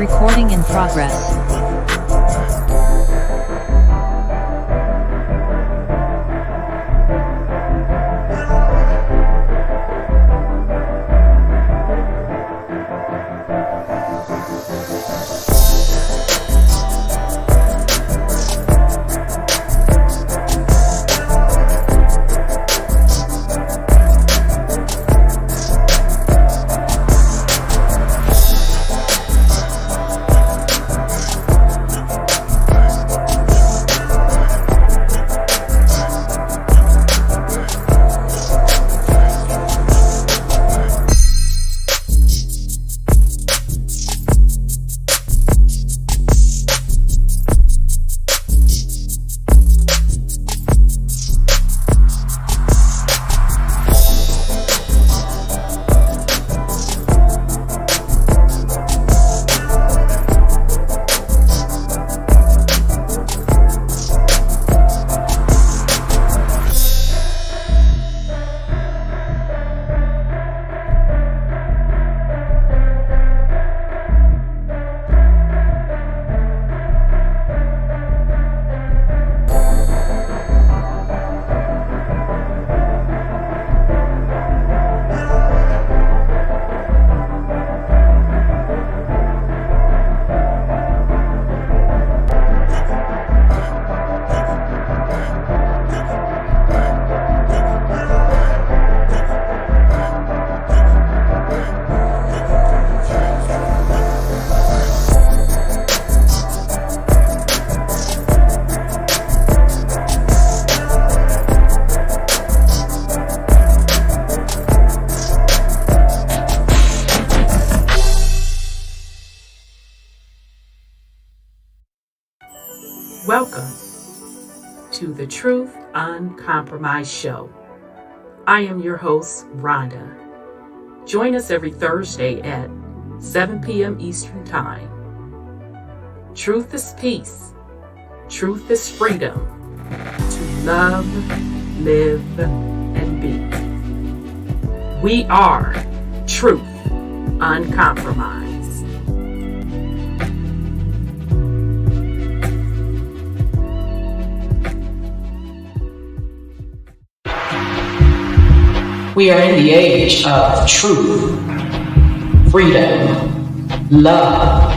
Recording in progress. Welcome to the Truth Uncompromised Show. I am your host, Rhonda. Join us every Thursday at 7 p.m. Eastern Time. Truth is peace. Truth is freedom to love, live, and be. We are Truth Uncompromised. We are in the age of truth, freedom, love,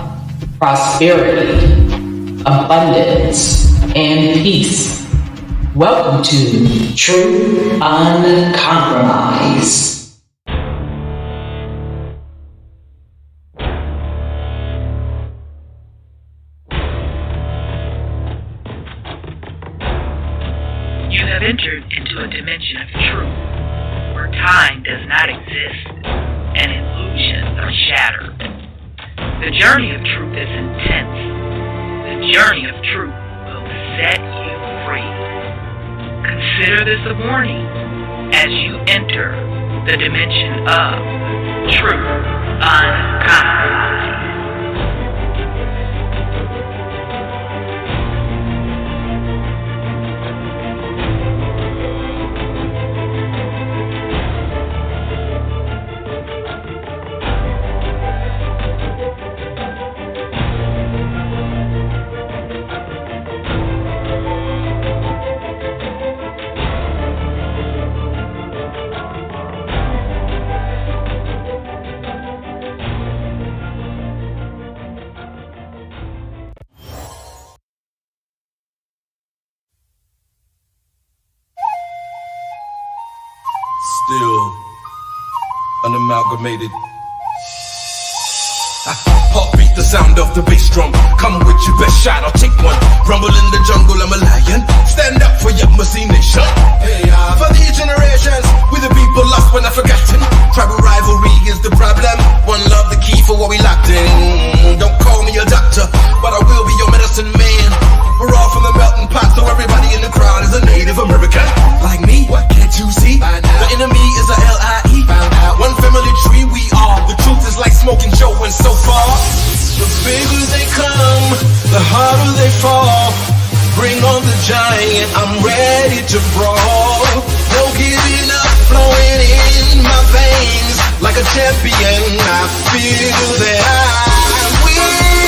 prosperity, abundance, and peace. Welcome to Truth Uncompromised. You have entered into a dimension of truth, where time does not exist and illusions are shattered. The journey of truth is intense. The journey of truth will set you free. Consider this a warning as you enter the dimension of truth uncompromised. Still unamalgamated. Heartbeat, the sound of the bass drum. Come with your best shot, I'll take one. Rumble in the jungle, I'm a lion. Stand up for your mercy nation. Hey, for these generations, we the people lost but not forgotten. Tribal rivalry is the problem. One love, the key for what we locked in. Don't call me a doctor, but I will be your medicine man. We're all from the melting pot, so everybody in the crowd is a Native American. Like me, what can't you see? The enemy is a L-I-E. One family tree we are. The truth is like smoking Joe and so far. The bigger they come, the harder they fall. Bring on the giant, I'm ready to brawl. No giving up, flowing in my veins. Like a champion, I feel that I win.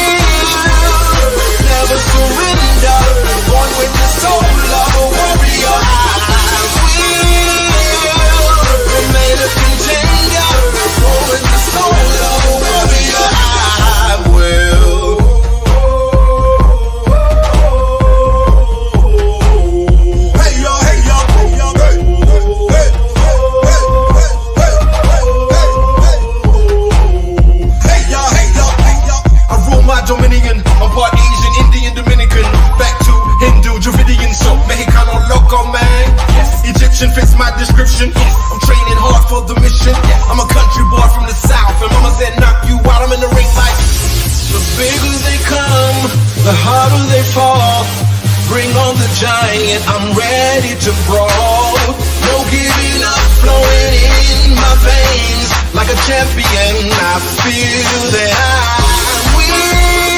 like a champion, I feel that I will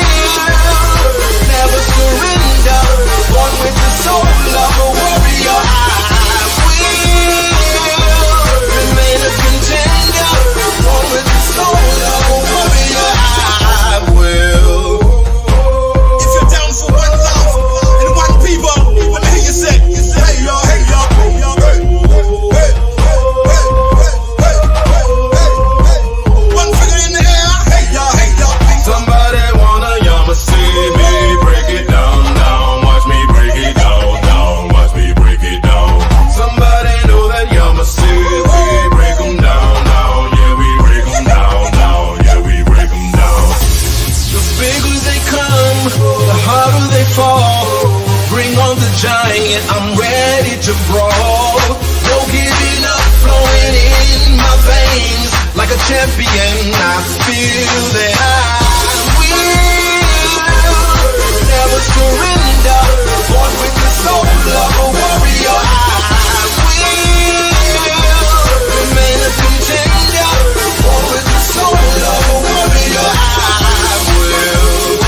never surrender. Born with the soul of a warrior, I will remain a contender. Born with the soul of a warrior, I will. If you're down for one love and one people, let me hear you say, hey y'all, hey y'all, hey y'all, hey, hey, hey, hey, hey, hey. One finger in the air, hey y'all, hey y'all. Somebody wanna yama see me break it down, down. Watch me break it down, down. Watch me break it down. Somebody know that yama see we break 'em down, down. Yeah, we break 'em down, down. Yeah, we break 'em down. The bigger they come, the harder they fall. Bring on the giant, I'm ready to brawl. No giving up, flowing in my veins. Like a champion, I feel that I will never surrender. Born with the soul of a warrior, I will remain a contender. Born with the soul of a warrior, I will.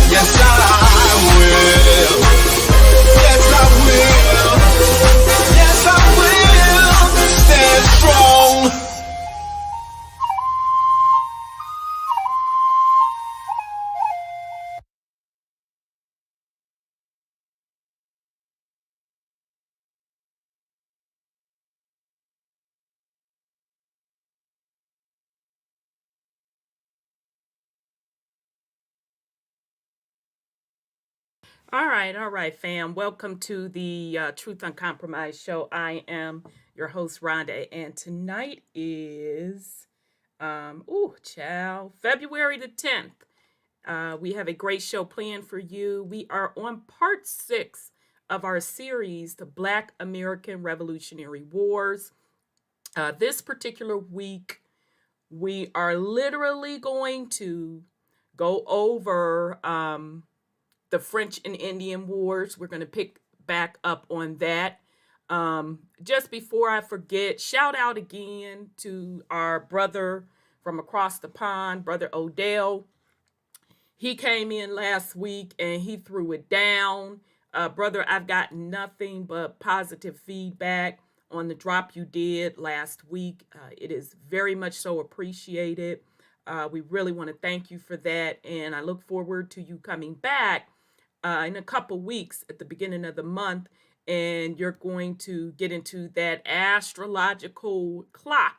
Yes, I will. Yes, I will. Yes, I will. Stand strong. All right, fam. Welcome to the Truth Uncompromised show. I am your host, Rhonda, and tonight is, February the 10th. We have a great show planned for you. We are on part 6 of our series, The Black American Revolutionary Wars. This particular week, we are literally going to go over the French and Indian Wars. We're going to pick back up on that. Just before I forget, shout out again to our brother from across the pond, Brother Odell. He came in last week and he threw it down. Brother, I've got nothing but positive feedback on the drop you did last week. It is very much so appreciated. We really want to thank you for that. And I look forward to you coming back in a couple weeks at the beginning of the month, and you're going to get into that astrological clock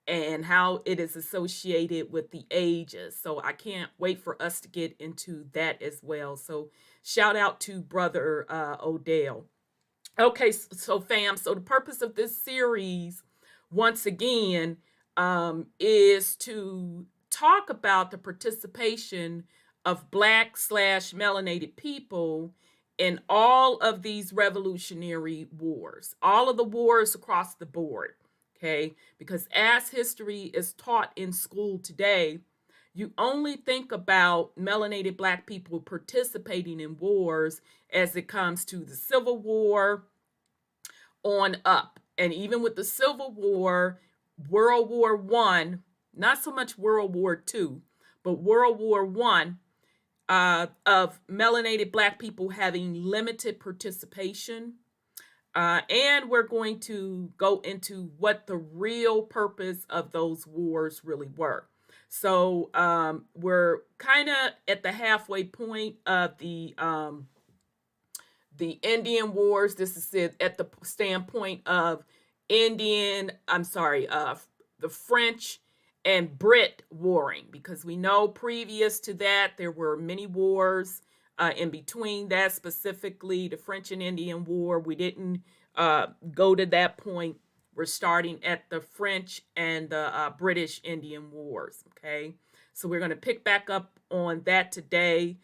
and how it is associated with the ages. So I can't wait for us to get into that as well. So shout out to Brother Odell. Okay, so fam, so the purpose of this series, once again, is to talk about the participation of Black/melanated people in all of these revolutionary wars, all of the wars across the board, okay? Because as history is taught in school today, you only think about melanated Black people participating in wars as it comes to the Civil War on up. And even with the Civil War, World War I, not so much World War II, but World War I, of melanated Black people having limited participation. And we're going to go into what the real purpose of those wars really were. So we're kind of at the halfway point of the Indian Wars. This is it at the standpoint of the French and Brit warring, because we know previous to that there were many wars in between that, specifically the French and Indian War. We didn't go to that point. We're starting at the French and the British Indian Wars, okay? So we're going to pick back up on that today.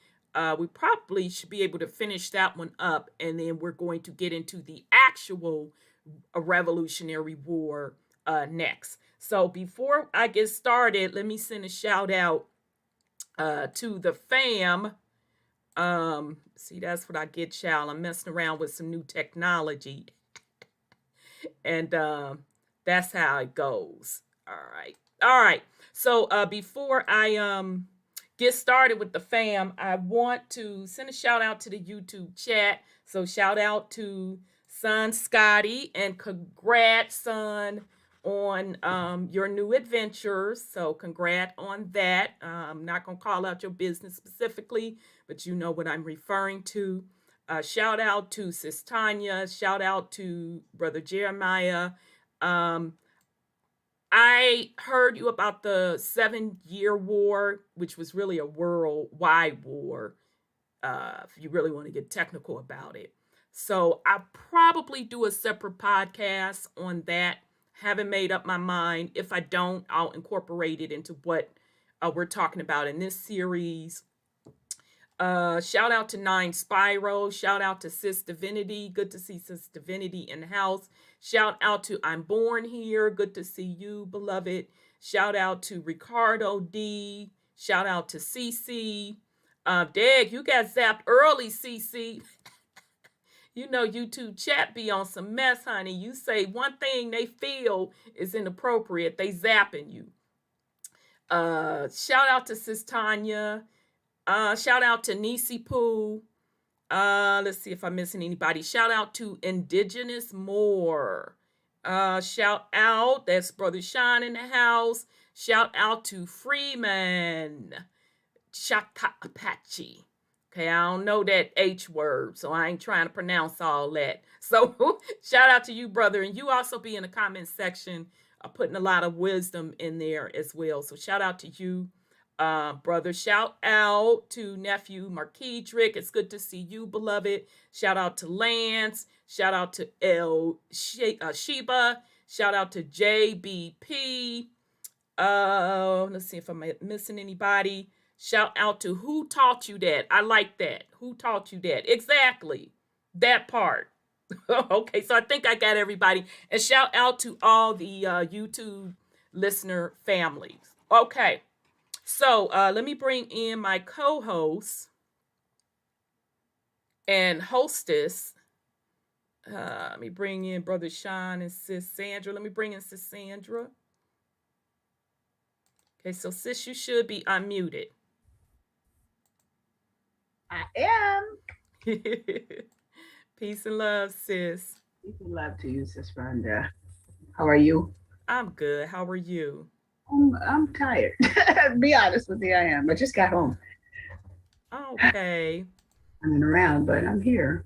We probably should be able to finish that one up, and then we're going to get into the actual Revolutionary War next. So before I get started, let me send a shout out to the fam See, that's what I get, child. I'm messing around with some new technology, and that's how it goes. All right. So before I get started with the fam, I want to send a shout out to the YouTube chat. So shout out to son Scotty, and congrats, son, on your new adventures. So congrats on that. I'm not gonna call out your business specifically, but you know what I'm referring to. Shout out to Sis Tanya. Shout out to Brother Jeremiah. Um, I heard you about the 7-year war, which was really a worldwide war, if you really want to get technical about it. So I'll probably do a separate podcast on that. Haven't made up my mind. If I don't, I'll incorporate it into what we're talking about in this series. Shout out to Nine Spiral. Shout out to Sis Divinity. Good to see Sis Divinity in the house. Shout out to I'm Born Here. Good to see you, beloved. Shout out to Ricardo D. Shout out to CC. Dag, you got zapped early, CC. You know YouTube chat be on some mess, honey. You say one thing they feel is inappropriate, they zapping you. Shout out to Sis Tanya. Shout out to Nisi Poo. Let's see if I'm missing anybody. Shout out to Indigenous Moore. Shout out, that's Brother Sean in the house. Shout out to Freeman. Shaka Apache. Okay, I don't know that H word, so I ain't trying to pronounce all that. So shout out to you, brother. And you also be in the comment section, putting a lot of wisdom in there as well. So shout out to you, brother. Shout out to nephew Marquedrick. It's good to see you, beloved. Shout out to Lance. Shout out to Sheba. Shout out to JBP. Let's see if I'm missing anybody. Shout out to Who Taught You That. I like that. Who taught you that? Exactly. That part. Okay, so I think I got everybody. And shout out to all the YouTube listener families. Okay, so let me bring in my co-host and hostess. Let me bring in Brother Sean and Sis Sandra. Let me bring in Sis Sandra. Okay, so sis, you should be unmuted. I am. Peace and love, sis. Peace and love to you, Sis Rhonda. How are you? I'm good. How are you? I'm tired. Be honest with you, I am. I just got home. Okay. I'm in around, but I'm here.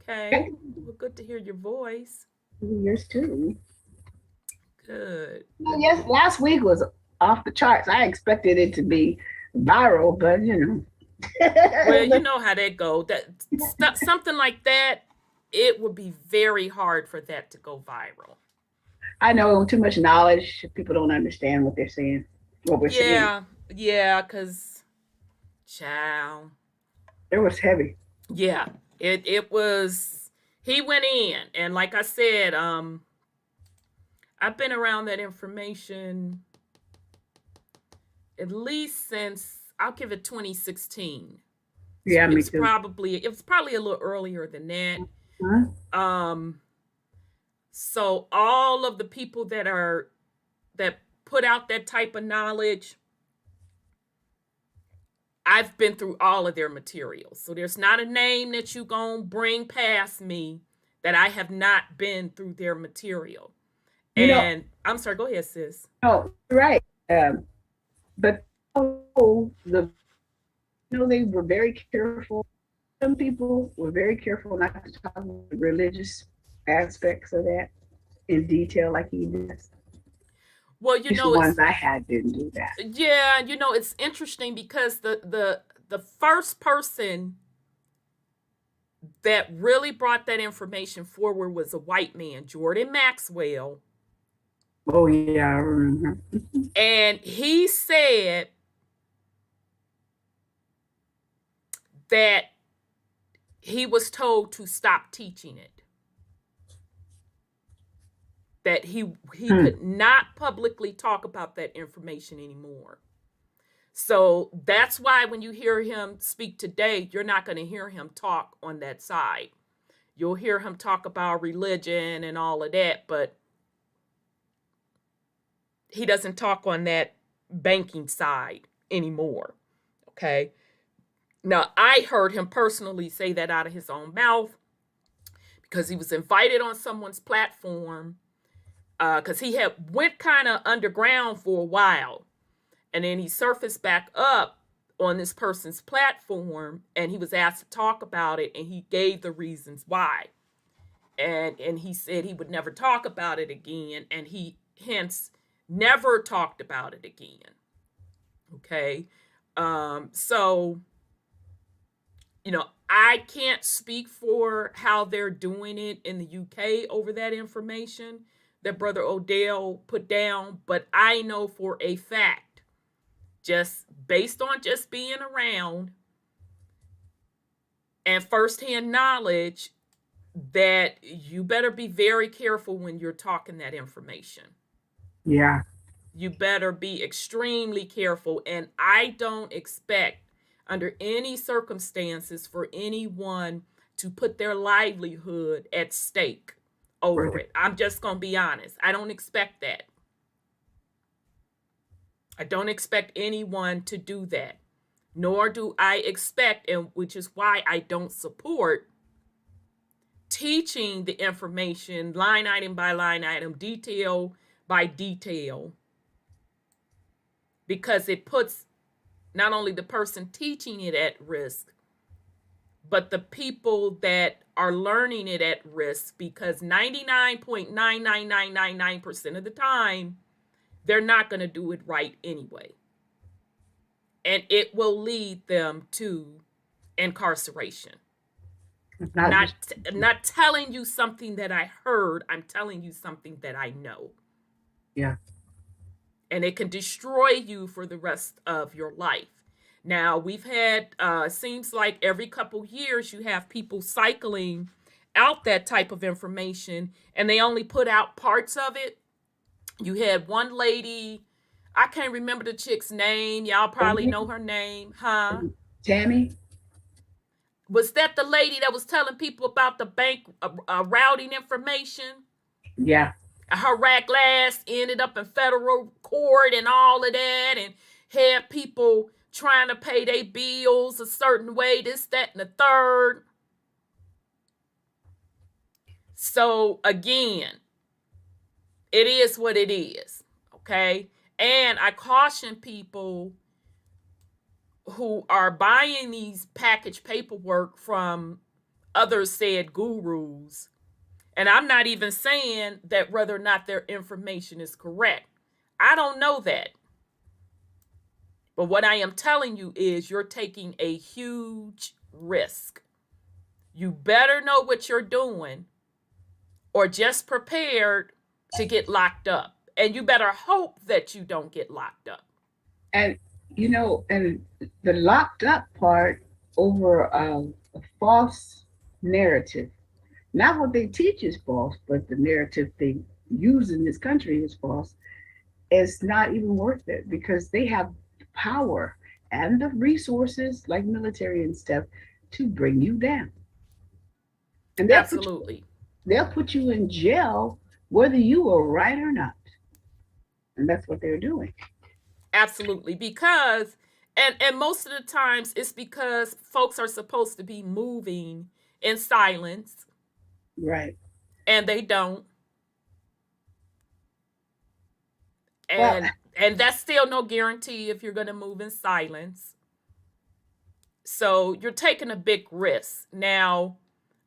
Okay. Well, good to hear your voice. Yours too. Good. Well, yes, last week was off the charts. I expected it to be viral, but you know. Well, you know how that goes. That something like that, it would be very hard for that to go viral. I know, too much knowledge. People don't understand what they're saying, what we're saying. Yeah, because, child. It was heavy. Yeah, it was, he went in. And like I said, I've been around that information at least since, I'll give it 2016. Yeah, me It too. was probably a little earlier than that. Huh? So all of the people that put out that type of knowledge, I've been through all of their materials. So there's not a name that you gonna bring past me that I have not been through their material. And I'm sorry, go ahead, sis. No, right. But they were very careful. Some people were very careful not to talk about the religious aspects of that in detail like he does. Well, the ones I had didn't do that. Yeah, it's interesting because the first person that really brought that information forward was a white man, Jordan Maxwell. Oh yeah, I remember. And he said that he was told to stop teaching it. That he could not publicly talk about that information anymore. So that's why when you hear him speak today, you're not going to hear him talk on that side. You'll hear him talk about religion and all of that, but he doesn't talk on that banking side anymore. Okay. Now, I heard him personally say that out of his own mouth because he was invited on someone's platform, because he had went kind of underground for a while, and then he surfaced back up on this person's platform, and he was asked to talk about it, and he gave the reasons why. And he said he would never talk about it again, and he hence never talked about it again. Okay. So, I can't speak for how they're doing it in the UK over that information that Brother Odell put down, but I know for a fact, just based on just being around and firsthand knowledge, that you better be very careful when you're talking that information. Yeah. You better be extremely careful. And I don't expect under any circumstances for anyone to put their livelihood at stake over it. I'm just going to be honest. I don't expect that. I don't expect anyone to do that. Nor do I expect, and which is why I don't support teaching the information line item by line item, detail by detail, because it puts not only the person teaching it at risk, but the people that are learning it at risk, because 99.99999% of the time, they're not going to do it right anyway. And it will lead them to incarceration. Not telling you something that I heard, I'm telling you something that I know. Yeah. And it can destroy you for the rest of your life. Now, we've had, seems like every couple years you have people cycling out that type of information, and they only put out parts of it. You had one lady, I can't remember the chick's name. Y'all probably know her name, huh? Tammy? Was that the lady that was telling people about the bank routing information? Yeah. Her rack last ended up in federal court and all of that, and had people trying to pay their bills a certain way, this, that, and the third. So again, it is what it is, okay? And I caution people who are buying these packaged paperwork from other said gurus, and I'm not even saying that whether or not their information is correct. I don't know that. But what I am telling you is you're taking a huge risk. You better know what you're doing, or just prepared to get locked up. And you better hope that you don't get locked up. And, and the locked up part over a false narrative. Not what they teach is false, but the narrative they use in this country is false. It's not even worth it, because they have the power and the resources, like military and stuff, to bring you down. And absolutely. They'll put you in jail whether you were right or not. And that's what they're doing. Absolutely. Because, and most of the times it's because folks are supposed to be moving in silence. Right. And they don't. And that's still no guarantee if you're going to move in silence. So you're taking a big risk. Now,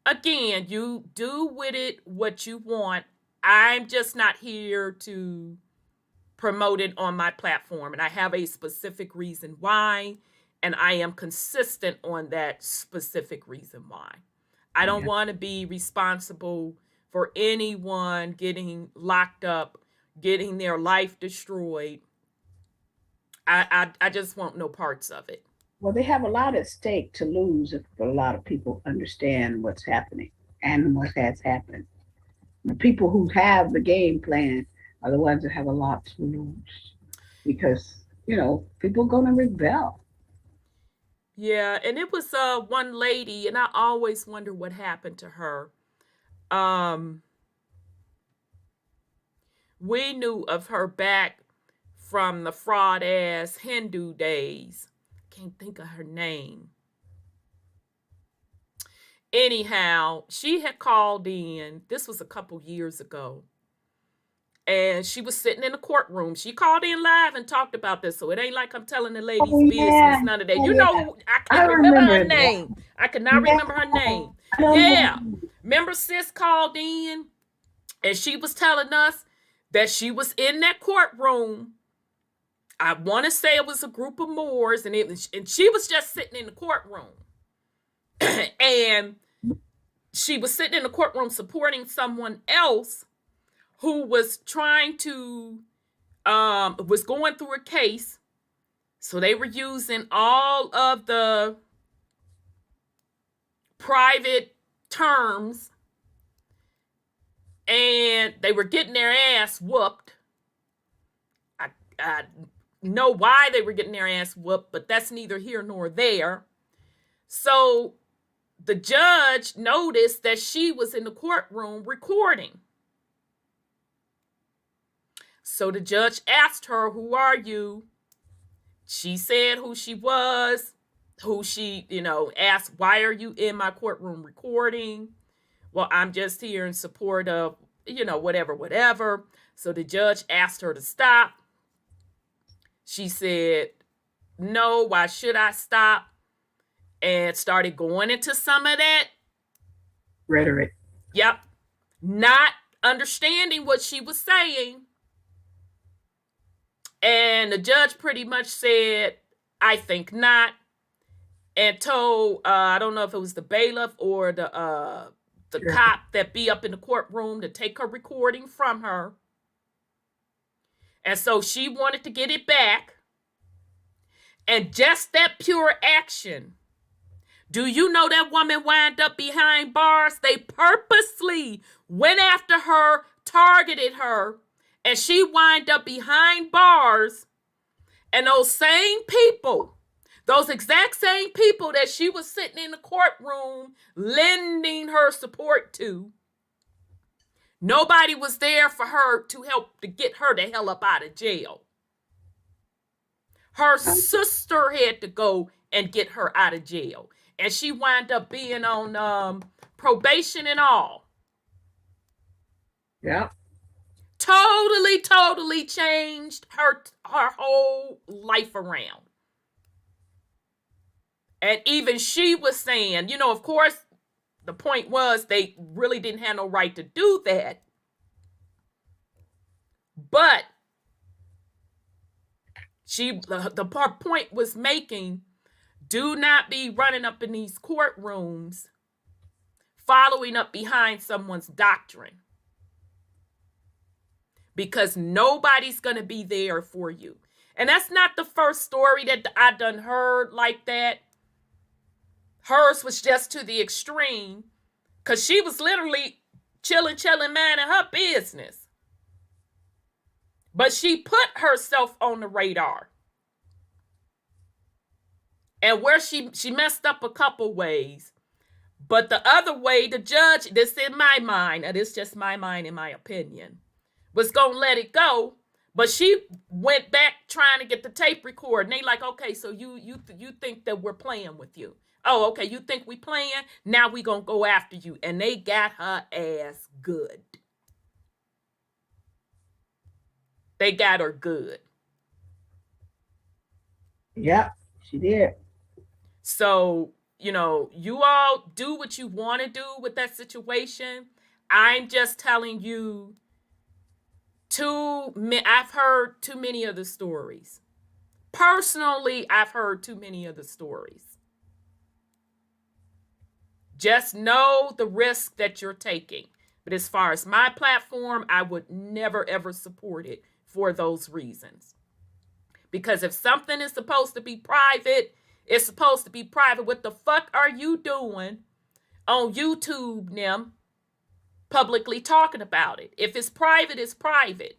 again, you do with it what you want. I'm just not here to promote it on my platform. And I have a specific reason why. And I am consistent on that specific reason why. I don't want to be responsible for anyone getting locked up, getting their life destroyed. I just want no parts of it. Well, they have a lot at stake to lose if a lot of people understand what's happening and what has happened. The people who have the game plan are the ones that have a lot to lose, because people gonna rebel. Yeah, and it was one lady, and I always wonder what happened to her. Um, we knew of her back from the fraud ass Hindu days. Can't think of her name. Anyhow, she had called in. This was a couple years ago. And she was sitting in the courtroom. She called in live and talked about this. So it ain't like I'm telling the lady's Oh business, yeah, none of that. oh You yeah. know, I I can't remember her remember that. name. I cannot Yeah, remember her name. I don't Yeah. know. Remember, sis called in and she was telling us that she was in that courtroom. I want to say it was a group of Moors, and she was just sitting in the courtroom. And she was sitting in the courtroom supporting someone else who was trying to was going through a case. So they were using all of the private terms, and they were getting their ass whooped. I know why they were getting their ass whooped, but that's neither here nor there. So the judge noticed that she was in the courtroom recording. So the judge asked her, "Who are you?" She said who she was, who she, asked, "Why are you in my courtroom recording?" "Well, I'm just here in support of, whatever. So the judge asked her to stop. She said, "No, why should I stop?" And started going into some of that. Rhetoric. Yep. Not understanding what she was saying. And the judge pretty much said, "I think not." And told, I don't know if it was the bailiff or the Sure. cop that be up in the courtroom to take her recording from her. And so she wanted to get it back. And just that pure action. Do you know that woman wound up behind bars? They purposely went after her, targeted her, and she wound up behind bars. And those same people, those exact same people that she was sitting in the courtroom lending her support to, nobody was there for her to help to get her the hell up out of jail. Her sister had to go and get her out of jail. And she wound up being on probation and all. Yeah. Totally changed her whole life around. And even she was saying, of course, the point was they really didn't have no right to do that. But the point was making, do not be running up in these courtrooms, following up behind someone's doctrine. Because nobody's going to be there for you. And that's not the first story that I done heard like that. Hers was just to the extreme. Because she was literally chilling, minding her business. But she put herself on the radar. And where she messed up a couple ways. But the other way, the judge, this in my mind, and this just my mind in my opinion, was going to let it go. But she went back trying to get the tape record. And they like, "Okay, so you think that we're playing with you. Oh, okay, you think we playing? Now we going to go after you." And they got her ass good. They got her good. Yep, she did. So, you all do what you want to do with that situation. I'm just telling you, I've heard too many of the stories. Personally, I've heard too many of the stories. Just know the risk that you're taking. But as far as my platform, I would never, ever support it for those reasons. Because if something is supposed to be private, it's supposed to be private. What the fuck are you doing on YouTube, Nim, publicly talking about it? If it's private, it's private.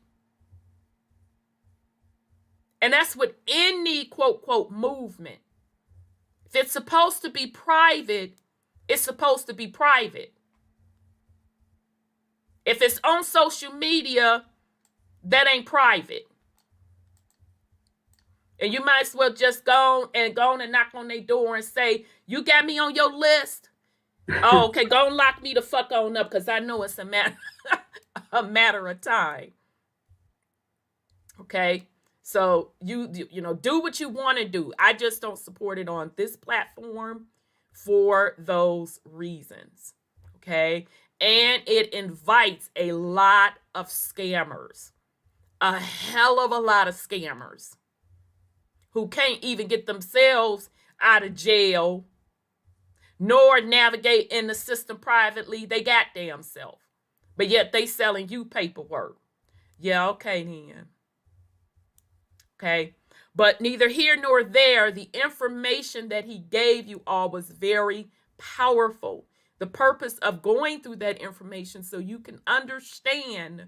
And that's with any quote, quote, movement. If it's supposed to be private, it's supposed to be private. If it's on social media, that ain't private. And you might as well just go and knock on their door and say, you got me on your list? Oh, okay, go and lock me the fuck on up, because I know it's a matter of time. Okay? So you know, do what you want to do. I just don't support it on this platform for those reasons. Okay? And it invites a lot of scammers. A hell of a lot of scammers who can't even get themselves out of jail nor navigate in the system privately, they goddamn self. But yet they selling you paperwork. Yeah, okay then. Okay. But neither here nor there, the information that he gave you all was very powerful. The purpose of going through that information so you can understand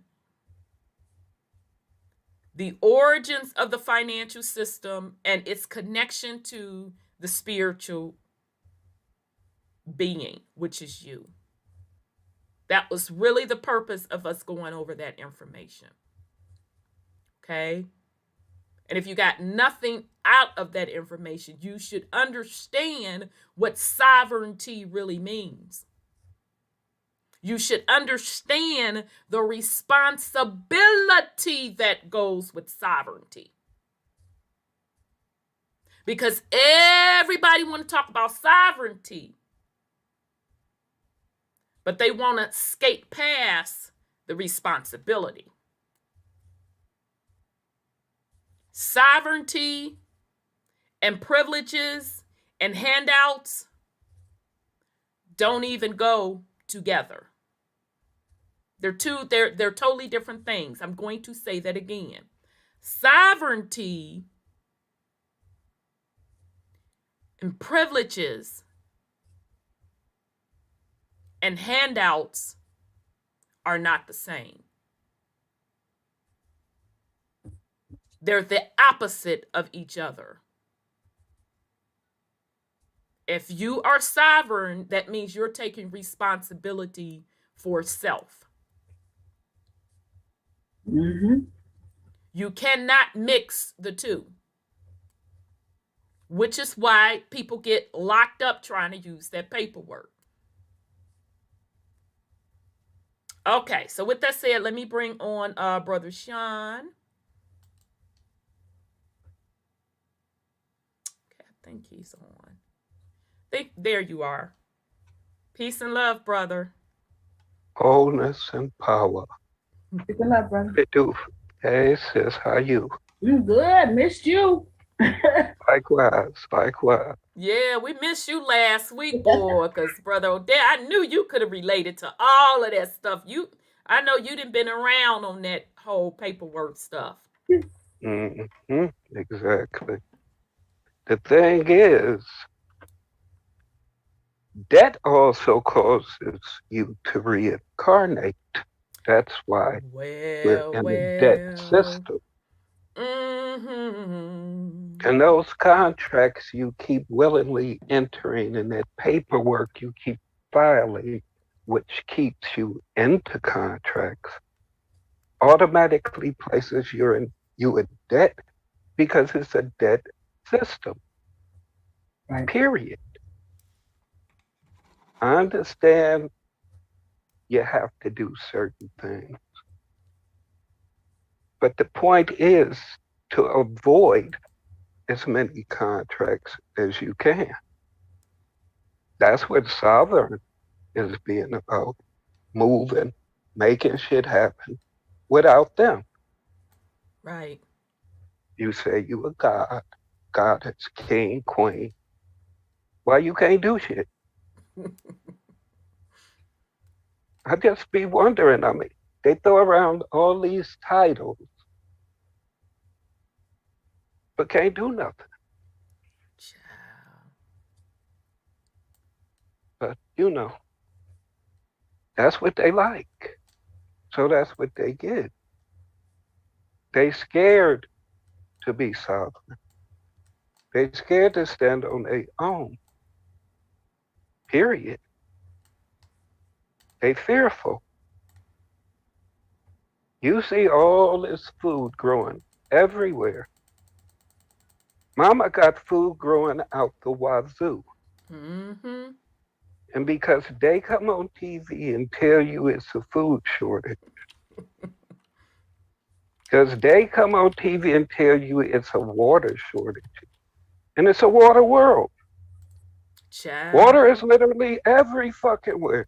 the origins of the financial system and its connection to the spiritual being, which is you. That was really the purpose of us going over that information. Okay? And if you got nothing out of that information, you should understand what sovereignty really means. You should understand the responsibility that goes with sovereignty. Because everybody want to talk about sovereignty, but they want to skate past the responsibility. Sovereignty and privileges and handouts don't even go together. They're totally different things. I'm going to say that again. Sovereignty and privileges and handouts are not the same. They're the opposite of each other. If you are sovereign, that means you're taking responsibility for self. Mm-hmm. You cannot mix the two, which is why people get locked up trying to use that paperwork. Okay, so with that said, let me bring on Brother Sean. Okay, I think he's on. There you are. Peace and love, brother. Wholeness and power. Peace and love, brother. Hey, sis, how you? I'm good. Missed you. Likewise. Yeah, we missed you last week, boy, because Brother Odell, I knew you could have related to all of that stuff. I know you done been around on that whole paperwork stuff. Mm-hmm. Exactly. The thing is, debt also causes you to reincarnate. That's why we're in the debt system. Mm-hmm. And those contracts you keep willingly entering, and that paperwork you keep filing, which keeps you into contracts, automatically places you in debt, because it's a debt system. Right. Period. I understand you have to do certain things, but the point is to avoid as many contracts as you can. That's what sovereign is being about. Moving, making shit happen without them. Right. You say you a god. God is king, queen. Why you can't do shit? I just be wondering. I mean, they throw around all these titles, but can't do nothing. But that's what they like. So that's what they get. They scared to be sovereign. They're scared to stand on their own. Period. They fearful. You see all this food growing everywhere. Mama got food growing out the wazoo. Mm-hmm. And because they come on TV and tell you it's a food shortage, because they come on TV and tell you it's a water shortage, and it's a water world. Child. Water is literally every fucking where.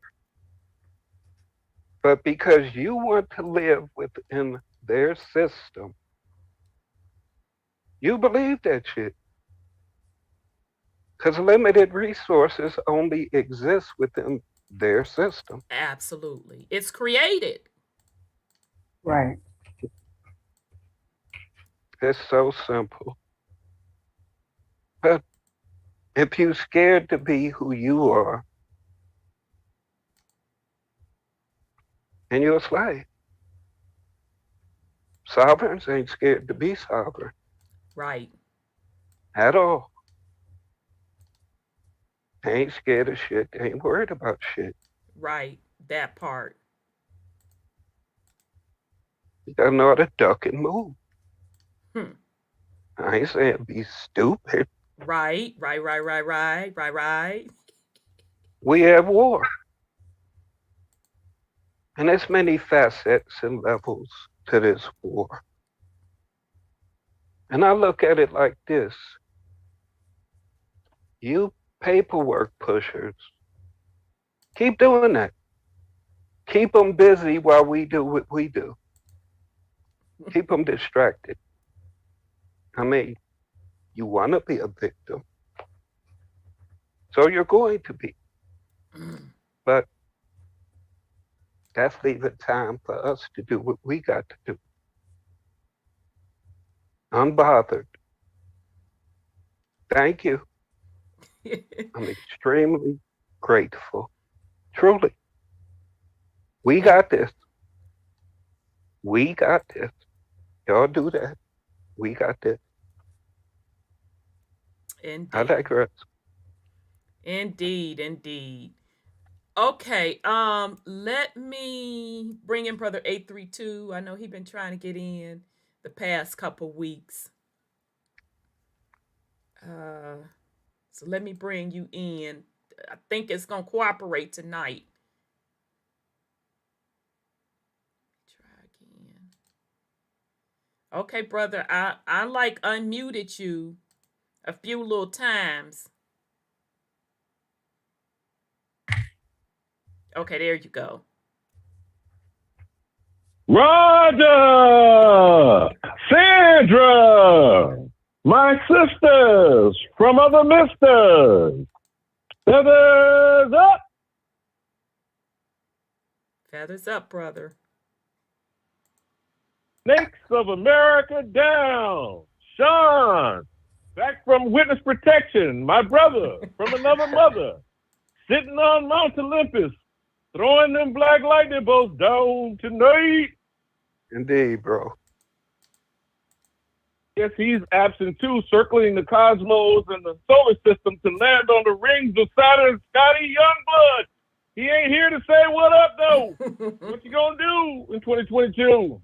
But because you want to live within their system, you believe that shit. Because limited resources only exist within their system. Absolutely. It's created. Right. It's so simple. But if you're scared to be who you are, and you're a slave. Sovereigns ain't scared to be sovereign. Right. At all. They ain't scared of shit. They ain't worried about shit. Right. That part. You gotta know how to duck and move. Hmm. I ain't saying be stupid. Right. We have war. And there's many facets and levels to this war. And I look at it like this. You paperwork pushers, keep doing that. Keep them busy while we do what we do. Keep them distracted. I mean, you want to be a victim. So you're going to be. But that's leaving time for us to do what we got to do. Unbothered. Thank you. I'm extremely grateful. Truly. We got this. We got this. Y'all do that. We got this. Indeed. I digress. Indeed. Okay, let me bring in Brother 832. I know he's been trying to get in the past couple weeks. So let me bring you in. I think it's gonna cooperate tonight. Try again. Okay, brother, I like unmuted you a few little times. Okay, there you go. Roger! Sandra! My sisters from other misters! Feathers up! Feathers up, brother. Snakes of America down! Sean! Back from witness protection, my brother from another mother, sitting on Mount Olympus, throwing them black lightning bolts down tonight. Indeed, bro. Yes, he's absent too, circling the cosmos and the solar system to land on the rings of Saturn, Scotty Youngblood. He ain't here to say what up, though. What you gonna do in 2022?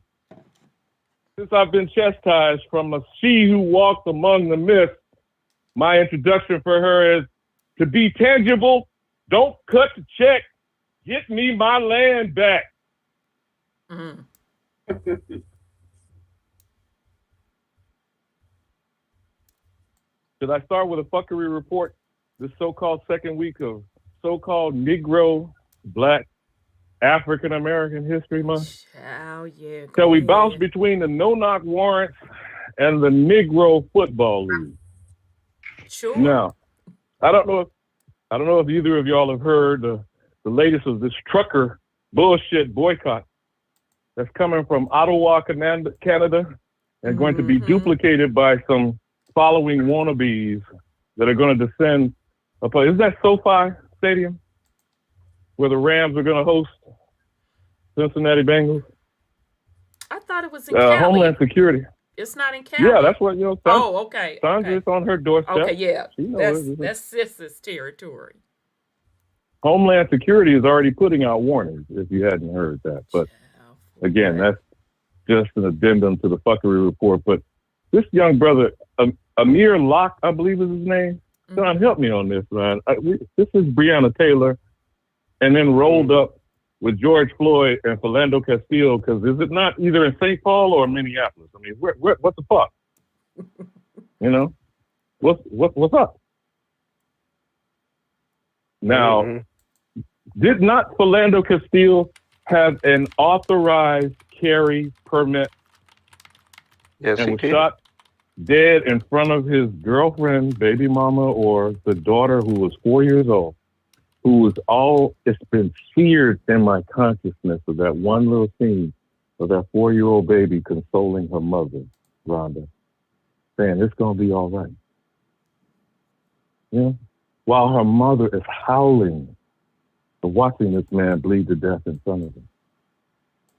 Since I've been chastised from a she who walked among the myths, my introduction for her is to be tangible, don't cut the check, get me my land back. Mm. Should I start with a fuckery report? This so-called second week of so-called Negro, Black, African American History Month. Oh, yeah. So we bounce between the no-knock warrants and the Negro Football League. Sure. Now, I don't know if either of y'all have heard the latest of this trucker bullshit boycott that's coming from Ottawa, Canada, and going to be duplicated by some following wannabes that are going to descend upon. Isn't that SoFi Stadium where the Rams are going to host Cincinnati Bengals? I thought it was in Cali. Homeland Security. It's not in Cali. Yeah, that's what Oh, okay. Sandra's on her doorstep. Okay, yeah. She knows That's Sis's territory. Homeland Security is already putting out warnings, if you hadn't heard that. But again, that's just an addendum to the fuckery report. But this young brother, Amir Locke, I believe is his name. John, help me on this, man. This is Breonna Taylor, and then rolled up with George Floyd and Philando Castile, because is it not either in St. Paul or Minneapolis? I mean, what the fuck? What's up? Now, did not Philando Castile have an authorized carry permit? Yes, and was did. shot dead in front of his girlfriend, baby mama, or the daughter who was 4 years old, it's been seared in my consciousness of that one little scene of that 4-year-old baby consoling her mother, Rhonda, saying, it's going to be all right. Yeah. While her mother is howling for watching this man bleed to death in front of her.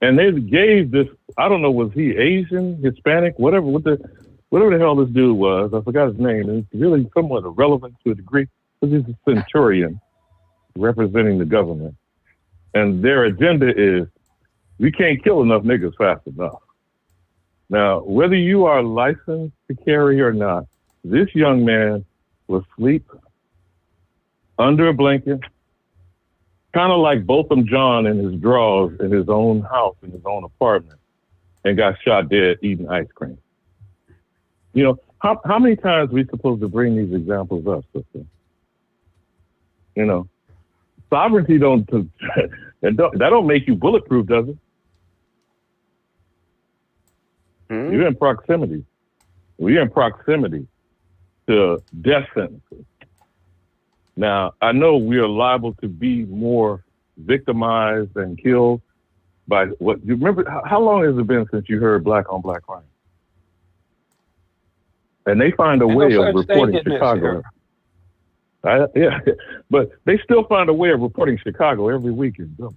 And they gave this, I don't know, was he Asian, Hispanic, whatever the hell this dude was, I forgot his name, and it's really somewhat irrelevant to a degree, because he's a centurion representing the government. And their agenda is, we can't kill enough niggas fast enough. Now, whether you are licensed to carry or not, this young man will sleep under a blanket, kind of like Botham John in his drawers in his own house, in his own apartment, and got shot dead eating ice cream. How many times are we supposed to bring these examples up, sister? Sovereignty that don't make you bulletproof, does it? You're in proximity. We're in proximity to death sentences. Now, I know we are liable to be more victimized and killed by what you remember. How long has it been since you heard black on black crime? And they find a way of reporting Chicago. Yeah, but they still find a way of reporting Chicago every week in Dublin.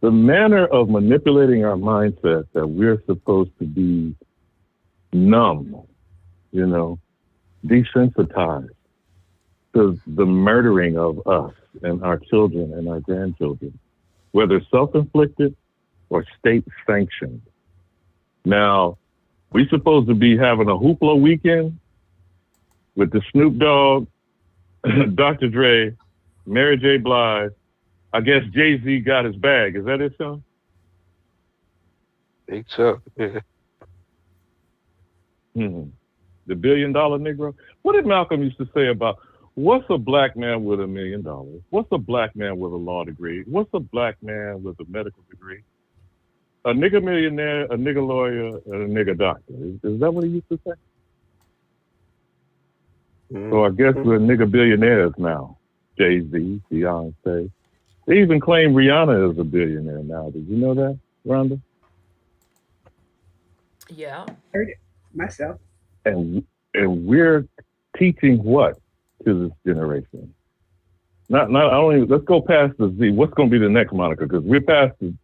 The manner of manipulating our mindset that we're supposed to be numb, desensitized to the murdering of us and our children and our grandchildren, whether self-inflicted or state-sanctioned. Now, we supposed to be having a hoopla weekend with the Snoop Dogg, Dr. Dre, Mary J. Blige. I guess Jay-Z got his bag. Is that it, son? I think so. Yeah. The $1 billion Negro. What did Malcolm used to say about what's a black man with $1 million? What's a black man with a law degree? What's a black man with a medical degree? A nigga millionaire, a nigga lawyer, and a nigga doctor. Is that what he used to say? So I guess we're nigga billionaires now. Jay-Z, Beyonce. They even claim Rihanna is a billionaire now. Did you know that, Rhonda? Yeah. Heard it myself. And we're teaching what to this generation? Not only, let's go past the Z. What's going to be the next moniker? Because we're past the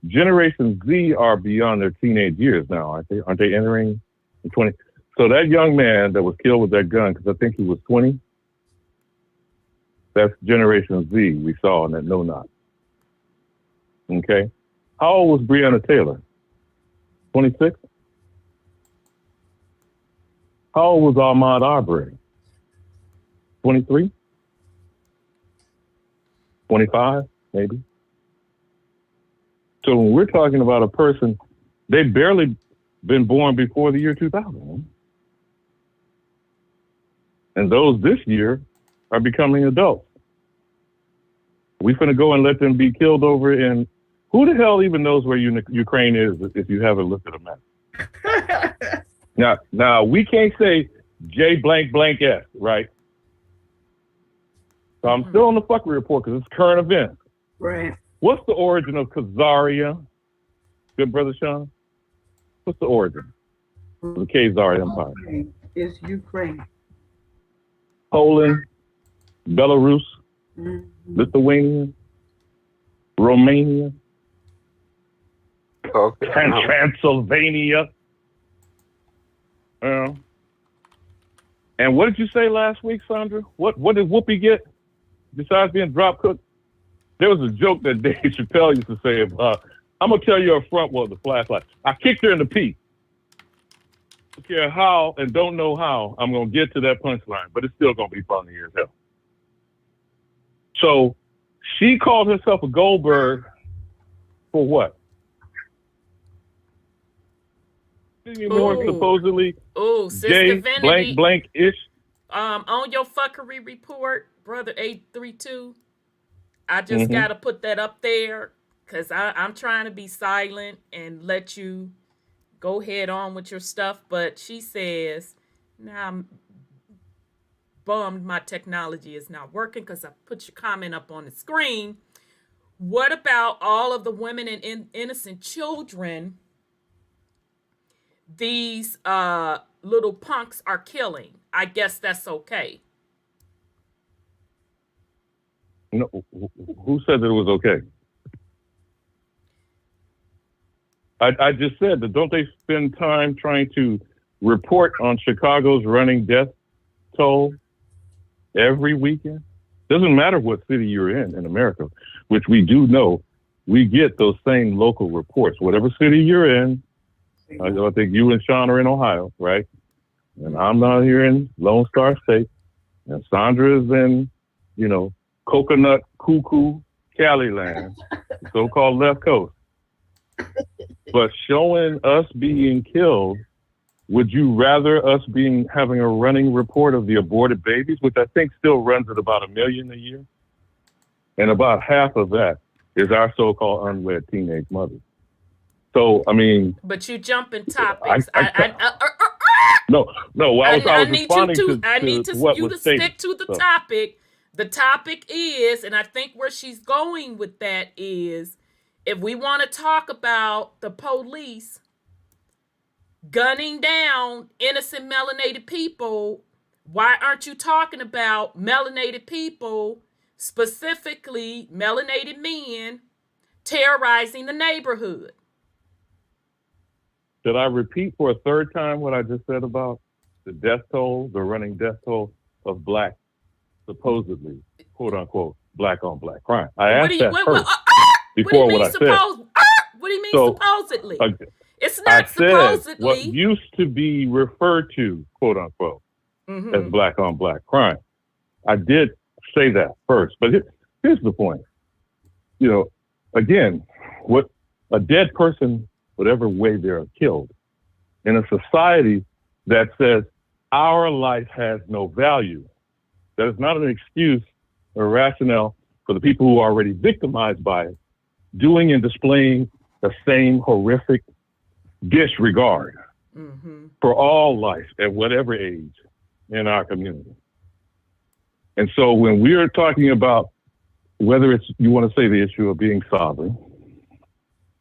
Generation Z are beyond their teenage years now, aren't they? Aren't they entering 20? So that young man that was killed with that gun, because I think he was 20, that's Generation Z we saw in that No Knock. Okay? How old was Breonna Taylor? 26? How old was Ahmaud Arbery? 23? 25, maybe? So when we're talking about a person, they've barely been born before the year 2000. And those this year are becoming adults. We finna go and let them be killed over in, who the hell even knows where Ukraine is if you haven't looked at a map? Now we can't say J blank blank S, right? So I'm still on the fuckery report because it's current events. Right. What's the origin of Khazaria? Good brother Sean? What's the origin of the Khazar Empire? It's Ukraine. Poland, Belarus, Lithuania, Romania. Okay. Transylvania. And what did you say last week, Sandra? What did Whoopi get besides being drop cooked? There was a joke that Dave Chappelle used to say about, I'm going to tell you up front what the flashlight. I kicked her in the pee. Don't care how and don't know how I'm going to get to that punchline, but it's still going to be funny as hell. So she called herself a Goldberg for what? More supposedly Sister gay, Vanity, blank-ish. On your fuckery report, brother 832, I just gotta put that up there because I'm trying to be silent and let you go head on with your stuff. But she says, now I'm bummed my technology is not working because I put your comment up on the screen. What about all of the women and innocent children these little punks are killing? I guess that's okay. No, who said that it was okay? I just said that don't they spend time trying to report on Chicago's running death toll every weekend? Doesn't matter what city you're in America, which we do know, we get those same local reports. Whatever city you're in, I think you and Sean are in Ohio, right? And I'm not here in Lone Star State. And Sandra is in, Coconut Cuckoo Cali land, so-called left coast. But showing us being killed, would you rather us having a running report of the aborted babies, which I think still runs at about 1 million a year? And about half of that is our so-called unwed teenage mothers. So, I mean... But you jump in topics. No, I was responding to I need you to stick to the topic. The topic is, and I think where she's going with that is, if we want to talk about the police gunning down innocent melanated people, why aren't you talking about melanated people, specifically melanated men, terrorizing the neighborhood? Should I repeat for a third time what I just said about the death toll, the running death toll of black, supposedly, quote unquote, black on black crime? I asked that first before what I said. What do you mean supposedly? It's not I said supposedly. What used to be referred to, quote unquote, as black on black crime. I did say that first, but here's the point. Again, what a dead person, whatever way they're killed, in a society that says our life has no value, that is not an excuse or rationale for the people who are already victimized by it, doing and displaying the same horrific disregard for all life at whatever age in our community. And so when we are talking about whether it's, you want to say the issue of being sovereign,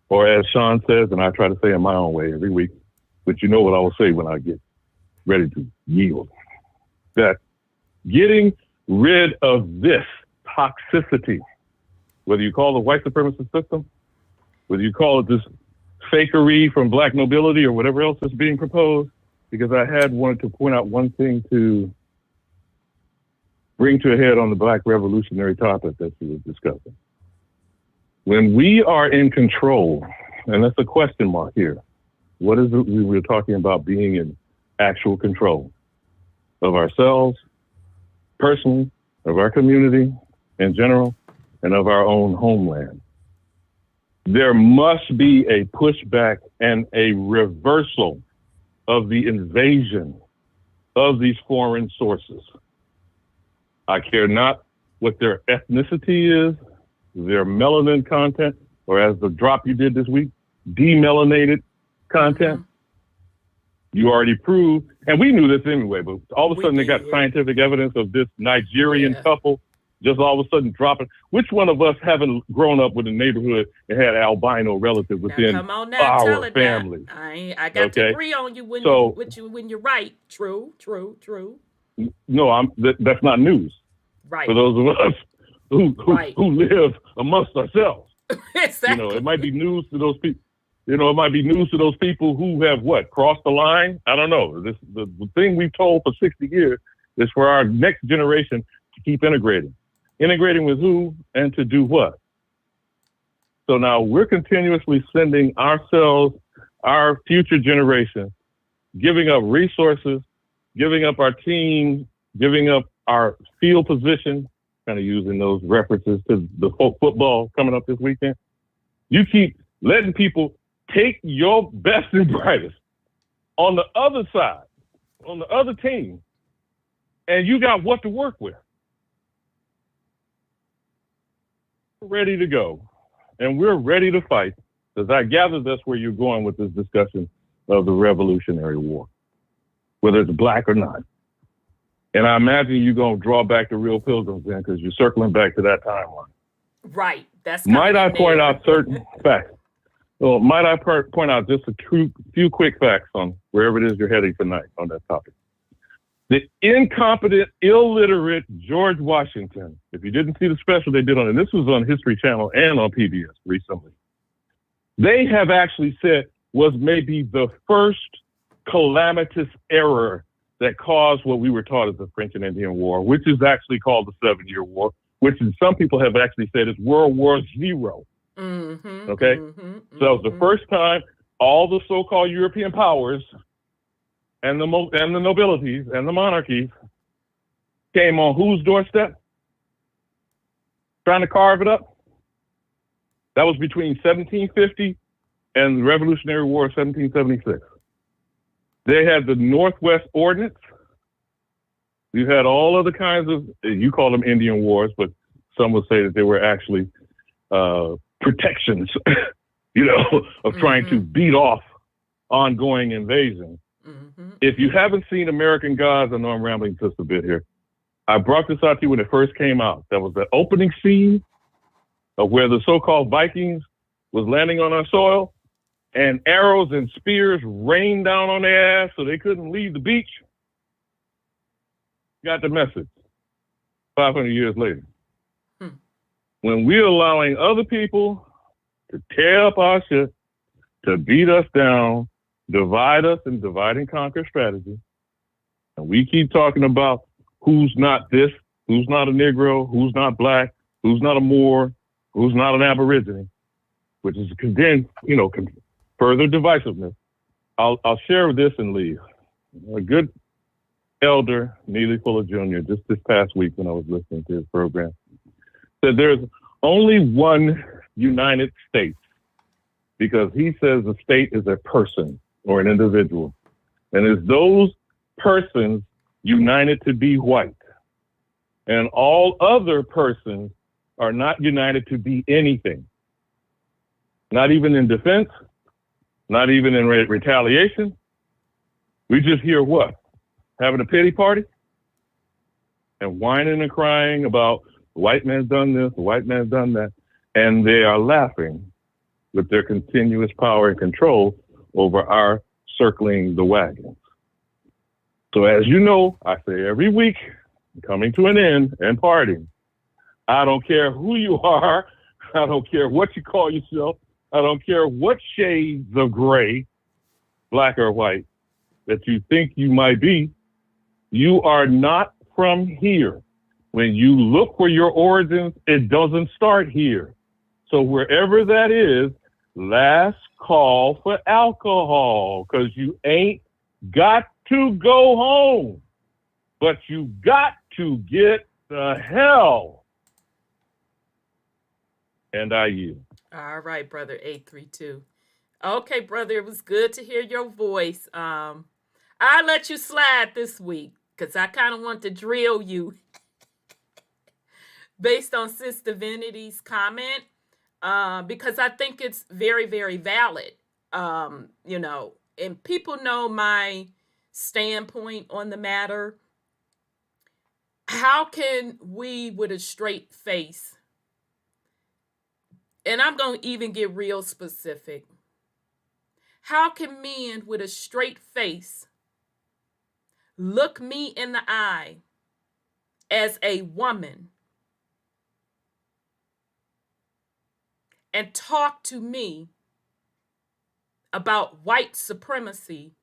or as Sean says, and I try to say in my own way every week, but you know what I will say when I get ready to yield, that getting rid of this toxicity, whether you call it the white supremacist system, whether you call it this fakery from black nobility or whatever else is being proposed, because I had wanted to point out one thing to bring to a head on the black revolutionary topic that you were discussing. When we are in control, and that's a question mark here, what is it we were talking about being in actual control of ourselves, personally, of our community in general, and of our own homeland? There must be a pushback and a reversal of the invasion of these foreign sources. I care not what their ethnicity is, their melanin content, or as the drop you did this week, demelanated content. You already proved, and we knew this anyway, but all of a sudden they got scientific evidence of this Nigerian couple just all of a sudden dropping. Which one of us haven't grown up with a neighborhood and had albino relatives within our family? I got to agree on you when you're right. True. No, that's not news. Right. For those of us who live amongst ourselves. Exactly. It might be news to those people. You know, it might be news to those people who have crossed the line. I don't know. The thing we've told for 60 years is for our next generation to keep integrating. Integrating with who and to do what? So now we're continuously sending ourselves, our future generation, giving up resources, giving up our team, giving up our field position, kind of using those references to the football coming up this weekend. You keep letting people take your best and brightest on the other side, on the other team, and you got what to work with. We're ready to go, and we're ready to fight, because I gather that's where you're going with this discussion of the Revolutionary War, whether it's black or not. And I imagine you're going to draw back the real pilgrims then, because you're circling back to that timeline. Right. That's might I point out certain facts? Well, might I point out just a few quick facts on wherever it is you're heading tonight on that topic? The incompetent, illiterate George Washington. If you didn't see the special they did on it, this was on History Channel and on PBS recently. They have actually said was maybe the first calamitous error that caused what we were taught as the French and Indian War, which is actually called the 7-Year War, which some people have actually said is World War Zero. Mm-hmm, okay? Mm-hmm, so the first time all the so-called European powers and the nobilities and the monarchies came on whose doorstep? Trying to carve it up? That was between 1750 and the Revolutionary War of 1776. They had the Northwest Ordinance. You had all other kinds of, you call them Indian wars, but some would say that they were actually protections, of trying to beat off ongoing invasion. Mm-hmm. If you haven't seen American Gods, I know I'm rambling just a bit here. I brought this out to you when it first came out. That was the opening scene of where the so-called Vikings was landing on our soil, and arrows and spears rained down on their ass so they couldn't leave the beach. Got the message 500 years later. When we're allowing other people to tear up our shit, to beat us down, divide us in divide and conquer strategy, and we keep talking about who's not this, who's not a Negro, who's not black, who's not a Moor, who's not an Aborigine, which is further divisiveness. I'll share this and leave. A good elder, Neely Fuller Jr., just this past week when I was listening to his program, said there's only one United States, because he says a state is a person or an individual. And it's those persons united to be white. And all other persons are not united to be anything. Not even in defense, not even in retaliation. We just hear what? Having a pity party and whining and crying about the white man's done this, the white man's done that. And they are laughing with their continuous power and control over our circling the wagons. So as you know, I say every week, coming to an end and parting, I don't care who you are. I don't care what you call yourself. I don't care what shades of gray, black or white, that you think you might be. You are not from here. When you look for your origins, it doesn't start here. So wherever that is, last call for alcohol, because you ain't got to go home, but you got to get the hell. And I yield. All right, brother 832. Okay, brother, it was good to hear your voice. I let you slide this week because I kind of want to drill you based on Sis Divinity's comment, because I think it's very, very valid. And people know my standpoint on the matter. How can we, with a straight face, and I'm going to even get real specific, how can men with a straight face look me in the eye as a woman and talk to me about white supremacy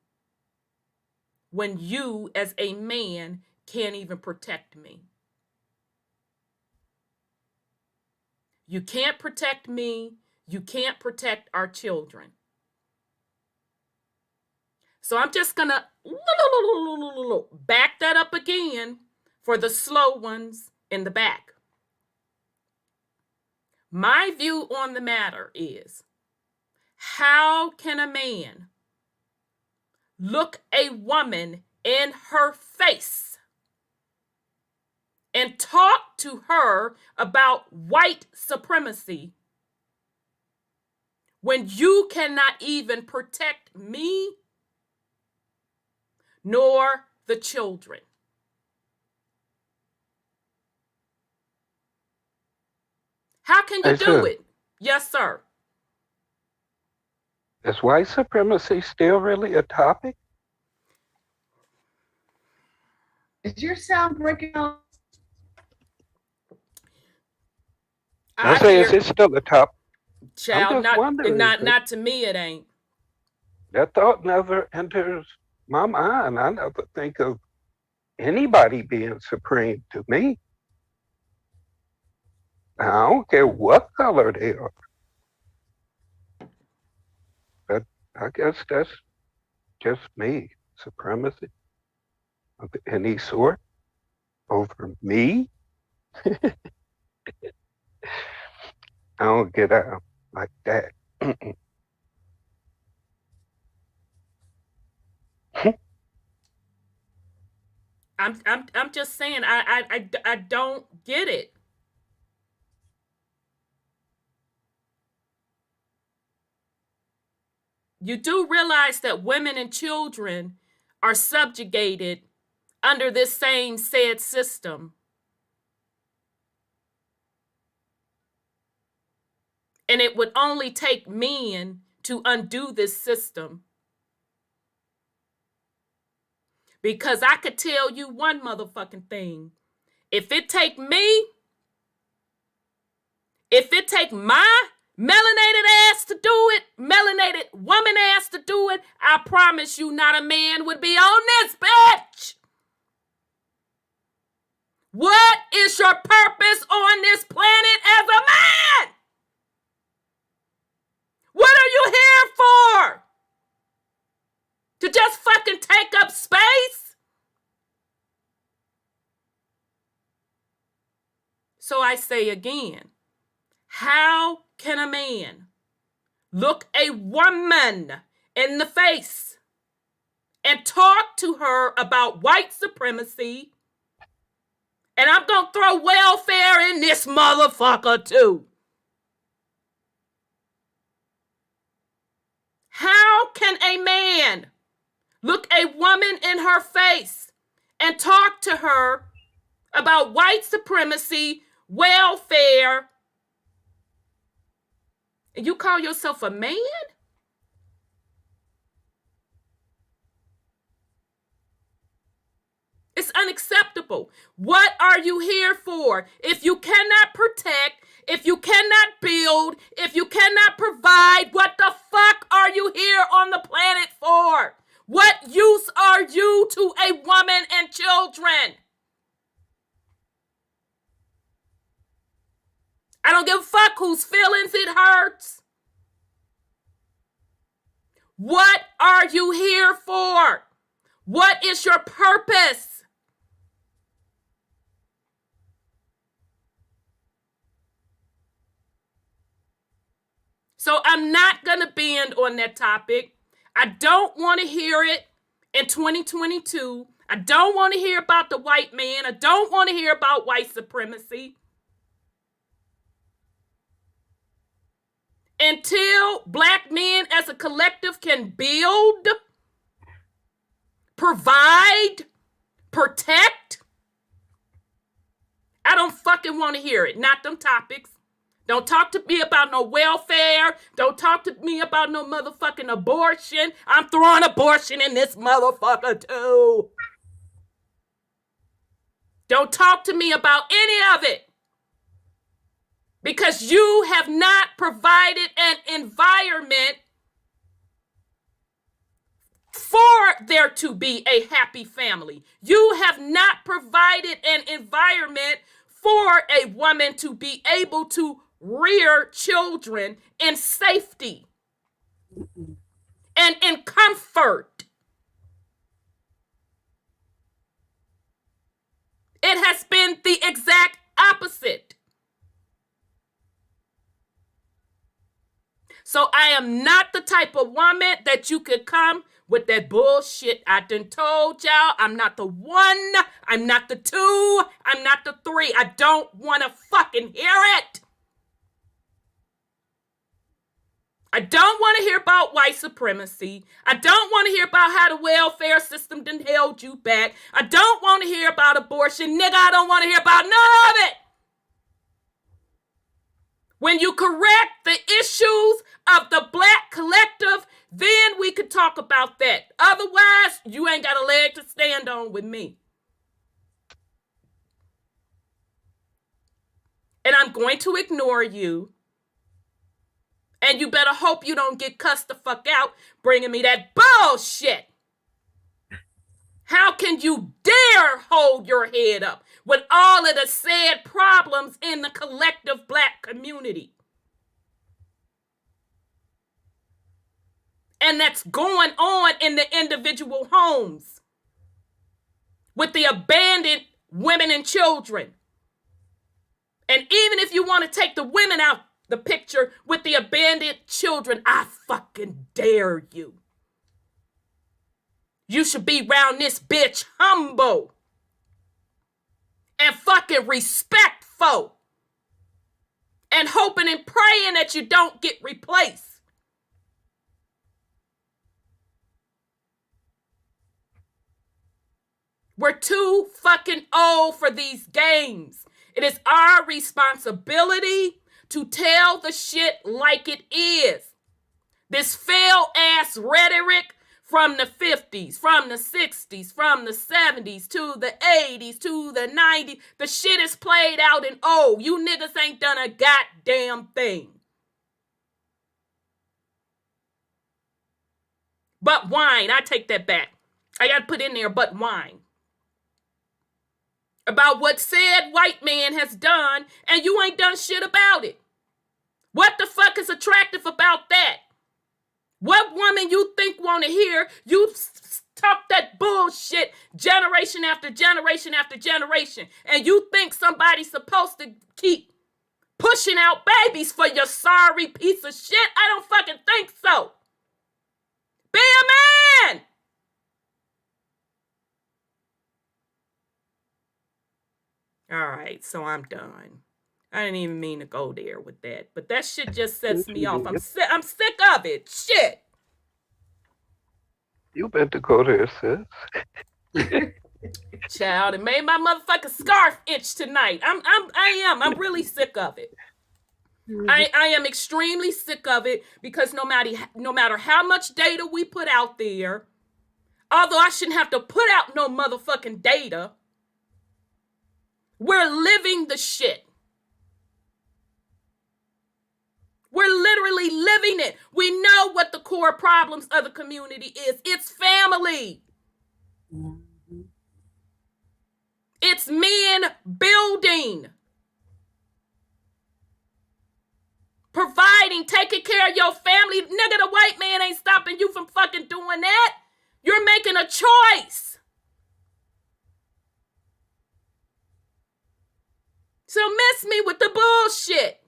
when you, as a man, can't even protect me? You can't protect me. You can't protect our children. So I'm just going to back that up again for the slow ones in the back. My view on the matter is, how can a man look a woman in her face and talk to her about white supremacy when you cannot even protect me nor the children? How can you do it? Yes, sir. Is white supremacy still really a topic? Is your sound breaking out? I say, is it still a topic? Child, not to me, it ain't. That thought never enters my mind. I never think of anybody being supreme to me. I don't care what color they are. But I guess that's just me. Supremacy of any sort over me. I don't get out like that. I'm just saying I don't get it. You do realize that women and children are subjugated under this same said system. And it would only take men to undo this system. Because I could tell you one motherfucking thing. If it take me, if it take my melanated ass to do it, melanated woman ass to do it, I promise you not a man would be on this bitch. What is your purpose on this planet as a man? What are you here for? To just fucking take up space? So I say again, how can a man look a woman in the face and talk to her about white supremacy? And I'm going to throw welfare in this motherfucker too. How can a man look a woman in her face and talk to her about white supremacy, welfare, and you call yourself a man? It's unacceptable. What are you here for? If you cannot protect, if you cannot build, if you cannot provide, what the fuck are you here on the planet for? What use are you to a woman and children? I don't give a fuck whose feelings it hurts. What are you here for? What is your purpose? So I'm not going to bend on that topic. I don't want to hear it in 2022. I don't want to hear about the white man. I don't want to hear about white supremacy. Until black men as a collective can build, provide, protect, I don't fucking want to hear it. Not them topics. Don't talk to me about no welfare. Don't talk to me about no motherfucking abortion. I'm throwing abortion in this motherfucker too. Don't talk to me about any of it. Because you have not provided an environment for there to be a happy family. You have not provided an environment for a woman to be able to rear children in safety and in comfort. It has been the exact opposite. So I am not the type of woman that you could come with that bullshit. I done told y'all I'm not the 1, I'm not the 2, I'm not the 3. I don't want to fucking hear it. I don't want to hear about white supremacy. I don't want to hear about how the welfare system done held you back. I don't want to hear about abortion. Nigga, I don't want to hear about none of it. When you correct the issues of the Black collective, then we could talk about that. Otherwise, you ain't got a leg to stand on with me. And I'm going to ignore you. And you better hope you don't get cussed the fuck out bringing me that bullshit. How can you dare hold your head up with all of the sad problems in the collective Black community? And that's going on in the individual homes with the abandoned women and children. And even if you want to take the women out the picture with the abandoned children, I fucking dare you. You should be round this bitch humble and fucking respectful and hoping and praying that you don't get replaced. We're too fucking old for these games. It is our responsibility to tell the shit like it is. This fail-ass rhetoric from the 50s, from the 60s, from the 70s, to the 80s, to the 90s, the shit is played out and old. You niggas ain't done a goddamn thing. But whine, I take that back. I gotta put in there, but whine. About what said white man has done, and you ain't done shit about it. What the fuck is attractive about that? What woman you think want to hear you talk that bullshit generation after generation after generation, and you think somebody's supposed to keep pushing out babies for your sorry piece of shit? I don't fucking think so. Be a man! All right, so I'm done. I didn't even mean to go there with that, but that shit just sets me off. I'm sick of it. Shit. You better go there, sis. Child, it made my motherfucking scarf itch tonight. I'm really sick of it. I am extremely sick of it because no matter how much data we put out there, although I shouldn't have to put out no motherfucking data, we're living the shit. We're literally living it. We know what the core problems of the community is. It's family. It's men building, providing, taking care of your family. Nigga, the white man ain't stopping you from fucking doing that. You're making a choice. So miss me with the bullshit.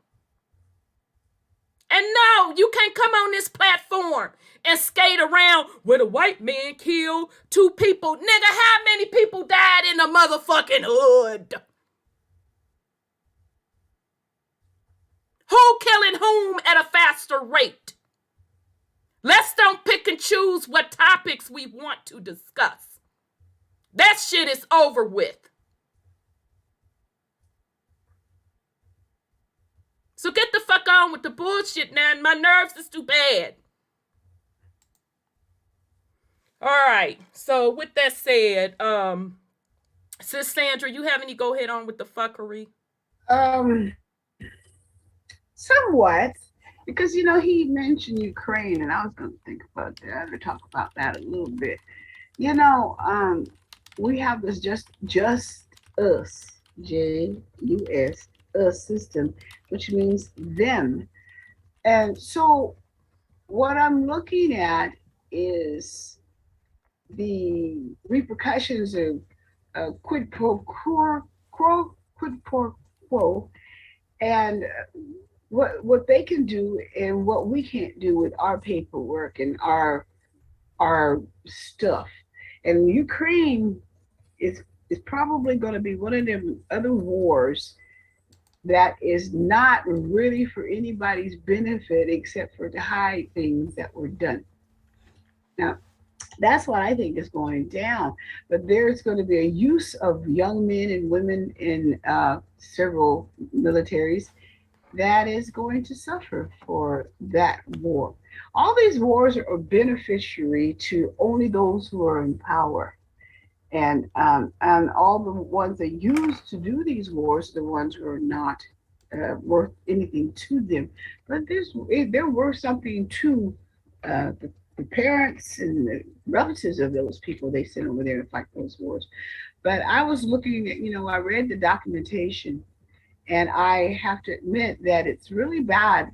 And no, you can't come on this platform and skate around where the white man killed 2 people. Nigga, how many people died in the motherfucking hood? Who killing whom at a faster rate? Let's don't pick and choose what topics we want to discuss. That shit is over with. So get the fuck on with the bullshit now. My nerves is too bad. All right. So with that said, Sis Sandra, you have any go ahead on with the fuckery? Somewhat. Because he mentioned Ukraine, and I was going to think about that or talk about that a little bit. You know, we have this just us, JUS, us system, which means them. And so what I'm looking at is the repercussions of quid pro quo, and what they can do and what we can't do with our paperwork and our stuff. And Ukraine is probably going to be one of them other wars that is not really for anybody's benefit except for to hide things that were done. Now, that's what I think is going down. But there's going to be a use of young men and women in several militaries that is going to suffer for that war. All these wars are beneficiary to only those who are in power. And all the ones that used to do these wars, the ones who are not worth anything to them. But they're worth something to the parents and the relatives of those people they sent over there to fight those wars. But I was looking at, I read the documentation, and I have to admit that it's really bad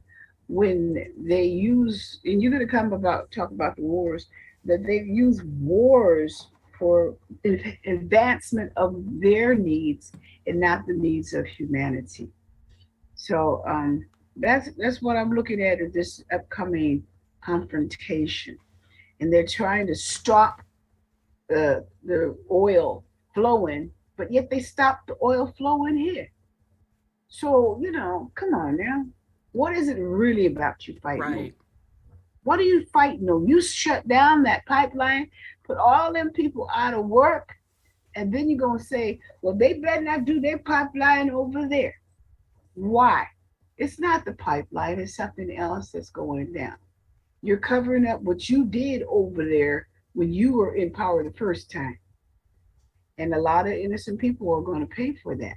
when they use, and you're going to talk about the wars, that they use wars for advancement of their needs and not the needs of humanity. So that's what I'm looking at this upcoming confrontation, and they're trying to stop the oil flowing, but yet they stop the oil flowing here. So come on now, what is it really about you fighting over? Right. What are you fighting over? You shut down that pipeline, put all them people out of work, and then you're gonna say, well, they better not do their pipeline over there. Why? It's not the pipeline, it's something else that's going down. You're covering up what you did over there when you were in power the first time. And a lot of innocent people are going to pay for that.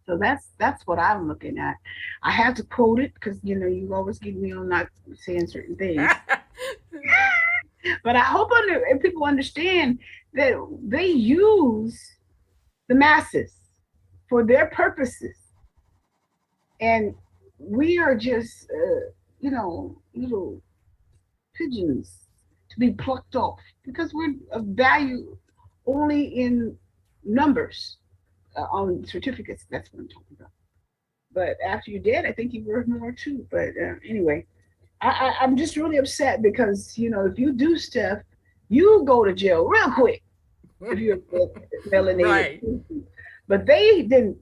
So that's what I'm looking at. I have to quote it because you always get me on not saying certain things. But I hope people understand that they use the masses for their purposes, and we are just little pigeons to be plucked off because we're of value only in numbers on certificates. That's what I'm talking about. But after you're dead, I think you're worth more too. But anyway, I'm just really upset because if you do stuff, you go to jail real quick if you're melanated. Right. But they didn't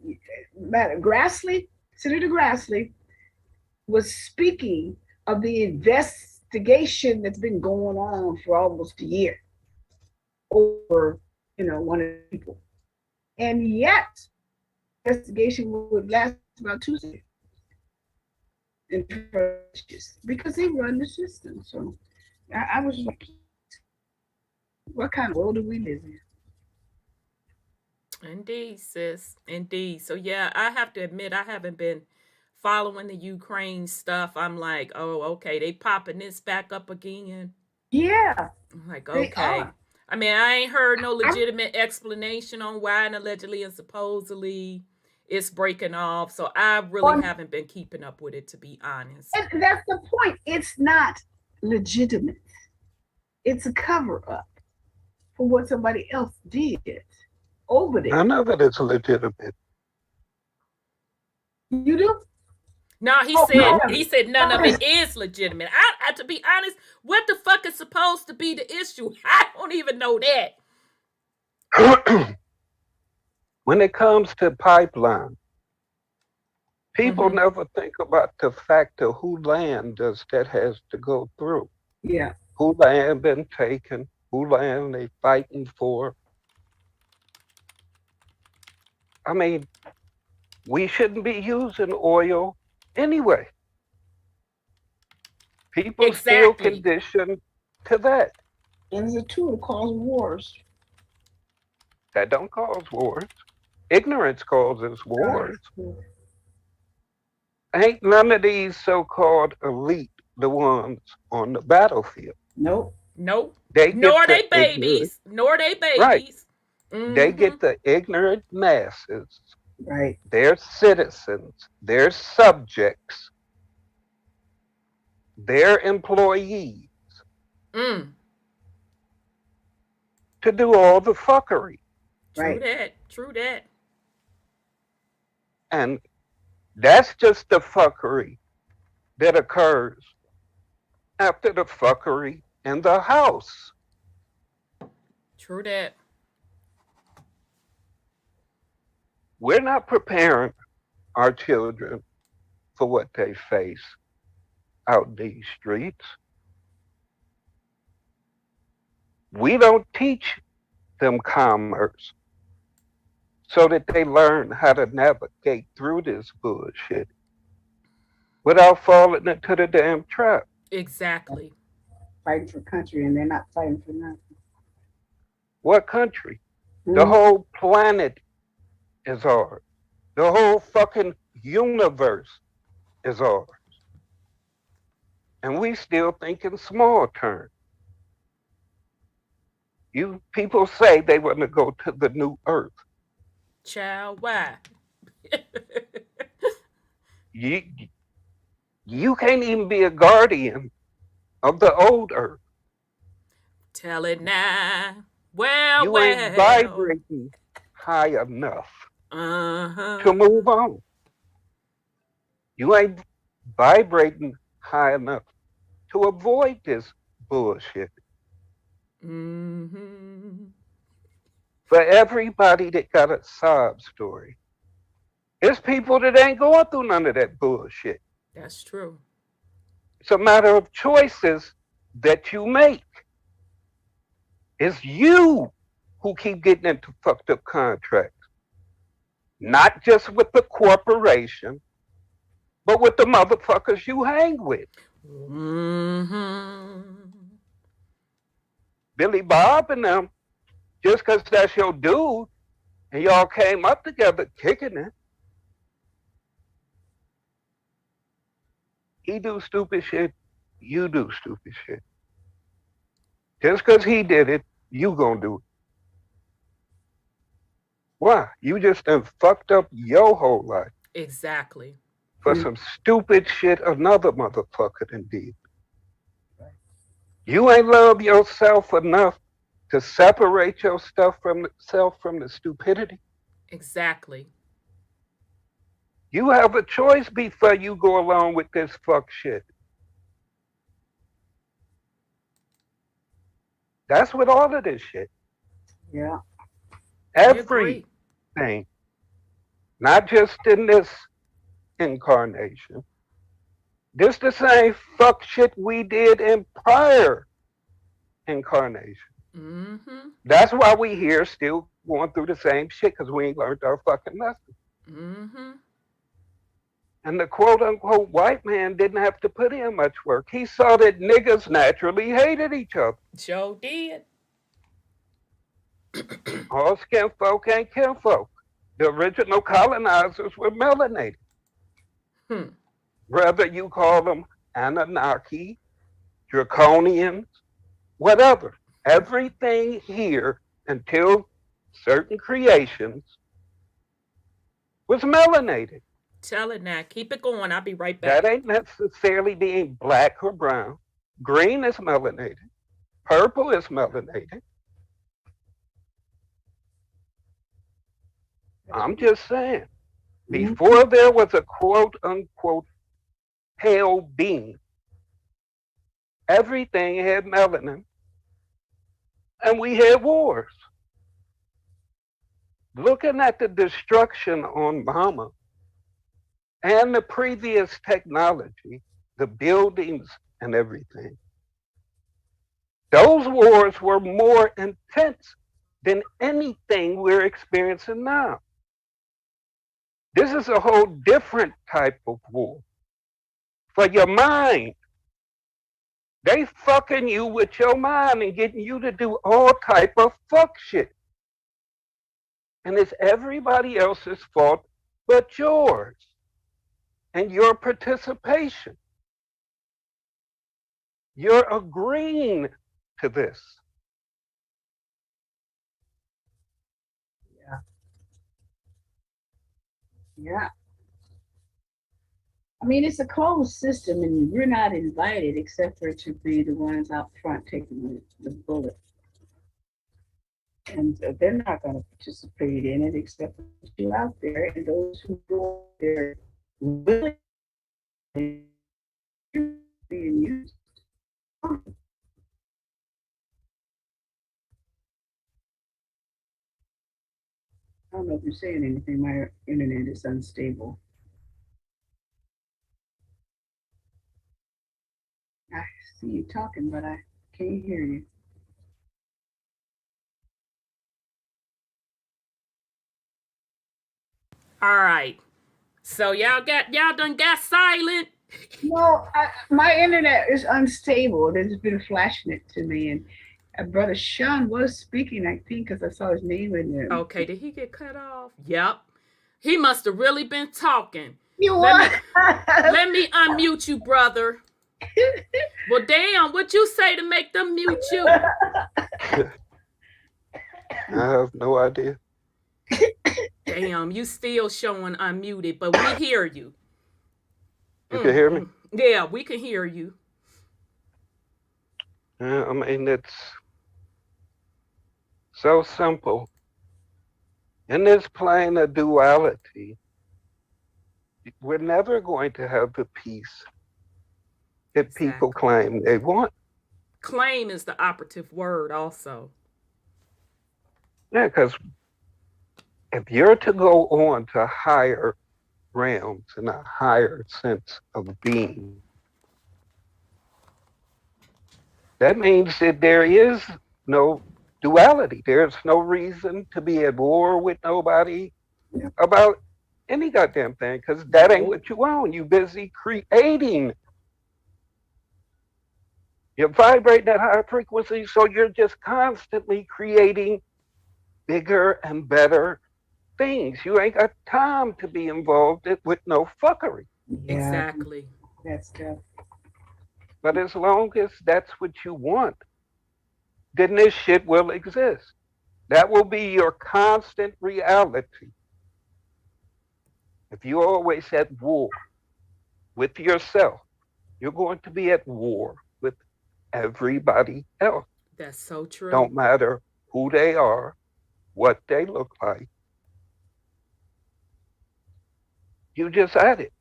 matter. Senator Grassley was speaking of the investigation that's been going on for almost a year over one of the people, and yet investigation would last about 2 seconds because they run the system. So I was like, what kind of world do we live in? Indeed, sis. Indeed. So yeah, I have to admit I haven't been following the Ukraine stuff. I'm like, oh, okay, they popping this back up again. Yeah. I'm like, okay. I mean, I ain't heard no legitimate explanation on why and allegedly and supposedly it's breaking off. So I really haven't been keeping up with it, to be honest. And that's the point. It's not legitimate. It's a cover up for what somebody else did over there. I know that it's legitimate. You do? No, he said none of it is legitimate. I to be honest, what the fuck is supposed to be the issue? I don't even know that. When it comes to pipeline, people never think about the fact of who land does that has to go through. Yeah. Who land been taken, who land they fighting for. I mean, we shouldn't be using oil anyway. People still conditioned to that. And it's a tool to cause wars. That don't cause wars. Ignorance causes wars. Ain't none of these so-called elite the ones on the battlefield. Nope. Nope. They get Nor the they ignorant, babies. Nor they right. babies. They Mm-hmm. get the ignorant masses, Right. their citizens, their subjects, their employees Mm. to do all the fuckery. True Right. that. True that. And that's just the fuckery that occurs after the fuckery in the house. True that. We're not preparing our children for what they face out these streets. We don't teach them commerce so that they learn how to navigate through this bullshit without falling into the damn trap. Exactly. Fighting for country and they're not fighting for nothing. What country? The Mhm. whole planet is ours. The whole fucking universe is ours. And we still think in small terms. You people say they want to go to the new earth. Child, why? You, you can't even be a guardian of the old earth. Tell it now. Well, You ain't well. vibrating high enough to Uh-huh. move on. You ain't vibrating high enough to avoid this bullshit. Mm-hmm. For everybody that got a sob story, it's people that ain't going through none of that bullshit. That's true. It's a matter of choices that you make. It's you who keep getting into fucked up contracts. Not just with the corporation, but with the motherfuckers you hang with. Mm-hmm. Billy Bob and them, just because that's your dude, and y'all came up together kicking it. He do stupid shit, you do stupid shit. Just because he did it, you gonna do it. Why? You just done fucked up your whole life Exactly. for some stupid shit another motherfucker done did. You ain't love yourself enough to separate yourself from the stupidity. Exactly. You have a choice before you go along with this fuck shit. That's what all of this shit. Yeah. I agree. Everything. Not just in this incarnation. This the same fuck shit we did in prior incarnation. Mm-hmm. That's why we here still going through the same shit, because we ain't learned our fucking lesson. Mm-hmm. And the quote unquote white man didn't have to put in much work. He saw that niggas naturally hated each other. Joe did. All skin folk ain't kinfolk. The original colonizers were melanated. Hmm. Whether you call them Anunnaki, Draconians, whatever. Everything here until certain creations was melanated. Tell it now. Keep it going. I'll be right That back. ain't necessarily being black or brown. Green is melanated. Purple is melanated. I'm just saying, before there was a quote unquote pale being, everything had melanin and we had wars. Looking at the destruction on Mama and the previous technology, the buildings and everything, those wars were more intense than anything we're experiencing now. This is a whole different type of war. For your mind, they fucking you with your mind and getting you to do all type of fuck shit. And it's everybody else's fault but yours. and your participation. You're agreeing to this. Yeah. Yeah. I mean, it's a closed system, and we're not invited except for to be the ones out front taking the bullet. And they're not going to participate in it except for you out there and those who go there willing being used. I don't know if you're saying anything. My internet is unstable. I see you talking, but I can't hear you. All right. So y'all done got silent. No, my internet is unstable. There's been flashing it to me, and Brother Sean was speaking, I think, because I saw his name in there. Okay, did he get cut off? Yep. He must have really been talking. You Let what? let me unmute you, brother. Well, damn, what you say to make them mute you? I have no idea. Damn, you still showing unmuted, but we hear you. You can hear me? Yeah, we can hear you. I mean, it's so simple. In this plane of duality, we're never going to have the peace that people claim they want. Claim is the operative word also. Yeah, because if you're to go on to higher realms and a higher sense of being, that means that there is no duality. There's no reason to be at war with nobody about any goddamn thing, because that ain't what you own. You busy creating. You're vibrating at higher frequency, so you're just constantly creating bigger and better things. You ain't got time to be involved with no fuckery. Yeah, Exactly. that's good. But as long as that's what you want, then this shit will exist. That will be your constant reality. If you're always at war with yourself, you're going to be at war with everybody else. That's so true. Don't matter who they are, what they look like. You just at it.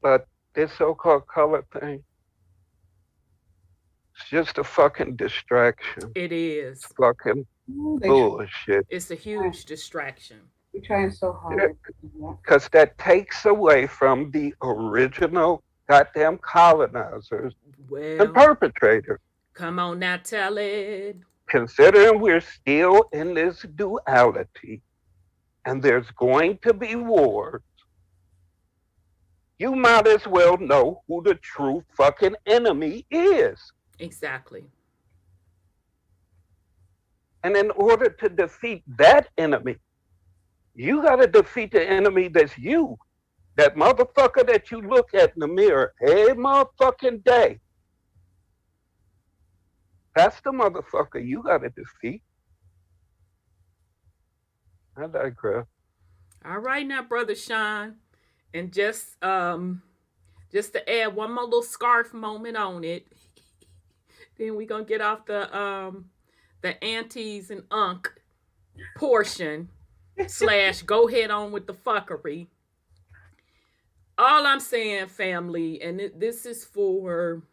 But this so-called color thing, it's just a fucking distraction. It is. It's fucking bullshit. It's a huge distraction. We're trying so hard. Because that takes away from the original goddamn colonizers and perpetrators. Come on now, tell it. Considering we're still in this duality and there's going to be wars, you might as well know who the true fucking enemy is. Exactly. And in order to defeat that enemy, you got to defeat the enemy that's you. That motherfucker that you look at in the mirror every motherfucking day. That's the motherfucker you got to defeat. I digress. All right now, Brother Sean. And just to add one more little scarf moment on it, then we're gonna get off the aunties and unk portion / go head on with the fuckery. All I'm saying, family, and this is for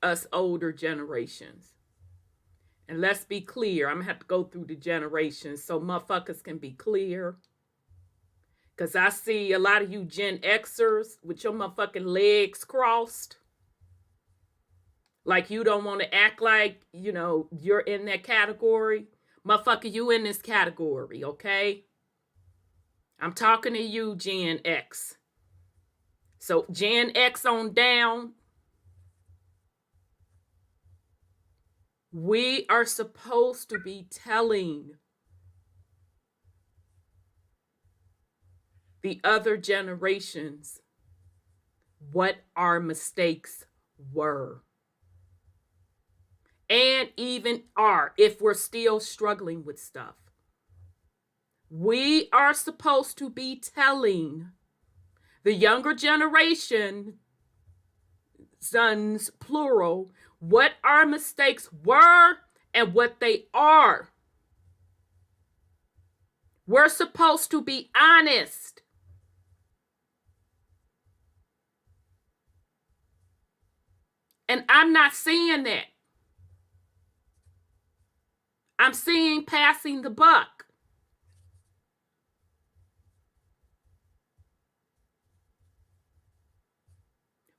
us older generations. And let's be clear. I'm gonna have to go through the generations so motherfuckers can be clear. Because I see a lot of you Gen Xers with your motherfucking legs crossed. Like you don't want to act like, you're in that category. Motherfucker, you in this category, okay? I'm talking to you, Gen X. So Gen X on down, we are supposed to be telling the other generations what our mistakes were. And even are, if we're still struggling with stuff. We are supposed to be telling the younger generation, sons, plural, what our mistakes were and what they are. We're supposed to be honest. And I'm not saying that. I'm seeing passing the buck.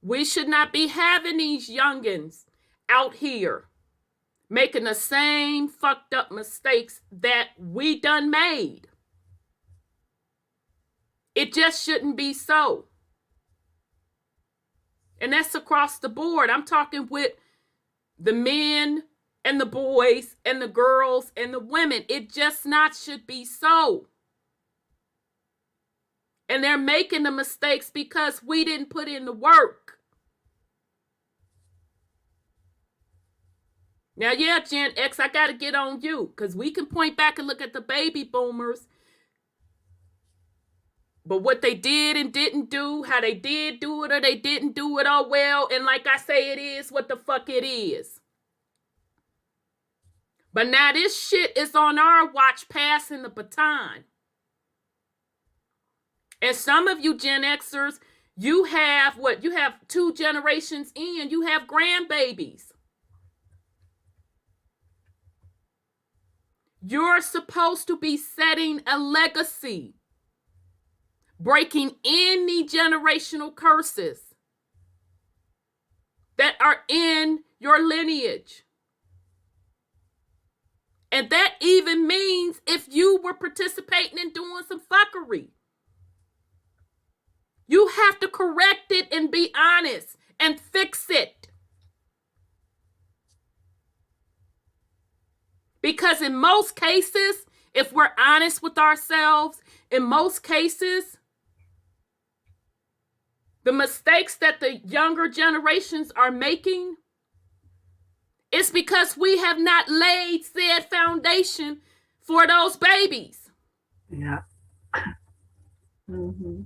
We should not be having these youngins out here making the same fucked up mistakes that we done made. It just shouldn't be so. And that's across the board. I'm talking with the men and the boys and the girls and the women. It just not should be so. And they're making the mistakes because we didn't put in the work. Now, yeah, Gen X, I got to get on you because we can point back and look at the baby boomers. But what they did and didn't do, how they did do it or they didn't do it, oh well. And like I say, it is what the fuck it is. But now this shit is on our watch, passing the baton. And some of you Gen Xers, you have what? You have 2 generations in, you have grandbabies. You're supposed to be setting a legacy, breaking any generational curses that are in your lineage. And that even means if you were participating in doing some fuckery, you have to correct it and be honest and fix it. Because in most cases, if we're honest with ourselves, in most cases, the mistakes that the younger generations are making, it's because we have not laid said foundation for those babies. Yeah. Mm-hmm.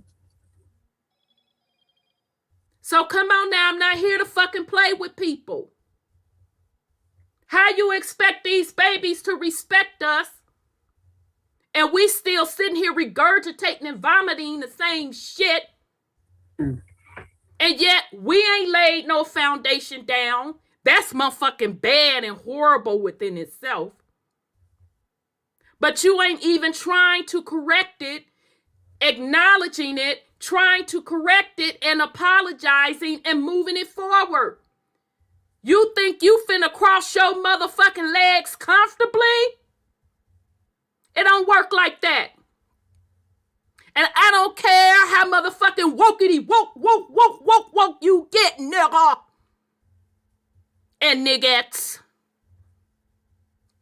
So come on now, I'm not here to fucking play with people. How you expect these babies to respect us and we still sitting here regurgitating and vomiting the same shit, and yet we ain't laid no foundation down? That's motherfucking bad and horrible within itself. But you ain't even trying to correct it, acknowledging it, trying to correct it and apologizing and moving it forward. You think you finna cross your motherfucking legs comfortably? It don't work like that. And I don't care how motherfucking wokey woke you get, nigga. And niggettes.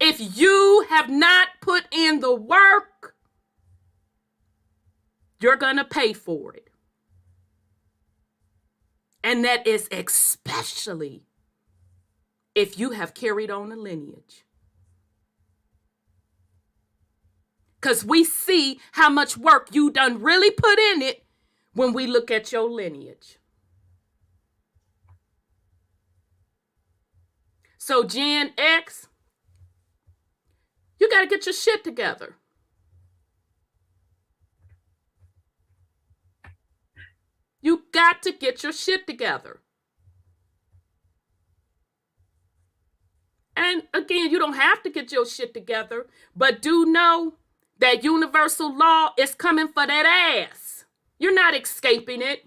If you have not put in the work, you're gonna pay for it. And that is especially if you have carried on a lineage. Because we see how much work you done really put in it when we look at your lineage. So Gen X, you got to get your shit together. You got to get your shit together. And again, you don't have to get your shit together, but do know that universal law is coming for that ass. You're not escaping it.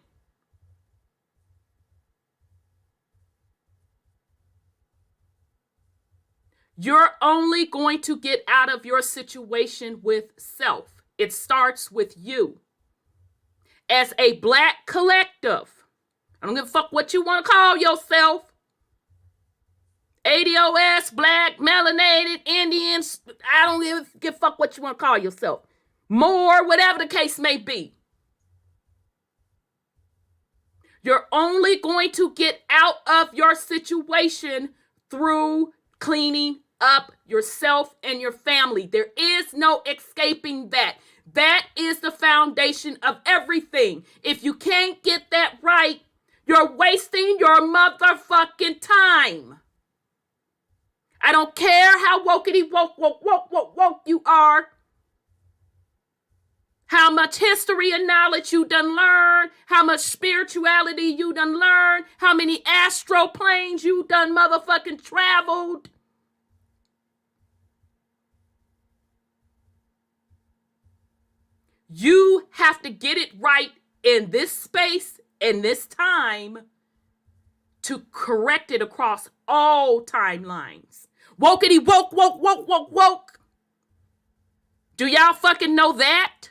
You're only going to get out of your situation with self. It starts with you. As a Black collective, I don't give a fuck what you want to call yourself. ADOS, Black, melanated, Indians, I don't give a fuck what you want to call yourself. More, whatever the case may be. You're only going to get out of your situation through cleaning up yourself and your family. There is no escaping that. That is the foundation of everything. If you can't get that right, you're wasting your motherfucking time. I don't care how wokety woke you are. How much history and knowledge you done learn, how much spirituality you done learn, how many astral planes you done motherfucking traveled. You have to get it right in this space, in this time, to correct it across all timelines. Wokety woke. Do y'all fucking know that?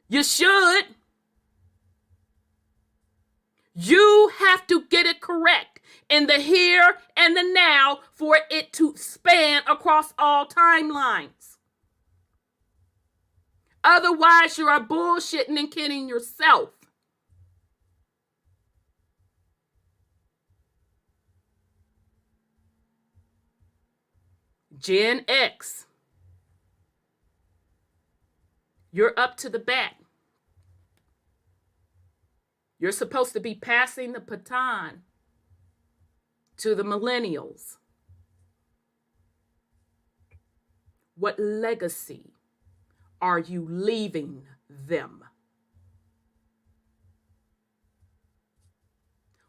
You should. You have to get it correct in the here and the now for it to span across all timelines. Otherwise, you are bullshitting and kidding yourself. Gen X. You're up to the bat. You're supposed to be passing the baton to the millennials. What legacy are you leaving them?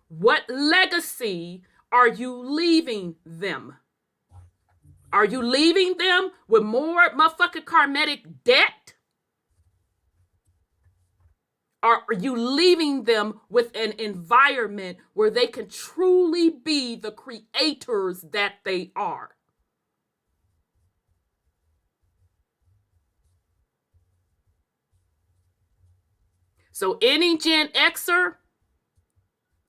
What legacy are you leaving them? Are you leaving them with more motherfucking karmic debt? Are you leaving them with an environment where they can truly be the creators that they are? So any Gen Xer,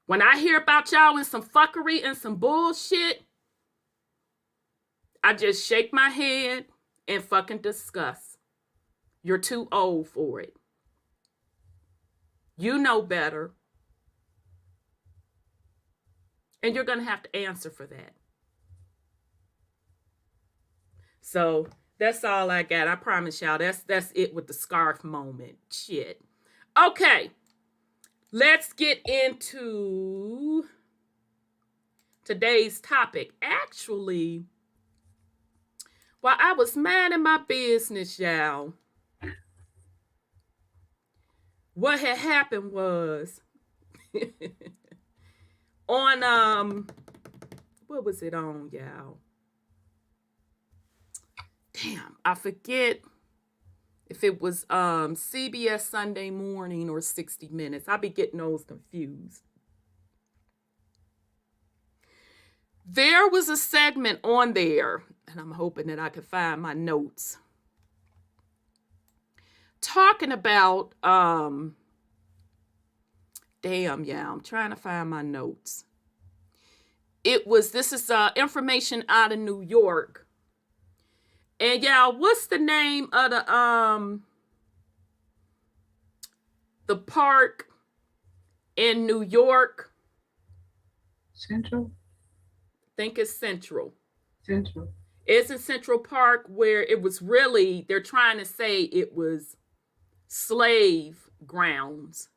when I hear about y'all and some fuckery and some bullshit, I just shake my head and fucking discuss. You're too old for it. You know better. And you're going to have to answer for that. So that's all I got. I promise y'all, that's it with the scarf moment. Shit. Okay. Let's get into today's topic. Actually, while I was minding my business, y'all, what had happened was on what was it on, y'all? Damn, I forget if it was CBS Sunday Morning or 60 Minutes. I'll be getting those confused. There was a segment on there, and I'm hoping that I can find my notes, talking about damn, yeah, I'm trying to find my notes. This is information out of New York. And y'all, what's the name of the park in New York? Central? I think it's Central. Central. It's in Central Park where it was really, they're trying to say it was slave grounds.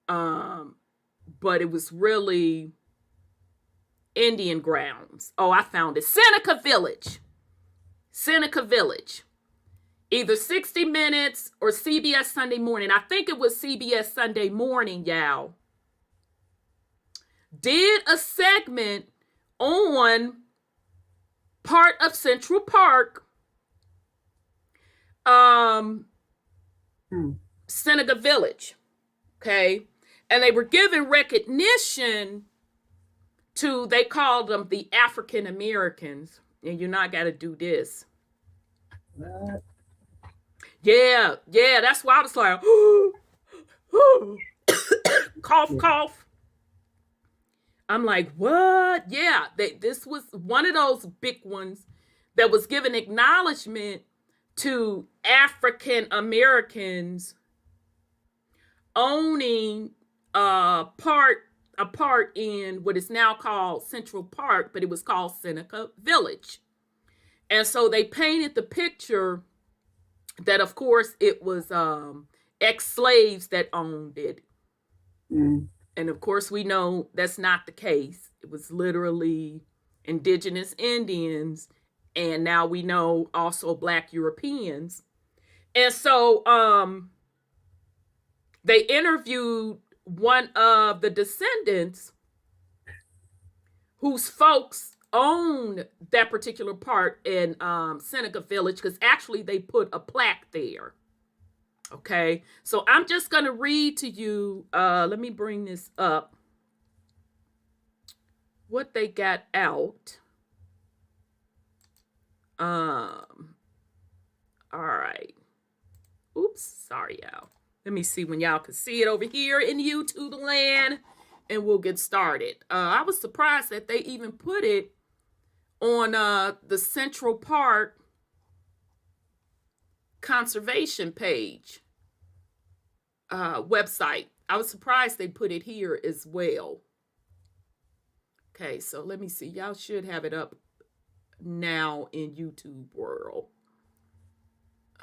But it was really Indian grounds. Oh, I found it. Seneca Village. Seneca Village. Either 60 Minutes or CBS Sunday Morning. I think it was CBS Sunday Morning, y'all. Did a segment on part of Central Park. Seneca Village. Okay. And they were giving recognition to, they called them the African Americans. And you know, I got to do this. What? Yeah, that's why I was like, cough, cough. I'm like, what? Yeah, this was one of those big ones that was giving acknowledgement to African Americans owning a part in what is now called Central Park, but it was called Seneca Village. And so they painted the picture that, of course, it was ex-slaves that owned it. Mm. And of course, we know that's not the case. It was literally indigenous Indians, and now we know also Black Europeans. And so they interviewed one of the descendants whose folks owned that particular part in Seneca Village, because actually they put a plaque there. Okay, so I'm just going to read to you, let me bring this up, what they got out. All right. Oops, sorry, y'all. Let me see when y'all can see it over here in YouTube land, and we'll get started. I was surprised that they even put it on the Central Park conservation page website. I was surprised they put it here as well. Okay, so let me see. Y'all should have it up now in YouTube world.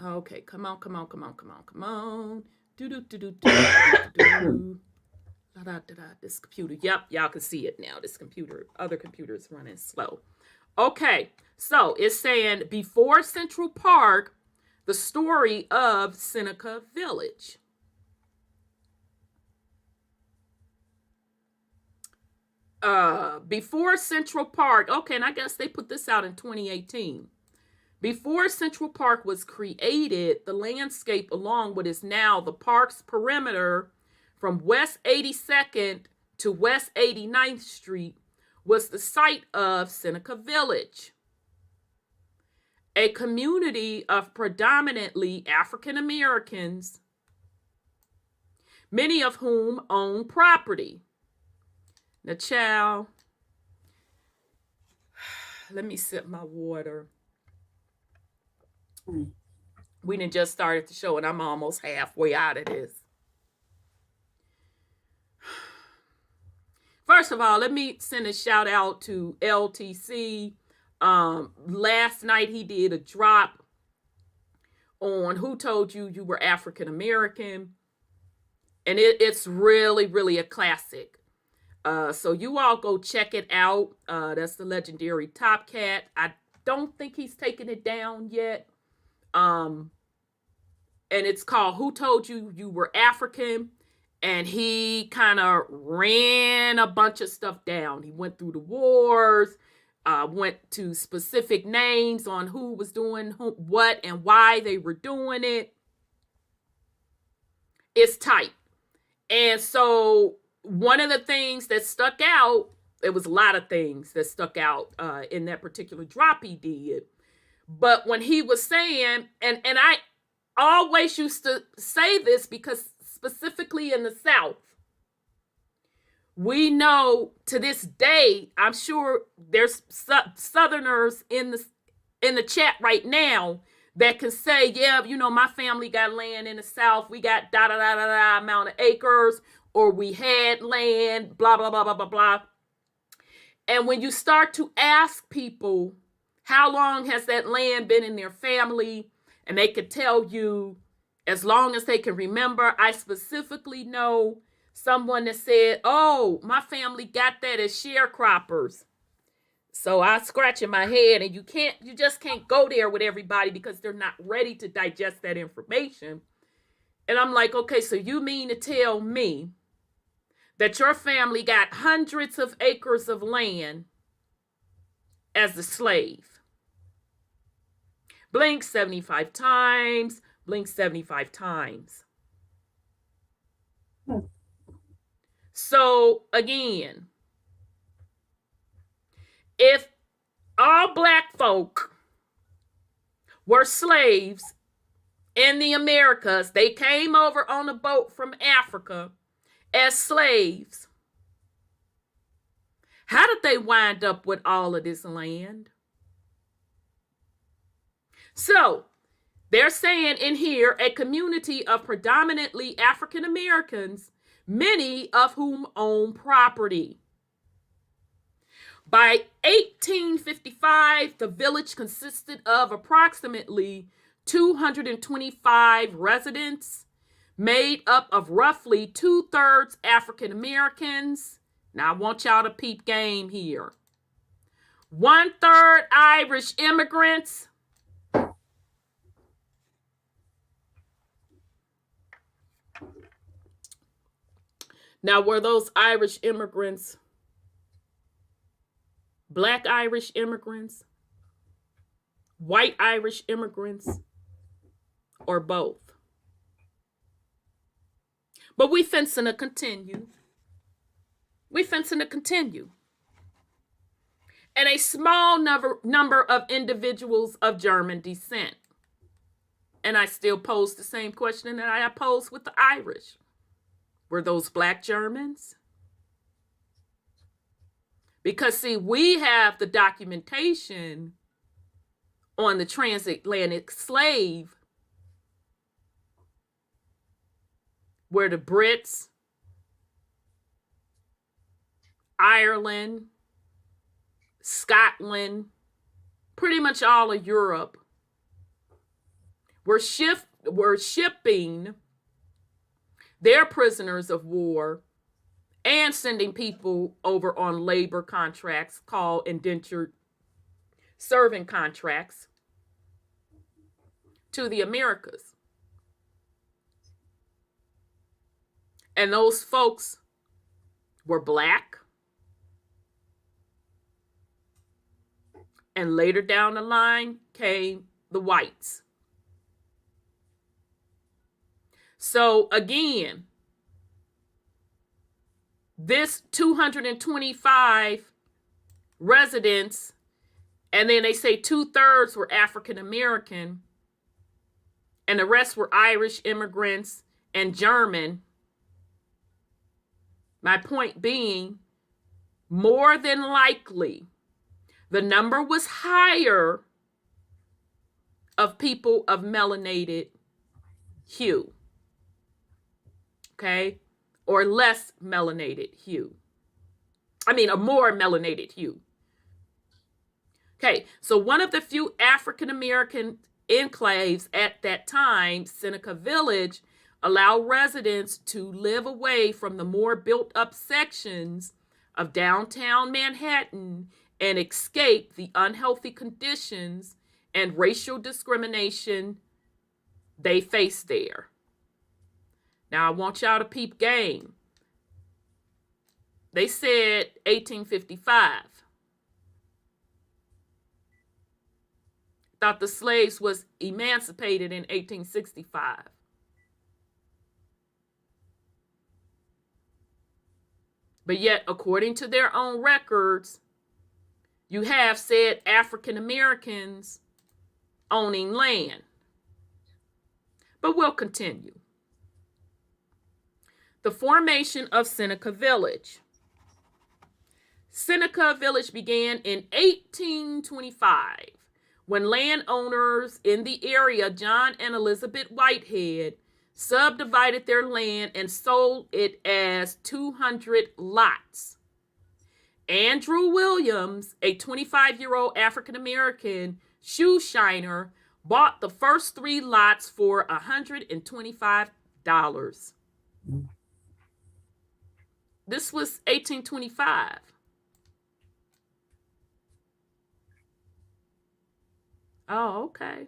Okay, come on. This computer. Yep, y'all can see it now. This computer, other computer is running slow. Okay, so it's saying before Central Park, the story of Seneca Village. Before Central Park, okay, and I guess they put this out in 2018. Before Central Park was created, the landscape along what is now the park's perimeter from West 82nd to West 89th Street was the site of Seneca Village, a community of predominantly African Americans, many of whom own property. Now, child, let me sip my water. We done just started the show, and I'm almost halfway out of this. First of all, let me send a shout out to LTC. Last night he did a drop on Who Told You You Were African American, and it's really, really a classic. So you all go check it out. That's the legendary Top Cat. I don't think he's taken it down yet. And it's called Who Told You You Were African? And he kind of ran a bunch of stuff down. He went through the wars, went to specific names on who was doing what and why they were doing it. It's tight. And so one of the things that stuck out, there was a lot of things that stuck out in that particular drop he did. But when he was saying, and I always used to say this because specifically in the South, we know to this day, I'm sure there's Southerners in the chat right now that can say, yeah, you know, my family got land in the South. We got amount of acres, or we had land, blah, blah, blah, blah, blah, blah. And when you start to ask people, how long has that land been in their family? And they could tell you as long as they can remember. I specifically know someone that said, oh, my family got that as sharecroppers. So I scratching my head, and you just can't go there with everybody because they're not ready to digest that information. And I'm like, okay, so you mean to tell me that your family got hundreds of acres of land as a slave? Blink 75 times, blink 75 times. So again, if all Black folk were slaves in the Americas, they came over on a boat from Africa as slaves, how did they wind up with all of this land? So They're saying in here a community of predominantly African Americans, many of whom own property. By 1855, the village consisted of approximately 225 residents, made up of roughly 2/3 African Americans. Now I want y'all to peep game here. 1/3 Irish immigrants. Now, were those Irish immigrants Black Irish immigrants, white Irish immigrants, or both? But we fencing to continue. And a small number of individuals of German descent. And I still pose the same question that I posed with the Irish. Were those Black Germans? Because, see, we have the documentation on the transatlantic slave where the Brits, Ireland, Scotland, pretty much all of Europe were shipping their prisoners of war and sending people over on labor contracts called indentured serving contracts to the Americas. And those folks were Black. And later down the line came the whites. So again, this 225 residents, and then they say 2/3 were African American, and the rest were Irish immigrants and German. My point being, more than likely, the number was higher of people of melanated hue. Okay? Or less melanated hue. I mean, a more melanated hue. Okay, so one of the few African American enclaves at that time, Seneca Village, allowed residents to live away from the more built up sections of downtown Manhattan and escape the unhealthy conditions and racial discrimination they faced there. Now, I want y'all to peep game. They said 1855. Thought the slaves was emancipated in 1865. But yet, according to their own records, you have said African Americans owning land. But we'll continue. The formation of Seneca Village. Seneca Village began in 1825 when landowners in the area, John and Elizabeth Whitehead, subdivided their land and sold it as 200 lots. Andrew Williams, a 25-year-old African-American shoe shiner, bought the first 3 lots for $125. This was 1825. Oh, okay.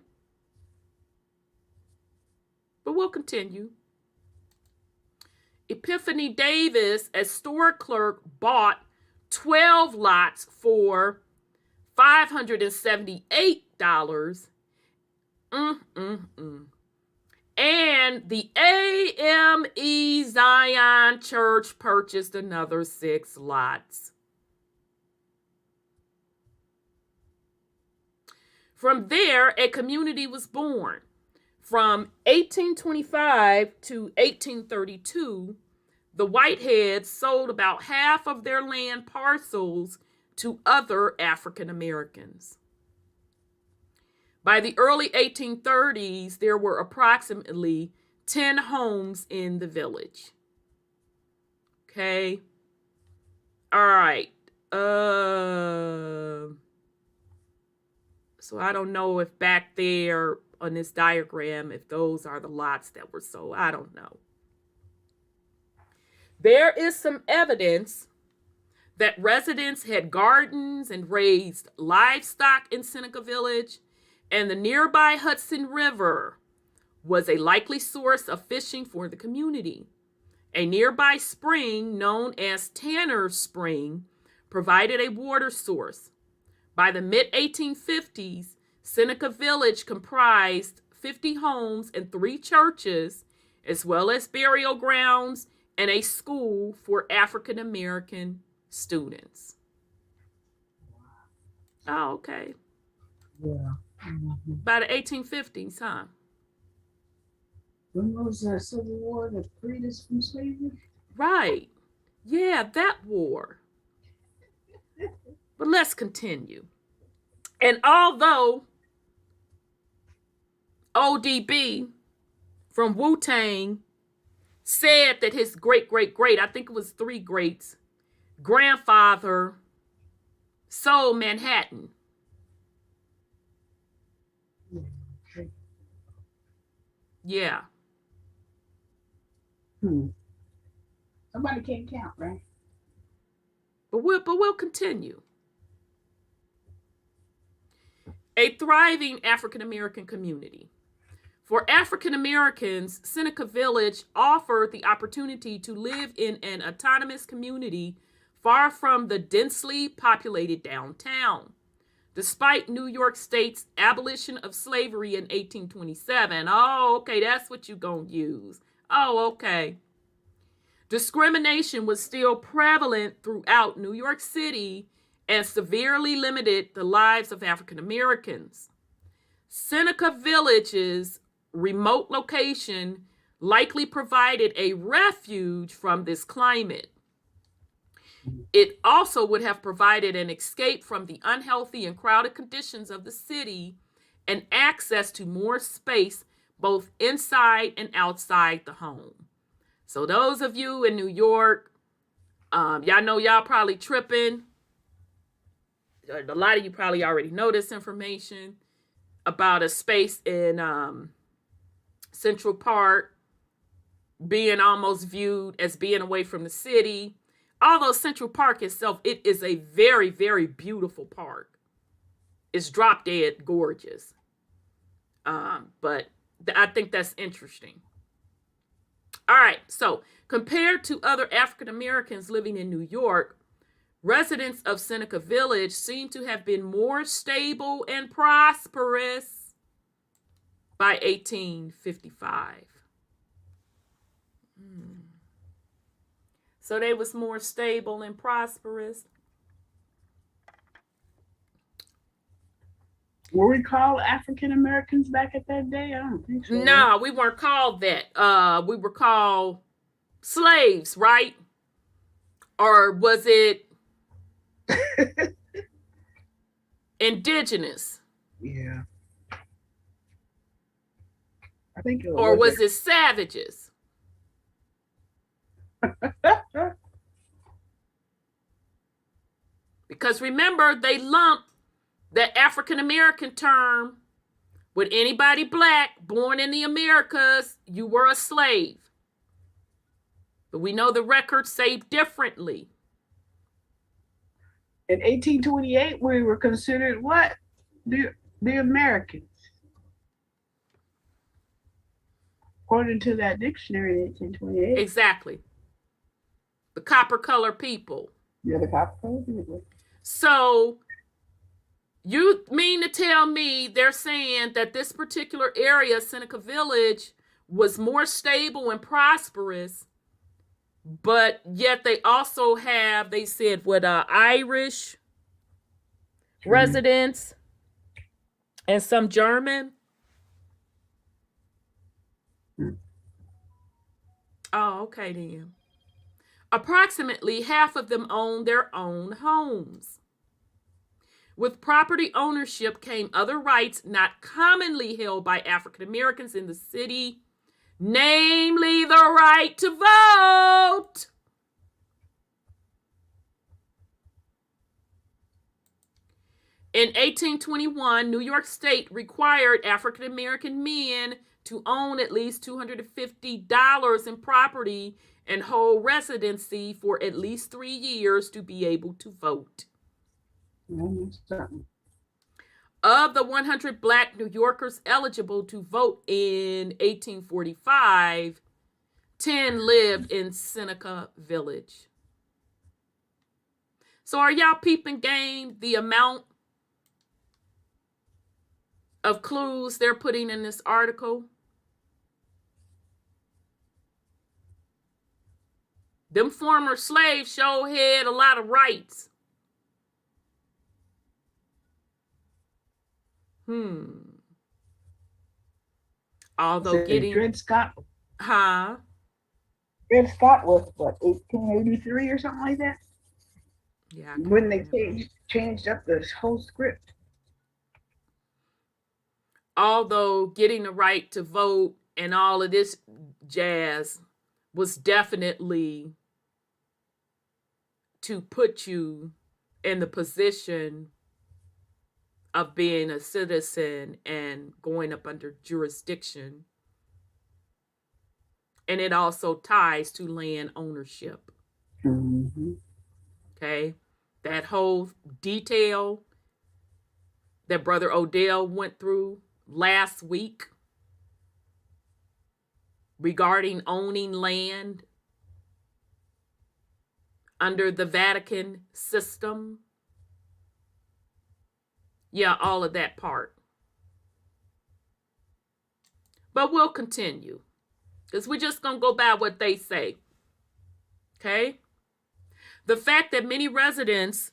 But we'll continue. Epiphany Davis, a store clerk, bought 12 lots for $578. And the AME Zion Church purchased another 6 lots. From there, a community was born. From 1825 to 1832, the Whiteheads sold about half of their land parcels to other African Americans. By the early 1830s, there were approximately 10 homes in the village. Okay. All right. So I don't know if back there on this diagram, if those are the lots that were sold. I don't know. There is some evidence that residents had gardens and raised livestock in Seneca Village, and the nearby Hudson River was a likely source of fishing for the community. A nearby spring known as Tanner's Spring provided a water source. By the mid-1850s, Seneca Village comprised 50 homes and 3 churches, as well as burial grounds and a school for African American students. Oh, okay. Yeah. By the 1850s, huh? When was the Civil War that freed us from slavery? Right. Yeah, that war. But let's continue. And although ODB from Wu-Tang said that his great, I think it was 3 greats, grandfather sold Manhattan. Yeah. Somebody can't count, right? But we'll continue. A thriving African American community. For African Americans, Seneca Village offered the opportunity to live in an autonomous community far from the densely populated downtown. Despite New York State's abolition of slavery in 1827. Oh, okay, that's what you're going to use. Oh, okay. Discrimination was still prevalent throughout New York City and severely limited the lives of African Americans. Seneca Village's remote location likely provided a refuge from this climate. It also would have provided an escape from the unhealthy and crowded conditions of the city and access to more space both inside and outside the home. So those of you in New York, y'all know y'all probably tripping. A lot of you probably already know this information about a space in Central Park being almost viewed as being away from the city. Although Central Park itself, it is a very, very beautiful park. It's drop dead gorgeous. But I think that's interesting. All right, so compared to other African Americans living in New York, residents of Seneca Village seem to have been more stable and prosperous by 1855. So they was more stable and prosperous. Were we called African Americans back at that day? I don't think so. No, we weren't called that. We were called slaves, right? Or was it indigenous? Yeah. I think it was. Or was it savages? Because remember, they lumped the African American term with anybody black born in the Americas, you were a slave. But we know the records say differently. In 1828, we were considered what? The Americans. According to that dictionary in 1828. Exactly. The copper color people. Yeah, the copper color people. So you mean to tell me they're saying that this particular area, Seneca Village, was more stable and prosperous, but yet they also have, they said, what, Irish residents and some German? Oh, okay then. Approximately half of them own their own homes. With property ownership came other rights not commonly held by African Americans in the city, namely the right to vote. In 1821, New York State required African American men to own at least $250 in property and hold residency for at least 3 years to be able to vote. Of the 100 Black New Yorkers eligible to vote in 1845, 10 lived in Seneca Village. So are y'all peeping game the amount of clues they're putting in this article? Them former slaves sure had a lot of rights. Although getting Dred Scott. Huh? Dred Scott was what, 1883 or something like that? Yeah. When they changed up this whole script. Although getting the right to vote and all of this jazz was definitely to put you in the position of being a citizen and going up under jurisdiction. And it also ties to land ownership. Mm-hmm. Okay. That whole detail that Brother Odell went through last week regarding owning land under the Vatican system. Yeah, all of that part. But we'll continue because we're just going to go by what they say. Okay? The fact that many residents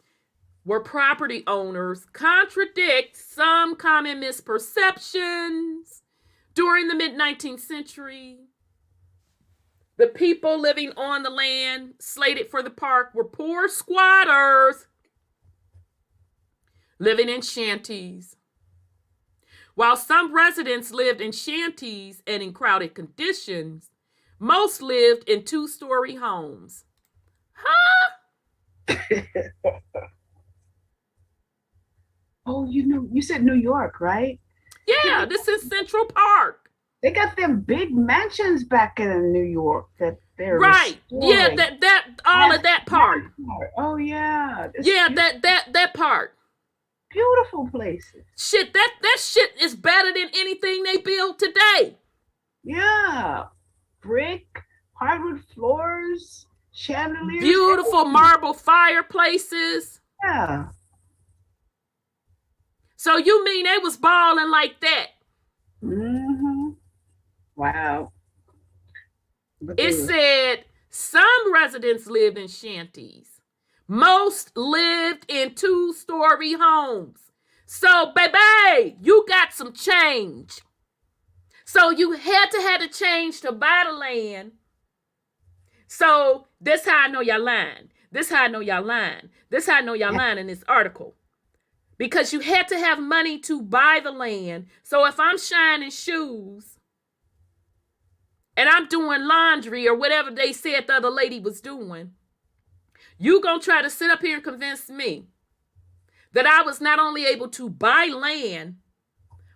were property owners contradicts some common misperceptions. During the mid-19th century, the people living on the land slated for the park were poor squatters living in shanties. While some residents lived in shanties and in crowded conditions, most lived in two-story homes. Huh? Oh, you said New York, right? Yeah, this is Central Park. They got them big mansions back in New York that they're right. restoring. Yeah, that all of that part. Oh yeah. Yeah, that part. Beautiful places. Shit, that shit is better than anything they build today. Yeah. Brick, hardwood floors, chandeliers. Beautiful marble fireplaces. Yeah. So you mean they was balling like that? Mm-hmm. Wow. It said some residents lived in shanties. Most lived in two-story homes. So, baby, you got some change. So you had to have the change to buy the land. So this how I know y'all lying. This how I know y'all lying. This how I know y'all lying in this article. Because you had to have money to buy the land. So if I'm shining shoes and I'm doing laundry or whatever they said the other lady was doing, you gonna try to sit up here and convince me that I was not only able to buy land,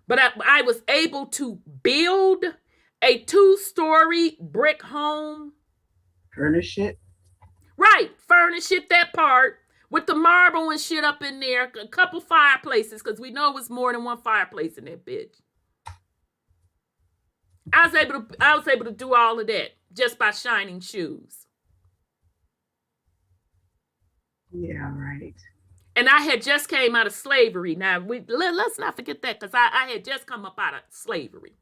but I was able to build a two-story brick home. Furnish it. Right, furnish it, that part. With the marble and shit up in there, a couple fireplaces, because we know it was more than one fireplace in that bitch. I was able to do all of that just by shining shoes. Yeah, right. And I had just came out of slavery. Now, let's not forget that, because I had just come up out of slavery.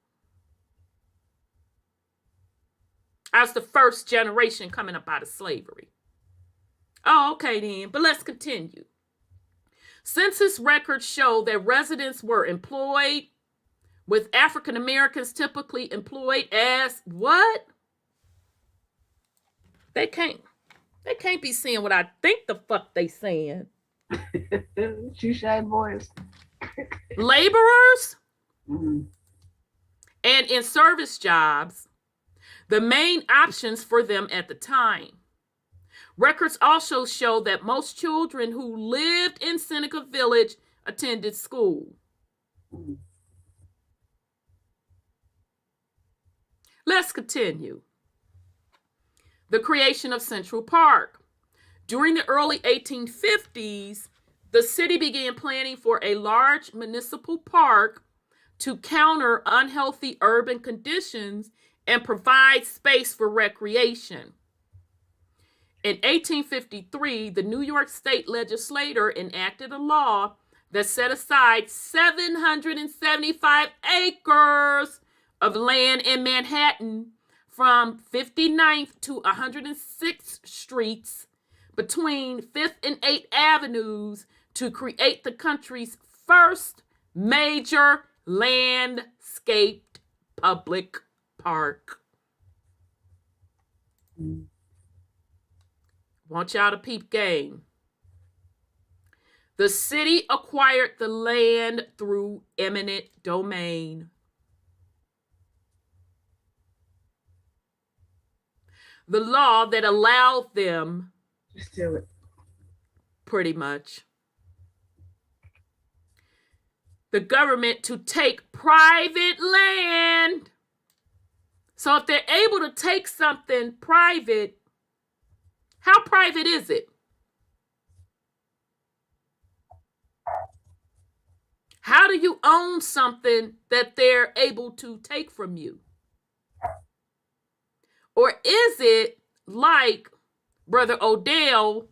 I was the first generation coming up out of slavery. Oh, okay then, but let's continue. Census records show that residents were employed, with African Americans typically employed as what? They can't be saying what I think the fuck they saying. Shoe shine boys. Laborers Mhm. and in service jobs, the main options for them at the time. Records also show that most children who lived in Seneca Village attended school. Let's continue. The creation of Central Park. During the early 1850s, the city began planning for a large municipal park to counter unhealthy urban conditions and provide space for recreation. In 1853, the New York State legislature enacted a law that set aside 775 acres of land in Manhattan from 59th to 106th Streets between 5th and 8th Avenues to create the country's first major landscaped public park. Want y'all to peep game. The city acquired the land through eminent domain. The law that allowed them, Just do it. pretty much, the government to take private land. So if they're able to take something private, how private is it? How do you own something that they're able to take from you? Or is it like Brother Odell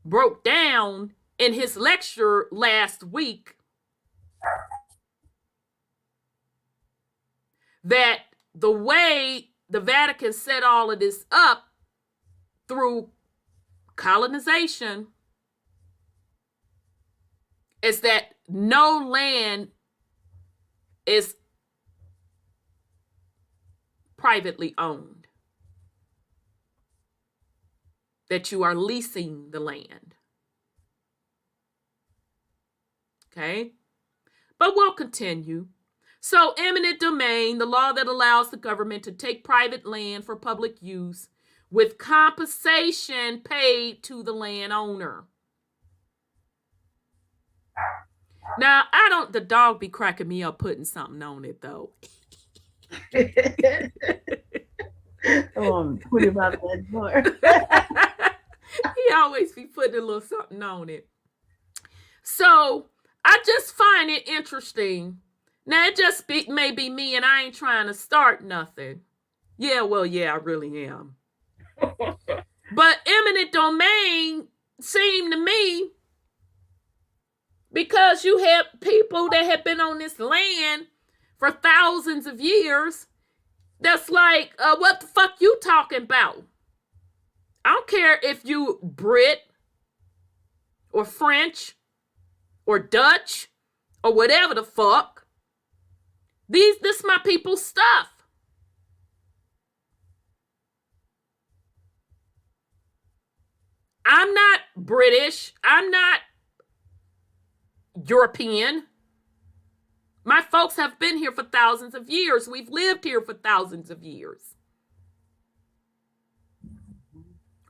broke down in his lecture last week, that the way the Vatican set all of this up through colonization is that no land is privately owned, that you are leasing the land. Okay, but we'll continue. So, eminent domain, the law that allows the government to take private land for public use with compensation paid to the landowner. Now, the dog be cracking me up putting something on it, though. Oh, put him out that door. He always be putting a little something on it. So, I just find it interesting. Now, it just may be me, and I ain't trying to start nothing. Yeah, I really am. But eminent domain seemed to me, because you have people that have been on this land for thousands of years, that's like, what the fuck you talking about? I don't care if you Brit or French or Dutch or whatever the fuck. This my people's stuff. I'm not British. I'm not European. My folks have been here for thousands of years. We've lived here for thousands of years.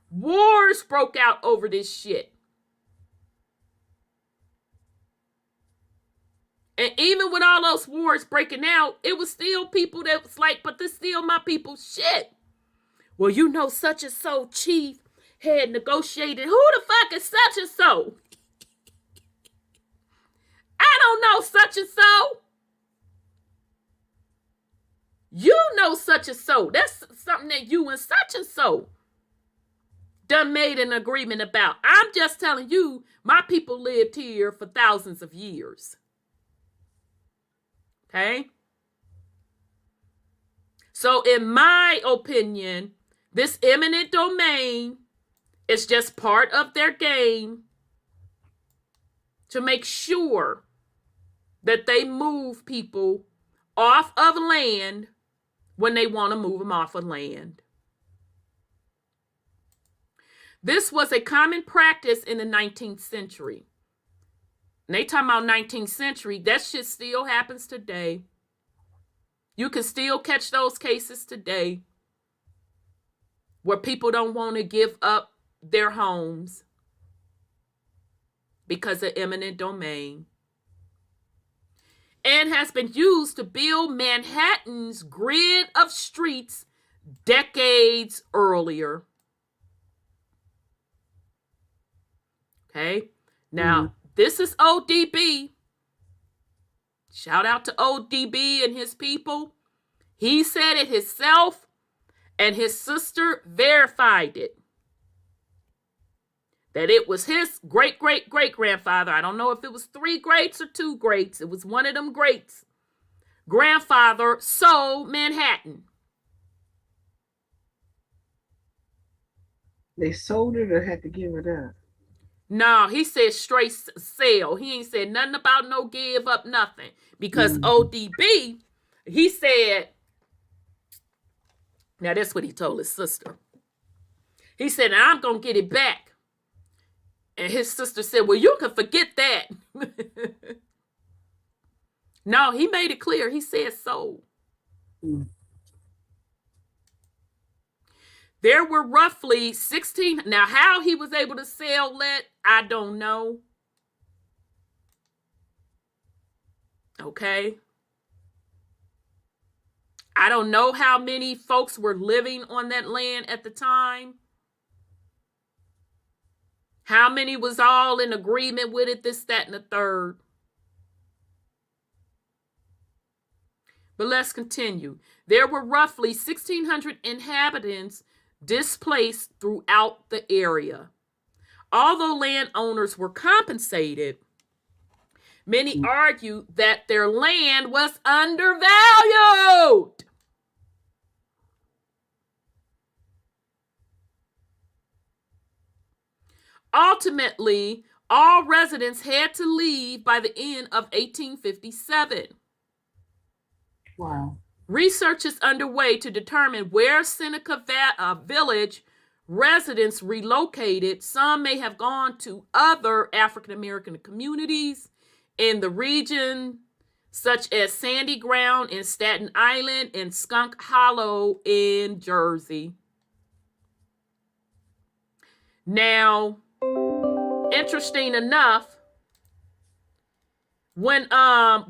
Wars broke out over this shit. And even with all those wars breaking out, it was still people that was like, but this still my people's shit. Well, you know, such and so chief had negotiated. Who the fuck is such and so? I don't know such and so. You know such and so. That's something that you and such and so done made an agreement about. I'm just telling you, my people lived here for thousands of years. Okay? So in my opinion, this eminent domain is just part of their game to make sure that they move people off of land when they want to move them off of land. This was a common practice in the 19th century. And they talking about 19th century. That shit still happens today. You can still catch those cases today where people don't want to give up their homes because of eminent domain, and has been used to build Manhattan's grid of streets decades earlier. Okay, now this is ODB. Shout out to ODB and his people. He said it himself, and his sister verified it. That it was his great-great-great-grandfather. I don't know if it was 3 greats or 2 greats. It was one of them greats. Grandfather sold Manhattan. They sold it or had to give it up? No, he said straight sale. He ain't said nothing about no give up nothing. Because ODB, he said, now that's what he told his sister. He said, I'm going to get it back. And his sister said, well, you can forget that. No, he made it clear. He said sold. There were roughly 16. Now, how he was able to sell that, I don't know. Okay. I don't know how many folks were living on that land at the time. How many was all in agreement with it, this, that, and the third. But let's continue. There were roughly 1,600 inhabitants displaced throughout the area. Although landowners were compensated, many argue that their land was undervalued. Ultimately, all residents had to leave by the end of 1857. Wow. Research is underway to determine where Seneca Village residents relocated. Some may have gone to other African American communities in the region, such as Sandy Ground in Staten Island and Skunk Hollow in Jersey. Now, interesting enough, when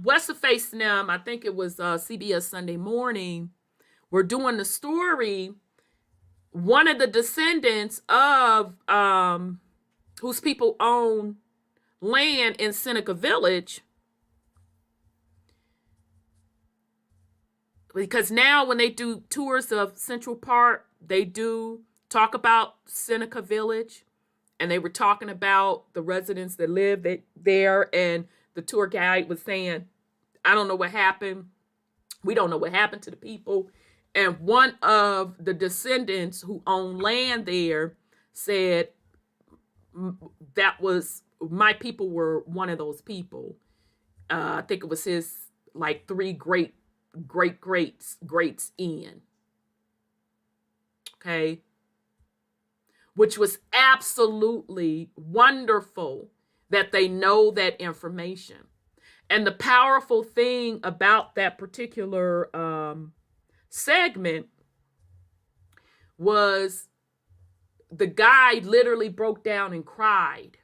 West-Face them, I think it was CBS Sunday Morning, were doing the story, one of the descendants of whose people own land in Seneca Village, because now when they do tours of Central Park, they do talk about Seneca Village, and they were talking about the residents that live there, and the tour guide was saying, I don't know what happened. We don't know what happened to the people. And one of the descendants who own land there said that was, my people were one of those people. I think it was his like 3 greats in. Okay. Which was absolutely wonderful that they know that information. And the powerful thing about that particular segment was the guy literally broke down and cried.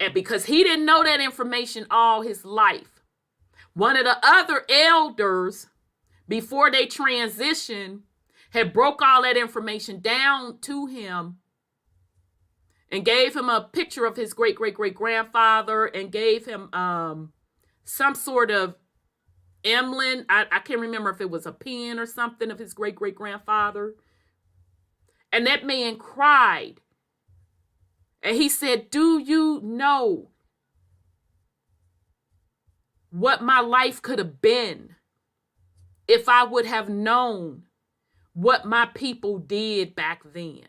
And because he didn't know that information all his life, one of the other elders, before they transitioned, had broke all that information down to him and gave him a picture of his great-great-great-grandfather and gave him some sort of emblem. I can't remember if it was a pen or something of his great-great-grandfather. And that man cried. And he said, do you know what my life could have been if I would have known what my people did back then?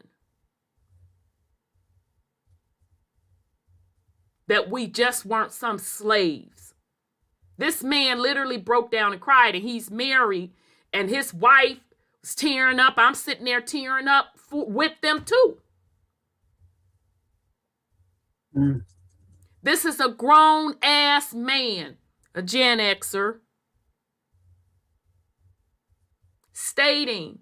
That we just weren't some slaves. This man literally broke down and cried, and he's married, and his wife was tearing up. I'm sitting there tearing up with them too. Mm. This is a grown ass man, a Gen Xer, stating,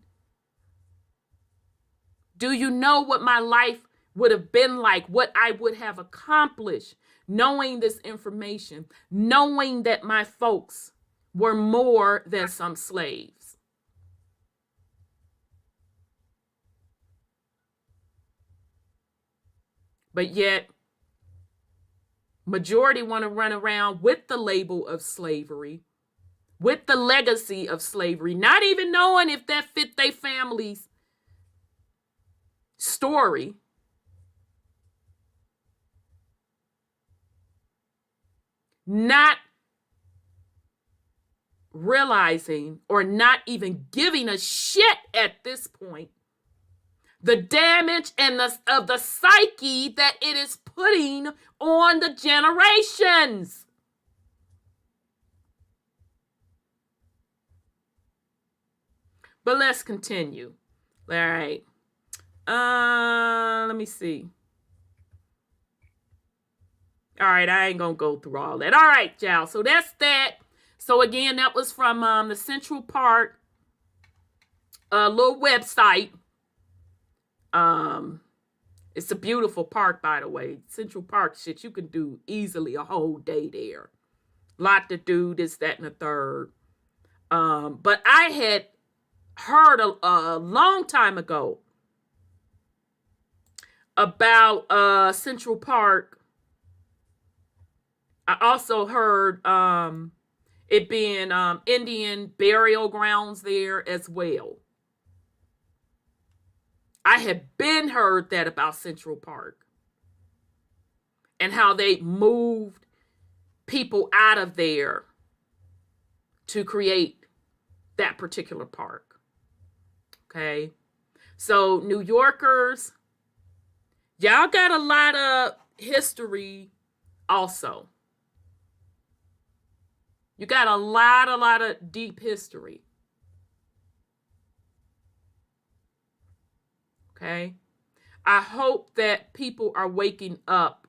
do you know what my life would have been like, what I would have accomplished, knowing this information, knowing that my folks were more than some slaves? But yet, majority want to run around with the label of slavery, with the legacy of slavery, not even knowing if that fit their family's story. Not realizing or not even giving a shit at this point the damage and of the psyche that it is putting on the generations. But let's continue. All right. Let me see. All right, I ain't gonna go through all that. All right, y'all. So that's that. So again, that was from the Central Park little website. It's a beautiful park, by the way. Central Park, shit, you can do easily a whole day there. Lot to do, this, that, and the third. But I had heard a long time ago about Central Park. I also heard it being Indian burial grounds there as well. I had been heard that about Central Park and how they moved people out of there to create that particular park. Okay. So New Yorkers, y'all got a lot of history also. You got a lot of deep history. Okay. I hope that people are waking up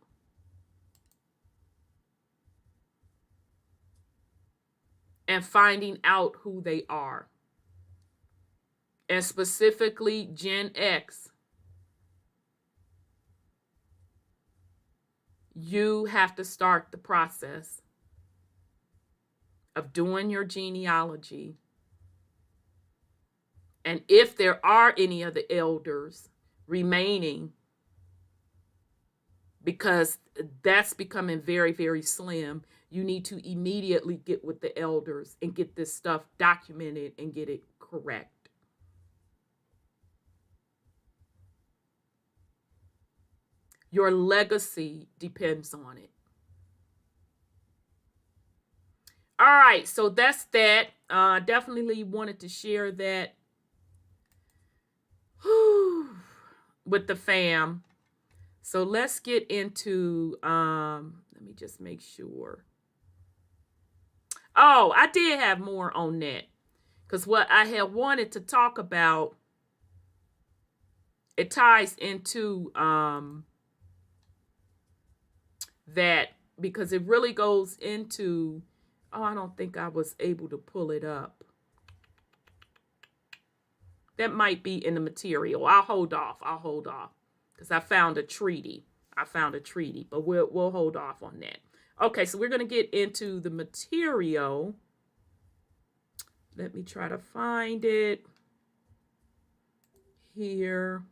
and finding out who they are. And specifically Gen X. You have to start the process of doing your genealogy. And if there are any of the elders remaining, because that's becoming very, very slim, you need to immediately get with the elders and get this stuff documented and get it correct. Your legacy depends on it. All right, so that's that. Definitely wanted to share that with the fam. So let's get into, let me just make sure. Oh, I did have more on that. Because what I had wanted to talk about, it ties into that, because it really goes into, oh, I don't think I was able to pull it up. That might be in the material. I'll hold off because I found a treaty. But we'll hold off on that. Okay, so we're going to get into the material. Let me try to find it here.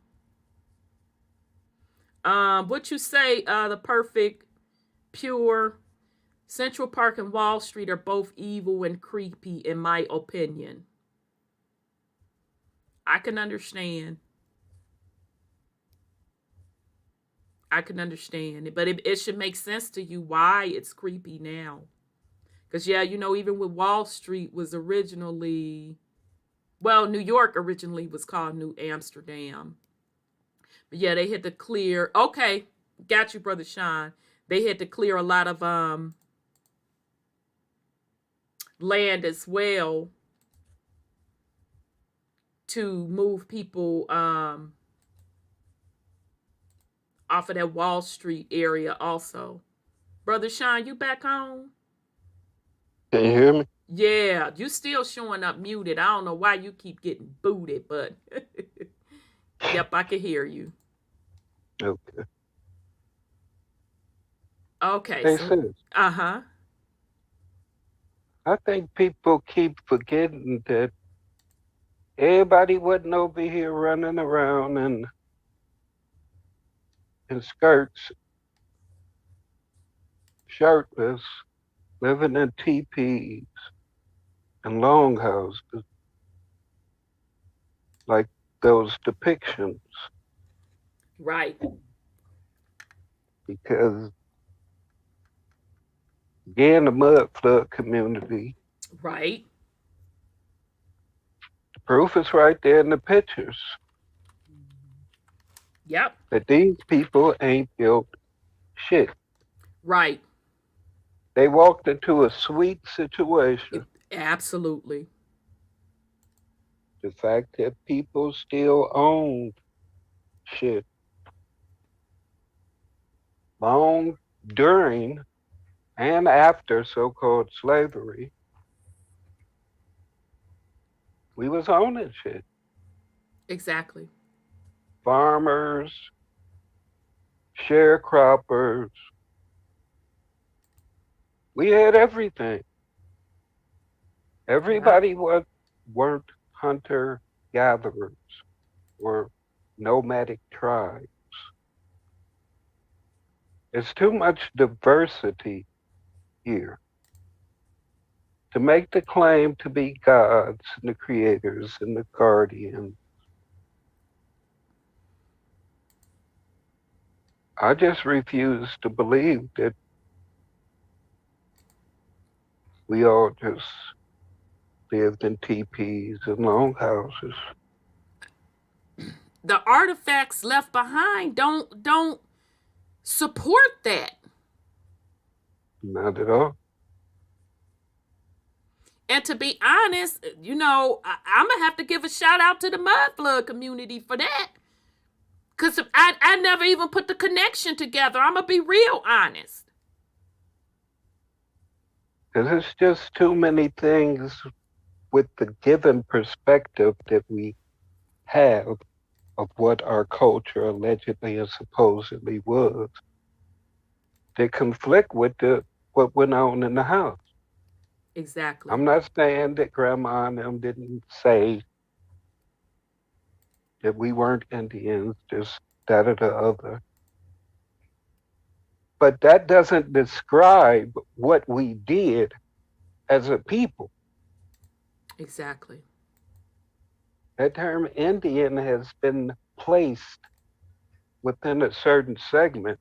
What you say, the perfect, pure, Central Park and Wall Street are both evil and creepy, in my opinion. I can understand. it, but it should make sense to you why it's creepy now. Because, yeah, you know, even with Wall Street was originally, well, New York originally was called New Amsterdam. But, yeah, they had to clear, okay, got you, Brother Sean. They had to clear a lot of land as well to move people off of that Wall Street area also. Brother Sean, you back on? Can you hear me? Yeah, you still showing up muted. I don't know why you keep getting booted, but yep, I can hear you. Okay. Okay, Hey, so sis, uh-huh. I think people keep forgetting that everybody wasn't over here running around in skirts, shirtless, living in teepees and longhouses like those depictions, Right. because again, the mud flood community, Right. the proof is right there in the pictures Yep. that these people ain't built shit. Right. They walked into a sweet situation. Absolutely. The fact that people still own shit long during and after so-called slavery, we was owning shit. Exactly. Farmers, sharecroppers, we had everything. Everybody weren't hunter gatherers or nomadic tribes. There's too much diversity here to make the claim to be gods and the creators and the guardians. I just refuse to believe that we all just lived in teepees and longhouses. The artifacts left behind don't support that. Not at all. And to be honest, I'm gonna have to give a shout out to the mud flood community for that. Cause I never even put the connection together. I'm gonna be real honest. Because it's just too many things with the given perspective that we have of what our culture allegedly and supposedly was that conflict with what went on in the house. Exactly. I'm not saying that grandma and them didn't say that we weren't Indians, just that or the other. But that doesn't describe what we did as a people. Exactly. That term Indian has been placed within a certain segment.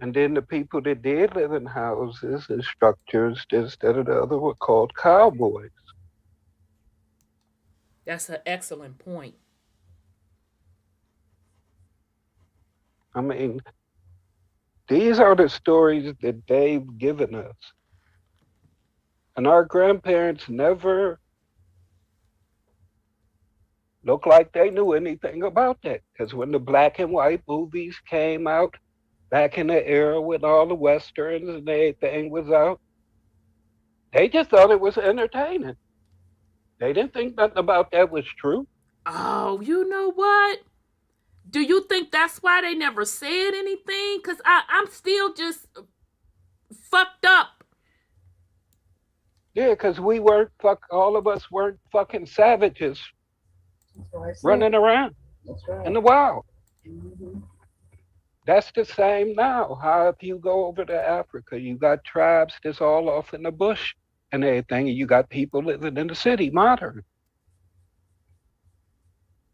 And then the people that did live in houses and structures, this, that, or the other, were called cowboys. That's an excellent point. I mean, these are the stories that they've given us. And our grandparents never looked like they knew anything about that. Because when the black and white movies came out, back in the era when all the westerns and everything was out, they just thought it was entertaining. They didn't think nothing about that was true. Oh, you know what? Do you think that's why they never said anything? Because I'm still just fucked up. Yeah, because all of us weren't fucking savages running around in the wild. Mm-hmm. That's the same now. How if you go over to Africa, you got tribes that's all off in the bush and everything, and you got people living in the city, modern.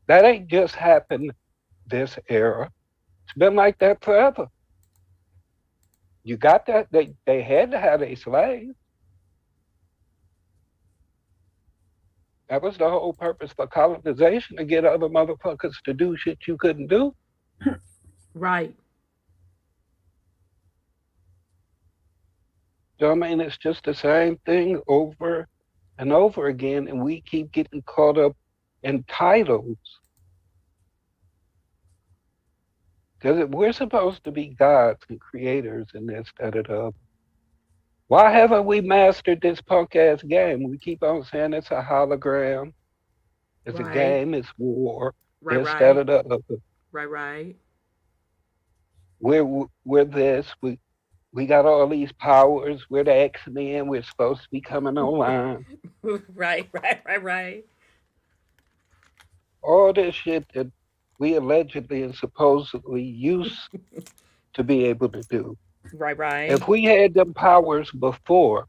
That ain't just happened this era. It's been like that forever. You got that? They had to have a slave. That was the whole purpose for colonization, to get other motherfuckers to do shit you couldn't do. Right. So I mean, it's just the same thing over and over again, and we keep getting caught up in titles Because we're supposed to be gods and creators in this, that, and the other. Why haven't we mastered this punk ass game? We keep on saying it's a hologram, it's a Right. game, it's war, Right, this, that, right. and the other. Right, right. We're this. We got all these powers. We're the X-Men. We're supposed to be coming online. Right, right, right, right. All this shit that we allegedly and supposedly used to be able to do. Right, right. If we had them powers before,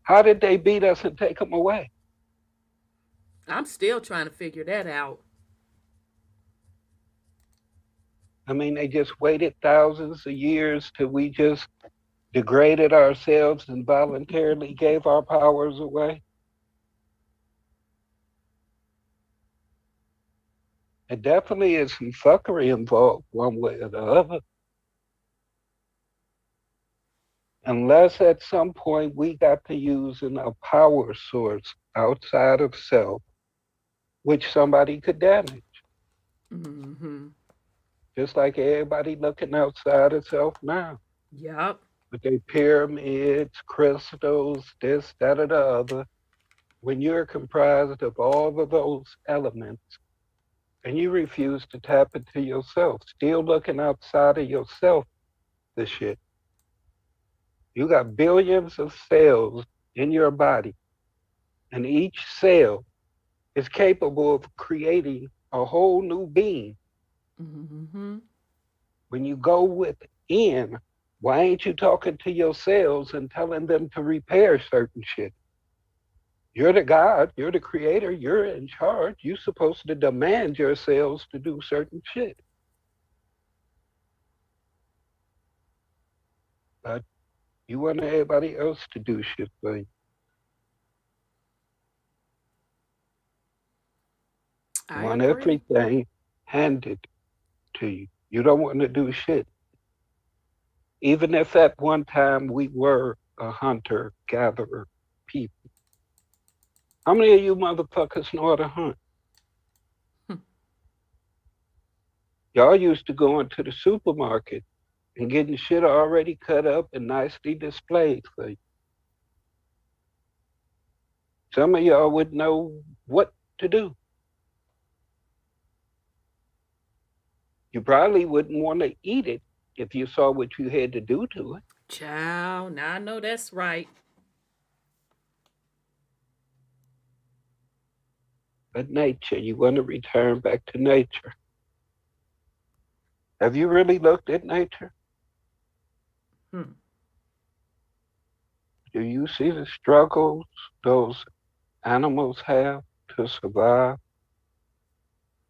how did they beat us and take them away? I'm still trying to figure that out. I mean, they just waited thousands of years till we just degraded ourselves and voluntarily gave our powers away. It definitely is some fuckery involved one way or the other. Unless at some point we got to using a power source outside of self, which somebody could damage. Mm-hmm. Just like everybody looking outside of self now. Yep. With their pyramids, crystals, this, that, or the other. When you're comprised of all of those elements and you refuse to tap into yourself, still looking outside of yourself, the shit. You got billions of cells in your body, and each cell is capable of creating a whole new being. Mm-hmm. When you go within, why ain't you talking to your cells and telling them to repair certain shit? You're the God, you're the creator, you're in charge. You're supposed to demand your cells to do certain shit. But you want everybody else to do shit for you. You I want agree. everything handed to you. You don't want to do shit. Even if at one time we were a hunter-gatherer people. How many of you motherfuckers know how to hunt? Hmm. Y'all used to go into the supermarket and getting shit already cut up and nicely displayed for you. Some of y'all would know what to do. You probably wouldn't want to eat it if you saw what you had to do to it. Child, now I know that's right. But nature, you want to return back to nature. Have you really looked at nature? Hmm. Do you see the struggles those animals have to survive?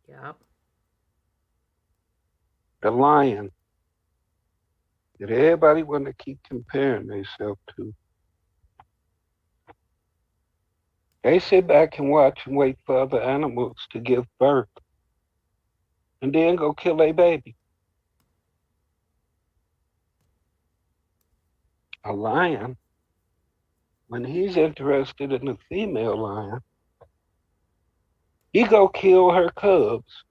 Yep. The lion that everybody want to keep comparing themselves to. They sit back and watch and wait for other animals to give birth and then go kill a baby. A lion, when he's interested in a female lion, he go kill her cubs.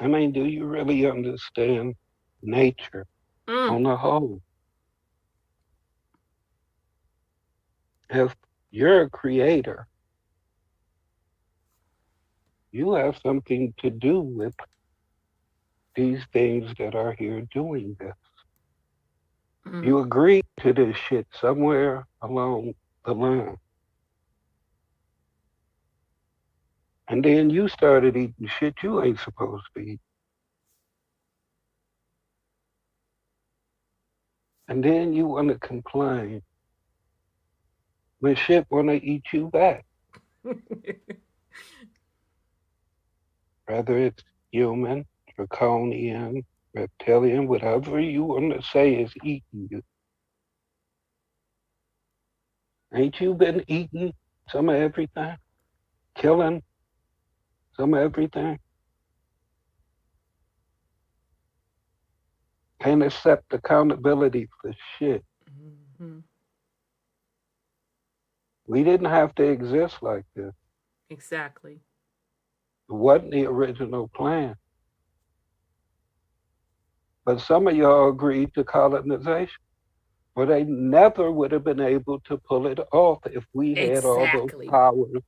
I mean, do you really understand nature Mm. on the whole? If you're a creator, you have something to do with these things that are here doing this. Mm. You agreed to this shit somewhere along the line. And then you started eating shit you ain't supposed to eat. And then you want to complain when shit want to eat you back. Whether it's human, draconian, reptilian, whatever you want to say is eating you. Ain't you been eating some of everything? Killing some of everything? Can't accept accountability for shit. Mm-hmm. We didn't have to exist like this. Exactly. It wasn't the original plan. But some of y'all agreed to colonization. Well, they never would have been able to pull it off if we had all those Exactly. powers.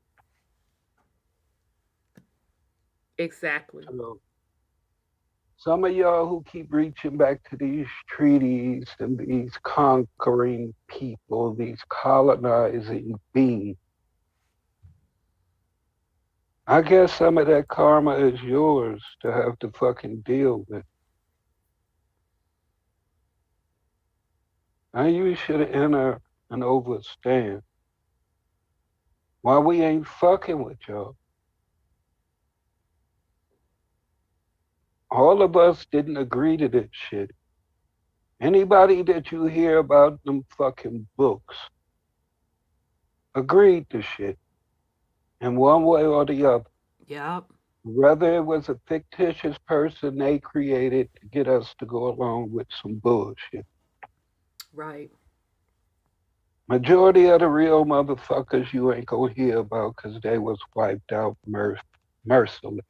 Exactly. So some of y'all who keep reaching back to these treaties and these conquering people, these colonizing beings, I guess some of that karma is yours to have to fucking deal with. Now you should enter and overstand why we ain't fucking with y'all. All of us didn't agree to this shit. Anybody that you hear about them fucking books agreed to shit in one way or the other. Yep. Whether it was a fictitious person they created to get us to go along with some bullshit. Right. Majority of the real motherfuckers you ain't gonna hear about because they was wiped out mercilessly.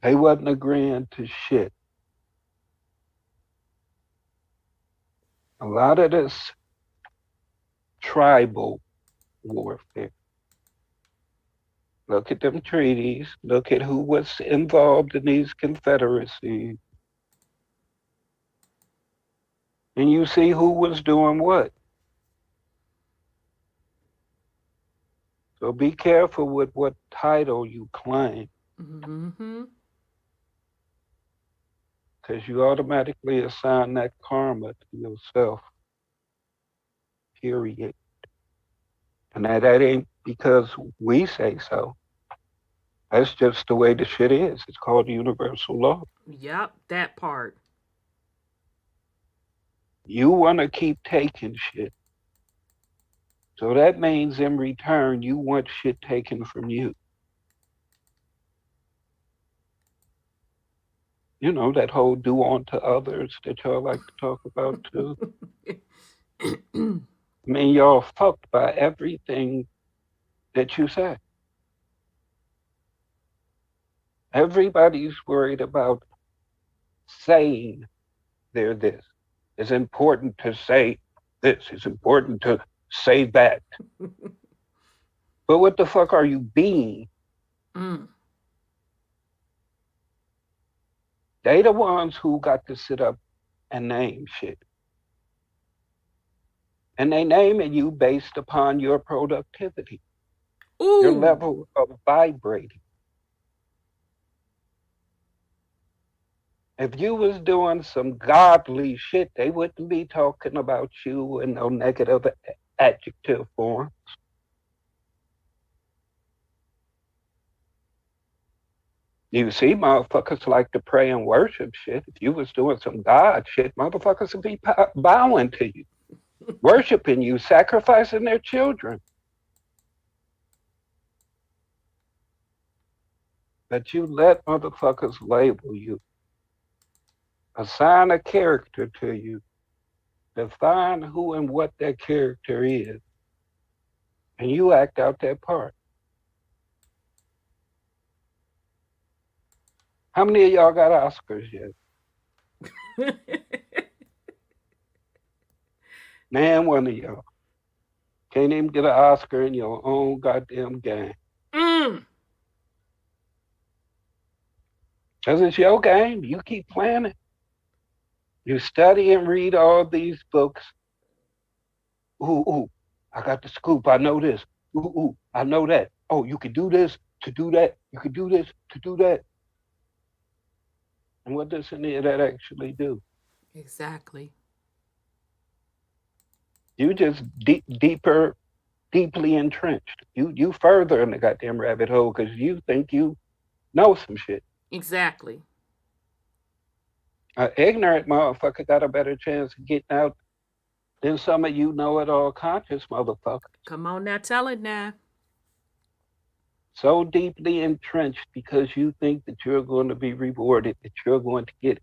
They wasn't agreeing to shit. A lot of this tribal warfare. Look at them treaties. Look at who was involved in these confederacies. And you see who was doing what. So be careful with what title you claim, Mm-hmm. because you automatically assign that karma to yourself, period. And that ain't because we say so. That's just the way the shit is. It's called universal law. Yep. That part. You want to keep taking shit. So that means in return, you want shit taken from you. You know, that whole do unto others that y'all like to talk about too. I mean, y'all fucked by everything that you say. Everybody's worried about saying they're this. It's important to say this. It's important to say that. But what the fuck are you being? Mm. They the ones who got to sit up and name shit. And they naming you based upon your productivity, your Ooh. level of vibrating. If you was doing some godly shit, they wouldn't be talking about you in no negative adjective form. You see, motherfuckers like to pray and worship shit. If you was doing some God shit, motherfuckers would be bowing to you, worshiping you, sacrificing their children. But you let motherfuckers label you, assign a character to you, define who and what that character is, and you act out that part. How many of y'all got Oscars yet? Man, one of y'all can't even get an Oscar in your own goddamn game. Mm. Because it's your game. You keep playing it. You study and read all these books. Ooh, I got the scoop. I know this. Ooh, I know that. Oh, you can do this to do that. You can do this to do that. And what does any of that actually do? Exactly. You just deeply entrenched. You further in the goddamn rabbit hole because you think you know some shit. Exactly. An ignorant motherfucker got a better chance of getting out than some of you know-it-all conscious motherfuckers. Come on now, tell it now. So deeply entrenched because you think that you're going to be rewarded, that you're going to get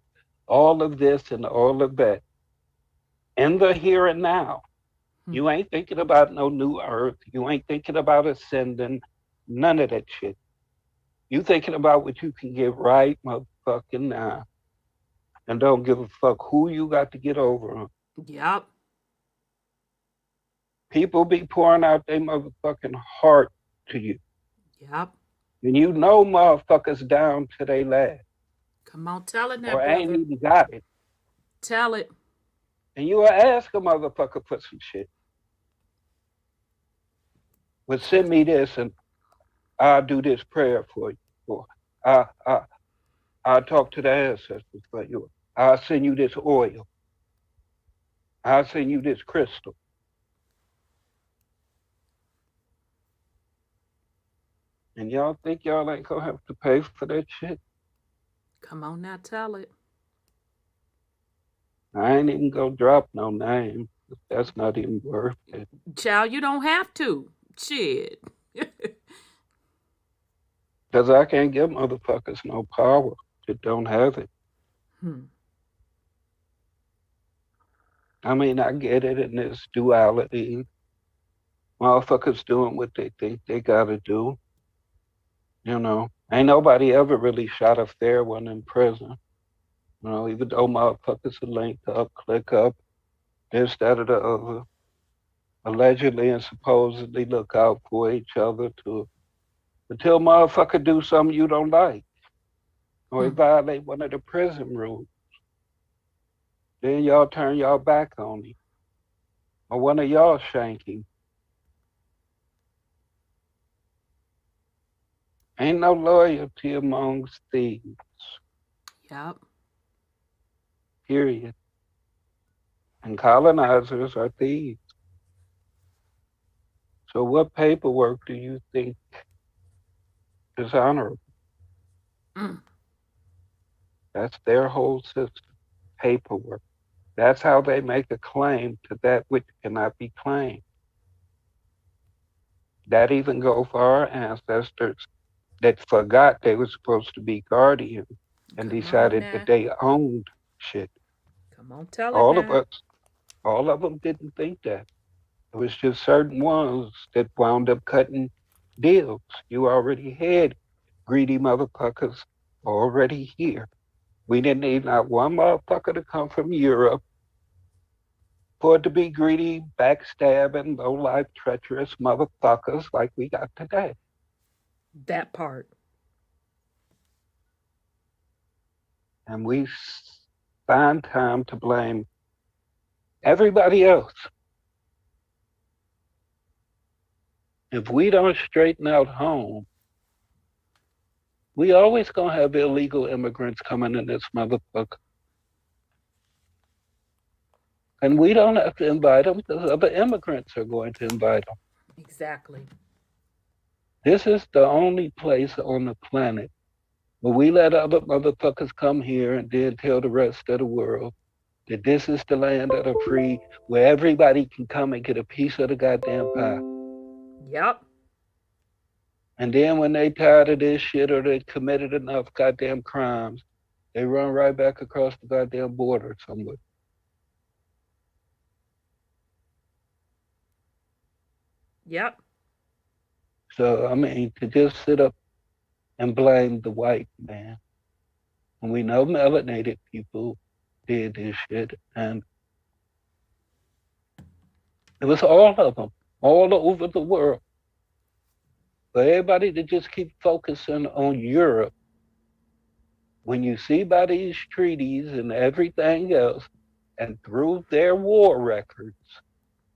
all of this and all of that in the here and now. You ain't thinking about no new earth. You ain't thinking about ascending. None of that shit. You thinking about what you can get right, motherfucking now. And don't give a fuck who you got to get over on. Yep. People be pouring out their motherfucking heart to you. Yep. And you know motherfuckers down to their last. Come on, tell it now, Or brother. ain't even got it. Tell it. And you will ask a motherfucker for some shit. Well, send me this and I'll do this prayer for you. Or I'll talk to the ancestors for you. I'll send you this oil. I'll send you this crystal. And y'all think y'all ain't gonna have to pay for that shit? Come on now, tell it. I ain't even gonna drop no name. That's not even worth it. Child, you don't have to. Shit. Because I can't give motherfuckers no power that don't have it. I mean, I get it in this duality. Motherfuckers doing what they think they gotta do. You know, ain't nobody ever really shot a fair one in prison. You know, even though motherfuckers are linked up, click up, this, that, or the other, allegedly and supposedly look out for each other until motherfucker do something you don't like, or violate one of the prison rules. Then y'all turn y'all back on him, or one of y'all shank him. Ain't no loyalty amongst thieves. Yep. Period. And colonizers are thieves. So what paperwork do you think is honorable? That's their whole system. Paperwork. That's how they make a claim to that which cannot be claimed. That even go for our ancestors that forgot they were supposed to be guardians and decided that they owned shit. Come on, tell all it of now. us, all of them didn't think that. It was just certain ones that wound up cutting deals. You already had greedy motherfuckers already here. We didn't need not one motherfucker to come from Europe for it to be greedy, backstabbing, low-life, treacherous motherfuckers like we got today. That part. And we find time to blame everybody else. If we don't straighten out home, we always gonna have illegal immigrants coming in this motherfucker. And we don't have to invite them because other immigrants are going to invite them. Exactly. This is the only place on the planet where we let other motherfuckers come here and then tell the rest of the world that this is the land of the free, where everybody can come and get a piece of the goddamn pie. Yep. And then when they tired of this shit or they committed enough goddamn crimes, they run right back across the goddamn border somewhere. Yep. So, I mean, to just sit up and blame the white man. And we know melanated people did this shit, and it was all of them, all over the world. But everybody to just keep focusing on Europe, when you see by these treaties and everything else, and through their war records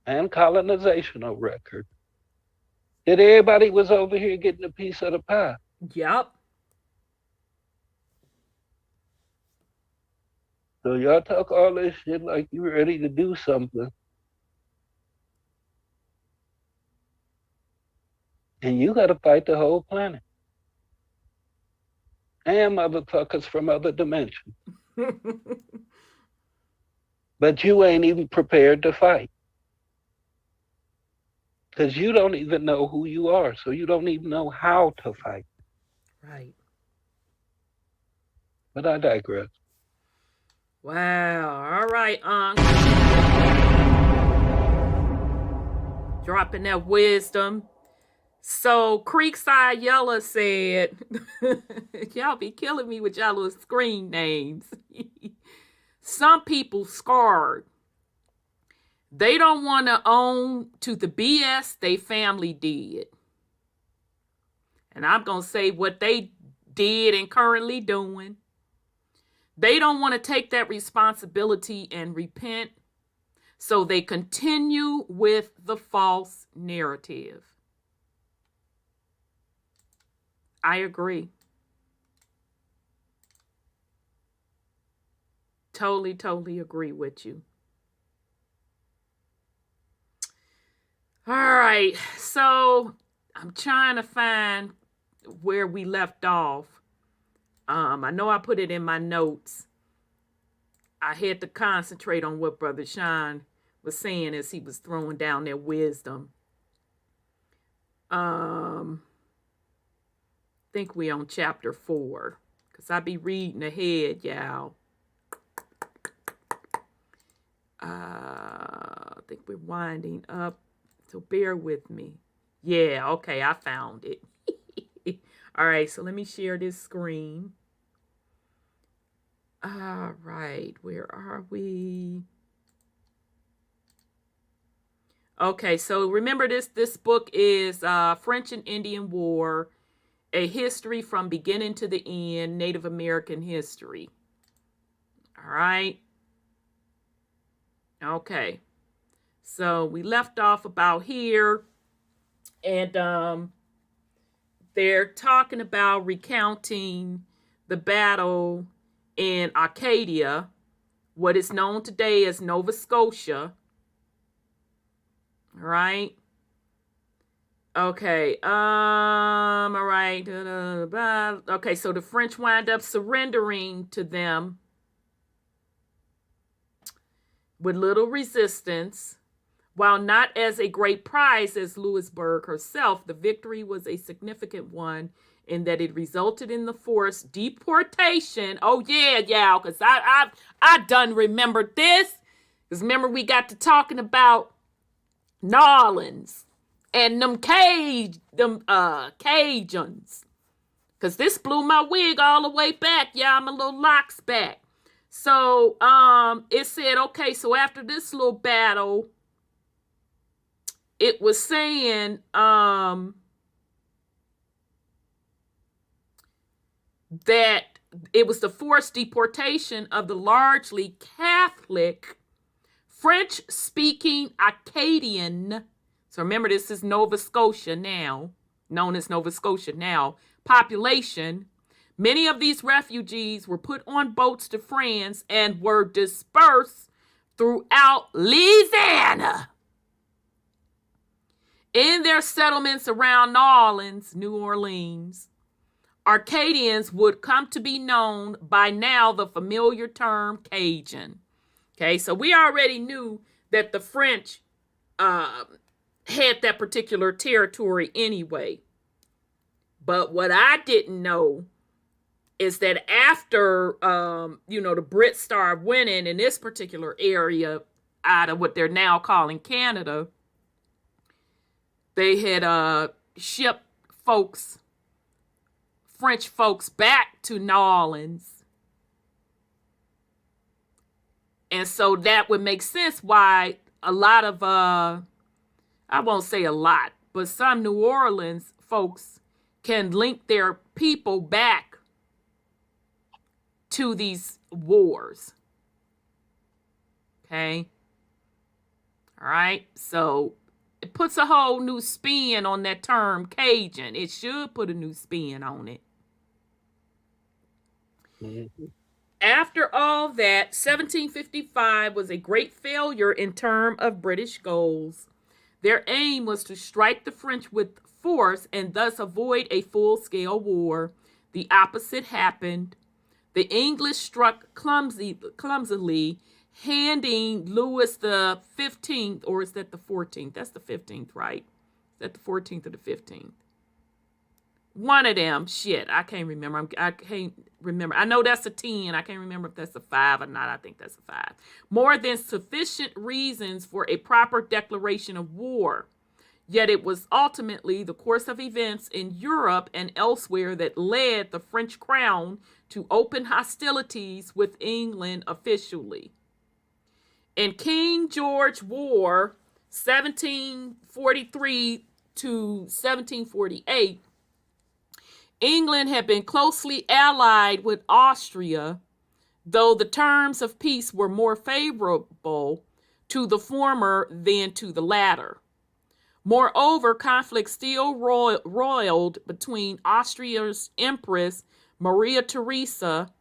and colonizational records, that everybody was over here getting a piece of the pie. Yep. So y'all talk all this shit like you ready to do something. And you gotta fight the whole planet. And motherfuckers from other dimensions. But you ain't even prepared to fight. Because you don't even know who you are, so you don't even know how to fight. Right. But I digress. Wow. All right, Dropping that wisdom. So Creekside Yella said, y'all be killing me with y'all little screen names. Some people scarred. They don't want to own to the BS they family did. And I'm going to say what they did and currently doing. They don't want to take that responsibility and repent. So they continue with the false narrative. I agree. Totally agree with you. All right. So I'm trying to find where we left off. I know I put it in my notes. I had to concentrate on what Brother Sean was saying as he was throwing down their wisdom. Think we on chapter 4, because I be reading ahead, y'all. I think we're winding up, so bear with me. Yeah, okay, I found it. All right, so let me share this screen. All right, where are we? Okay, so remember this book is French and Indian War, a history from beginning to the end, Native American history. All right. Okay. So we left off about here, and they're talking about recounting the battle in Acadia, what is known today as Nova Scotia. All right. Okay. All right. Okay. So the French wind up surrendering to them with little resistance. While not as a great prize as Louisburg herself, the victory was a significant one in that it resulted in the forced deportation. Oh yeah, y'all, because I done remembered this. Because remember we got to talking about New Orleans and them Cajuns. Because this blew my wig all the way back, y'all, my little locks back. So it said, okay, so after this little battle, it was saying that it was the forced deportation of the largely Catholic French-speaking Acadian. So remember, this is Nova Scotia now, known as Nova Scotia now, population. Many of these refugees were put on boats to France and were dispersed throughout Louisiana. In their settlements around New Orleans, Acadians would come to be known by now the familiar term Cajun. Okay, so we already knew that the French had that particular territory anyway. But what I didn't know is that after, the Brits started winning in this particular area out of what they're now calling Canada, they had shipped French folks back to New Orleans. And so that would make sense why a lot of, I won't say a lot, but some New Orleans folks can link their people back to these wars. Okay. All right. So it puts a whole new spin on that term Cajun. It should put a new spin on it. Mm-hmm. After all that, 1755 was a great failure in terms of British goals. Their aim was to strike the French with force and thus avoid a full-scale war. The opposite happened. The English struck clumsily, handing Louis the 15th, or is that the 14th? That's the 15th, right? Is that the 14th or the 15th? One of them. Shit, I can't remember. I can't remember. I know that's a 10. I can't remember if that's a 5 or not. I think that's a 5. More than sufficient reasons for a proper declaration of war. Yet it was ultimately the course of events in Europe and elsewhere that led the French crown to open hostilities with England officially. In King George War, 1743 to 1748, England had been closely allied with Austria, though the terms of peace were more favorable to the former than to the latter. Moreover, conflict still roiled between Austria's Empress Maria Theresa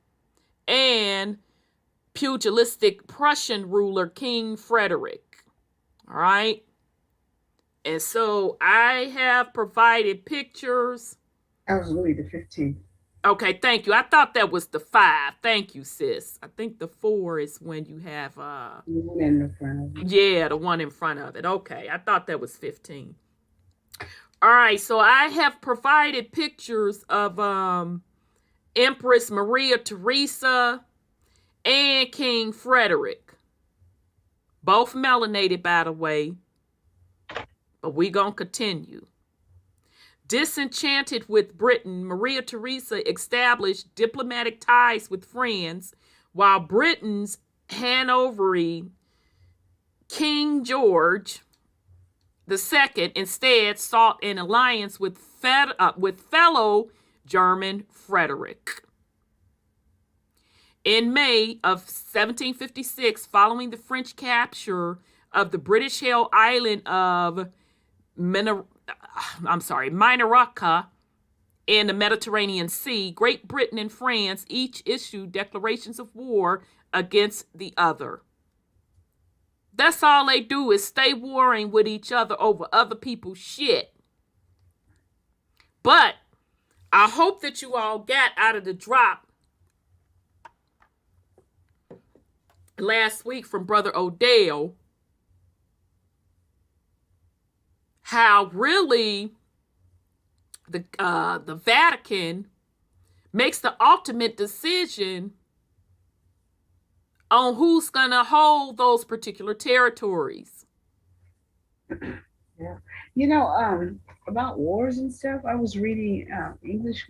and pugilistic Prussian ruler King Frederick. All right. And so I have provided pictures. I was really the 15. Okay, thank you. I thought that was the 5. Thank you, sis. I think the 4 is when you have The one in the front of it. yeah, the one in front of it. Okay, I thought that was 15. All right, so I have provided pictures of Empress Maria Theresa and King Frederick. Both melanated, by the way. But we gonna continue. Disenchanted with Britain, Maria Theresa established diplomatic ties with France, while Britain's Hanoverian King George II instead sought an alliance with fellow German Frederick. In May of 1756, following the French capture of the British-held island of Minorca in the Mediterranean Sea, Great Britain and France each issued declarations of war against the other. That's all they do is stay warring with each other over other people's shit. But I hope that you all got out of the drop last week from Brother Odell how really the Vatican makes the ultimate decision on who's going to hold those particular territories. Yeah. About wars and stuff, I was reading English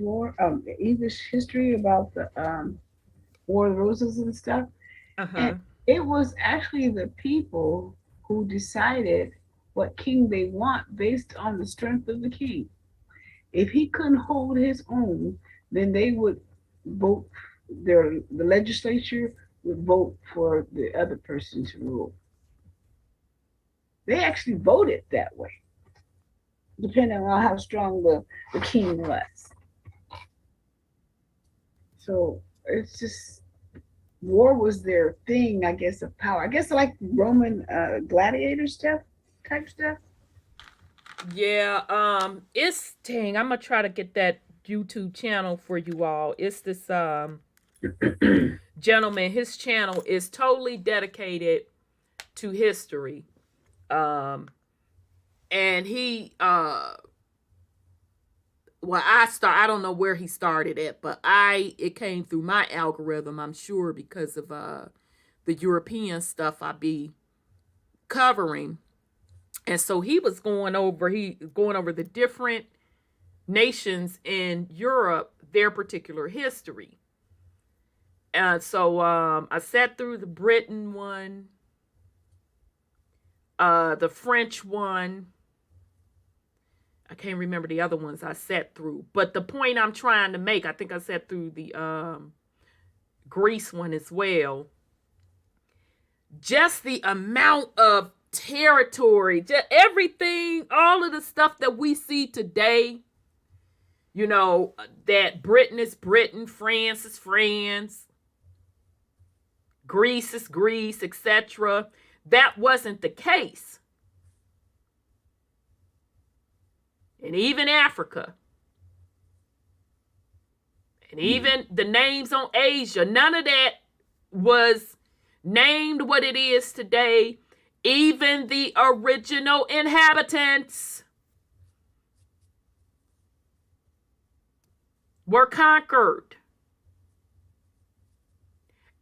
history about the War of the Roses and stuff. And it was actually the people who decided what king they want based on the strength of the king. If he couldn't hold his own, then they would vote, the legislature would vote for the other person to rule. They actually voted that way, depending on how strong the king was. So it's just, war was their thing, I guess, of power. I guess like Roman gladiator type stuff. Yeah, it's I'm gonna try to get that YouTube channel for you all. It's this gentleman, his channel is totally dedicated to history. And he I don't know where he started at, but it came through my algorithm, I'm sure, because of the European stuff I be covering. And so he was going over the different nations in Europe, their particular history. And so I sat through the Britain one, the French one. I can't remember the other ones I sat through. But the point I'm trying to make, I think I sat through the Greece one as well. Just the amount of territory, just everything, all of the stuff that we see today, that Britain is Britain, France is France, Greece is Greece, etc. That wasn't the case. And even Africa, and even the names on Asia, none of that was named what it is today. Even the original inhabitants were conquered.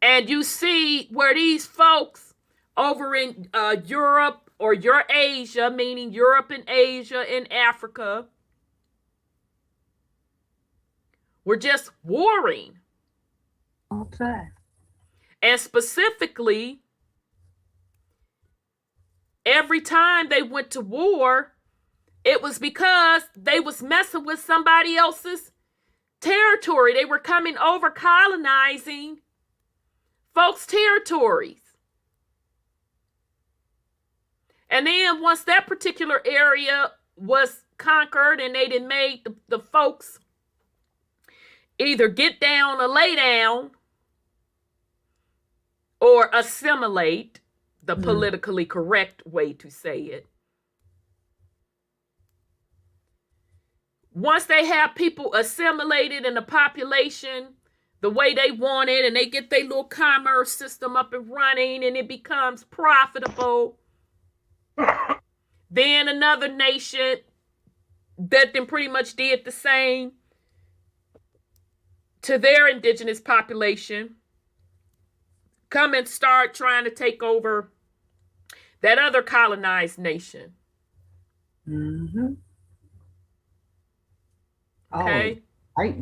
And you see where these folks over in Europe or your Asia, meaning Europe and Asia and Africa, were just warring. All time. And specifically, every time they went to war, it was because they was messing with somebody else's territory. They were coming over, colonizing folks' territories. And then once that particular area was conquered and they done made the folks either get down or lay down or assimilate, the politically correct way to say it. Once they have people assimilated in the population the way they want it, and they get their little commerce system up and running, and it becomes profitable, then another nation that then pretty much did the same to their indigenous population come and start trying to take over that other colonized nation. Mm-hmm. Okay. Oh,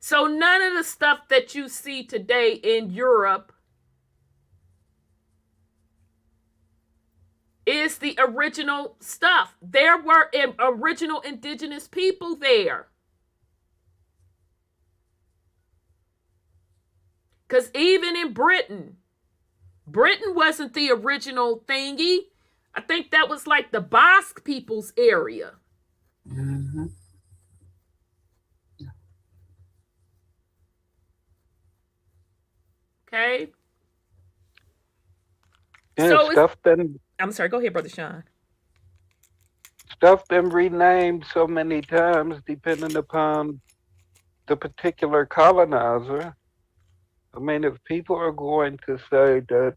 So none of the stuff that you see today in Europe is the original stuff. There were original indigenous people there. Because even in Britain wasn't the original thingy. I think that was like the Basque people's area. Mm-hmm. Okay. Yeah, So stuff been I'm sorry, go ahead, Brother Sean. stuff been renamed so many times depending upon the particular colonizer. I mean, if people are going to say that,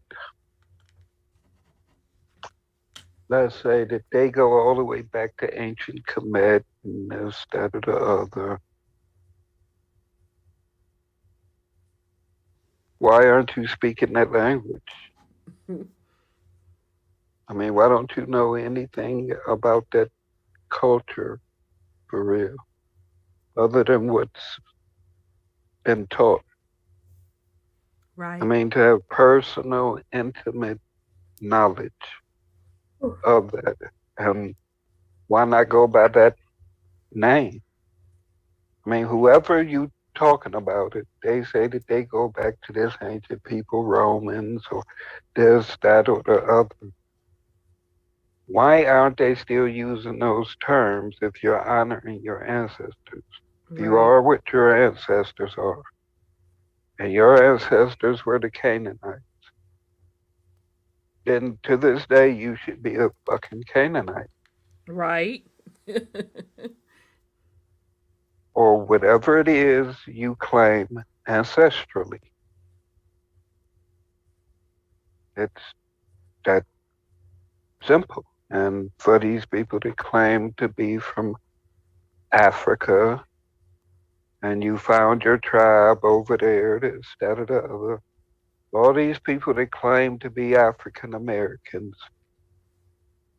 let's say that they go all the way back to ancient Kemet and this, that, or the other, why aren't you speaking that language? I mean, why don't you know anything about that culture for real, other than what's been taught? Right. I mean, to have personal, intimate knowledge of that. And why not go by that name? I mean, whoever you talking about it, they say that they go back to this ancient people, Romans, or this, that, or the other. Why aren't they still using those terms if you're honoring your ancestors? If you are what your ancestors are. And your ancestors were the Canaanites. Then to this day, you should be a fucking Canaanite. Right. Or whatever it is you claim ancestrally. It's that simple. And for these people to claim to be from Africa, and you found your tribe over there, this, that, or the other. All these people that claim to be African Americans,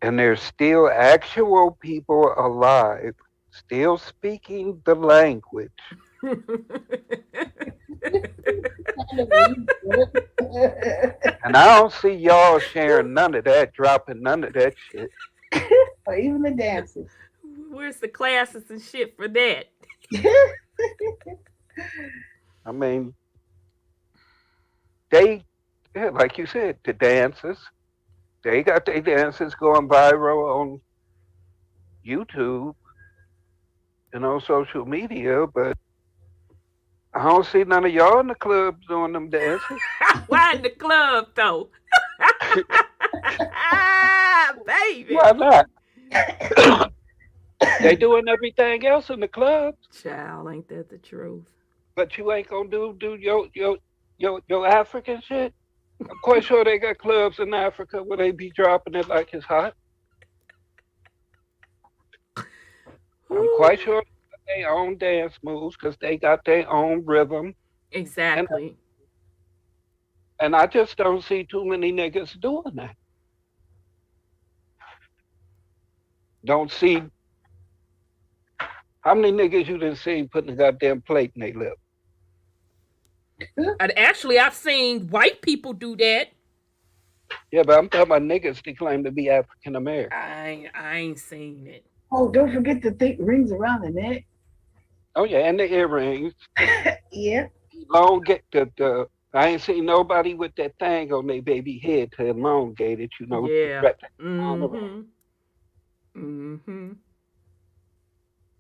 and there's still actual people alive, still speaking the language. And I don't see y'all sharing none of that, dropping none of that shit. Or even the dances. Where's the classes and shit for that? I mean, they, yeah, like you said, the dances, they got their dances going viral on YouTube and on social media, but I don't see none of y'all in the clubs doing them dances. Why in the club, though? Baby. Why not? They doing everything else in the clubs. Child, ain't that the truth? But you ain't gonna do your African shit. I'm quite sure they got clubs in Africa where they be dropping it like it's hot. I'm quite sure they got their own dance moves because they got their own rhythm. Exactly. And I just don't see too many niggas doing that. Don't see how many niggas you done seen putting a goddamn plate in their lip. And actually, I've seen white people do that. Yeah, but I'm talking about niggas that claim to be African American. I ain't seen it. Oh, don't forget the thick rings around the neck. Oh yeah, and the earrings. Yeah. Elongate the I ain't seen nobody with that thing on their baby head to elongate it, you know. Yeah. Right. Mm-hmm. Mm-hmm.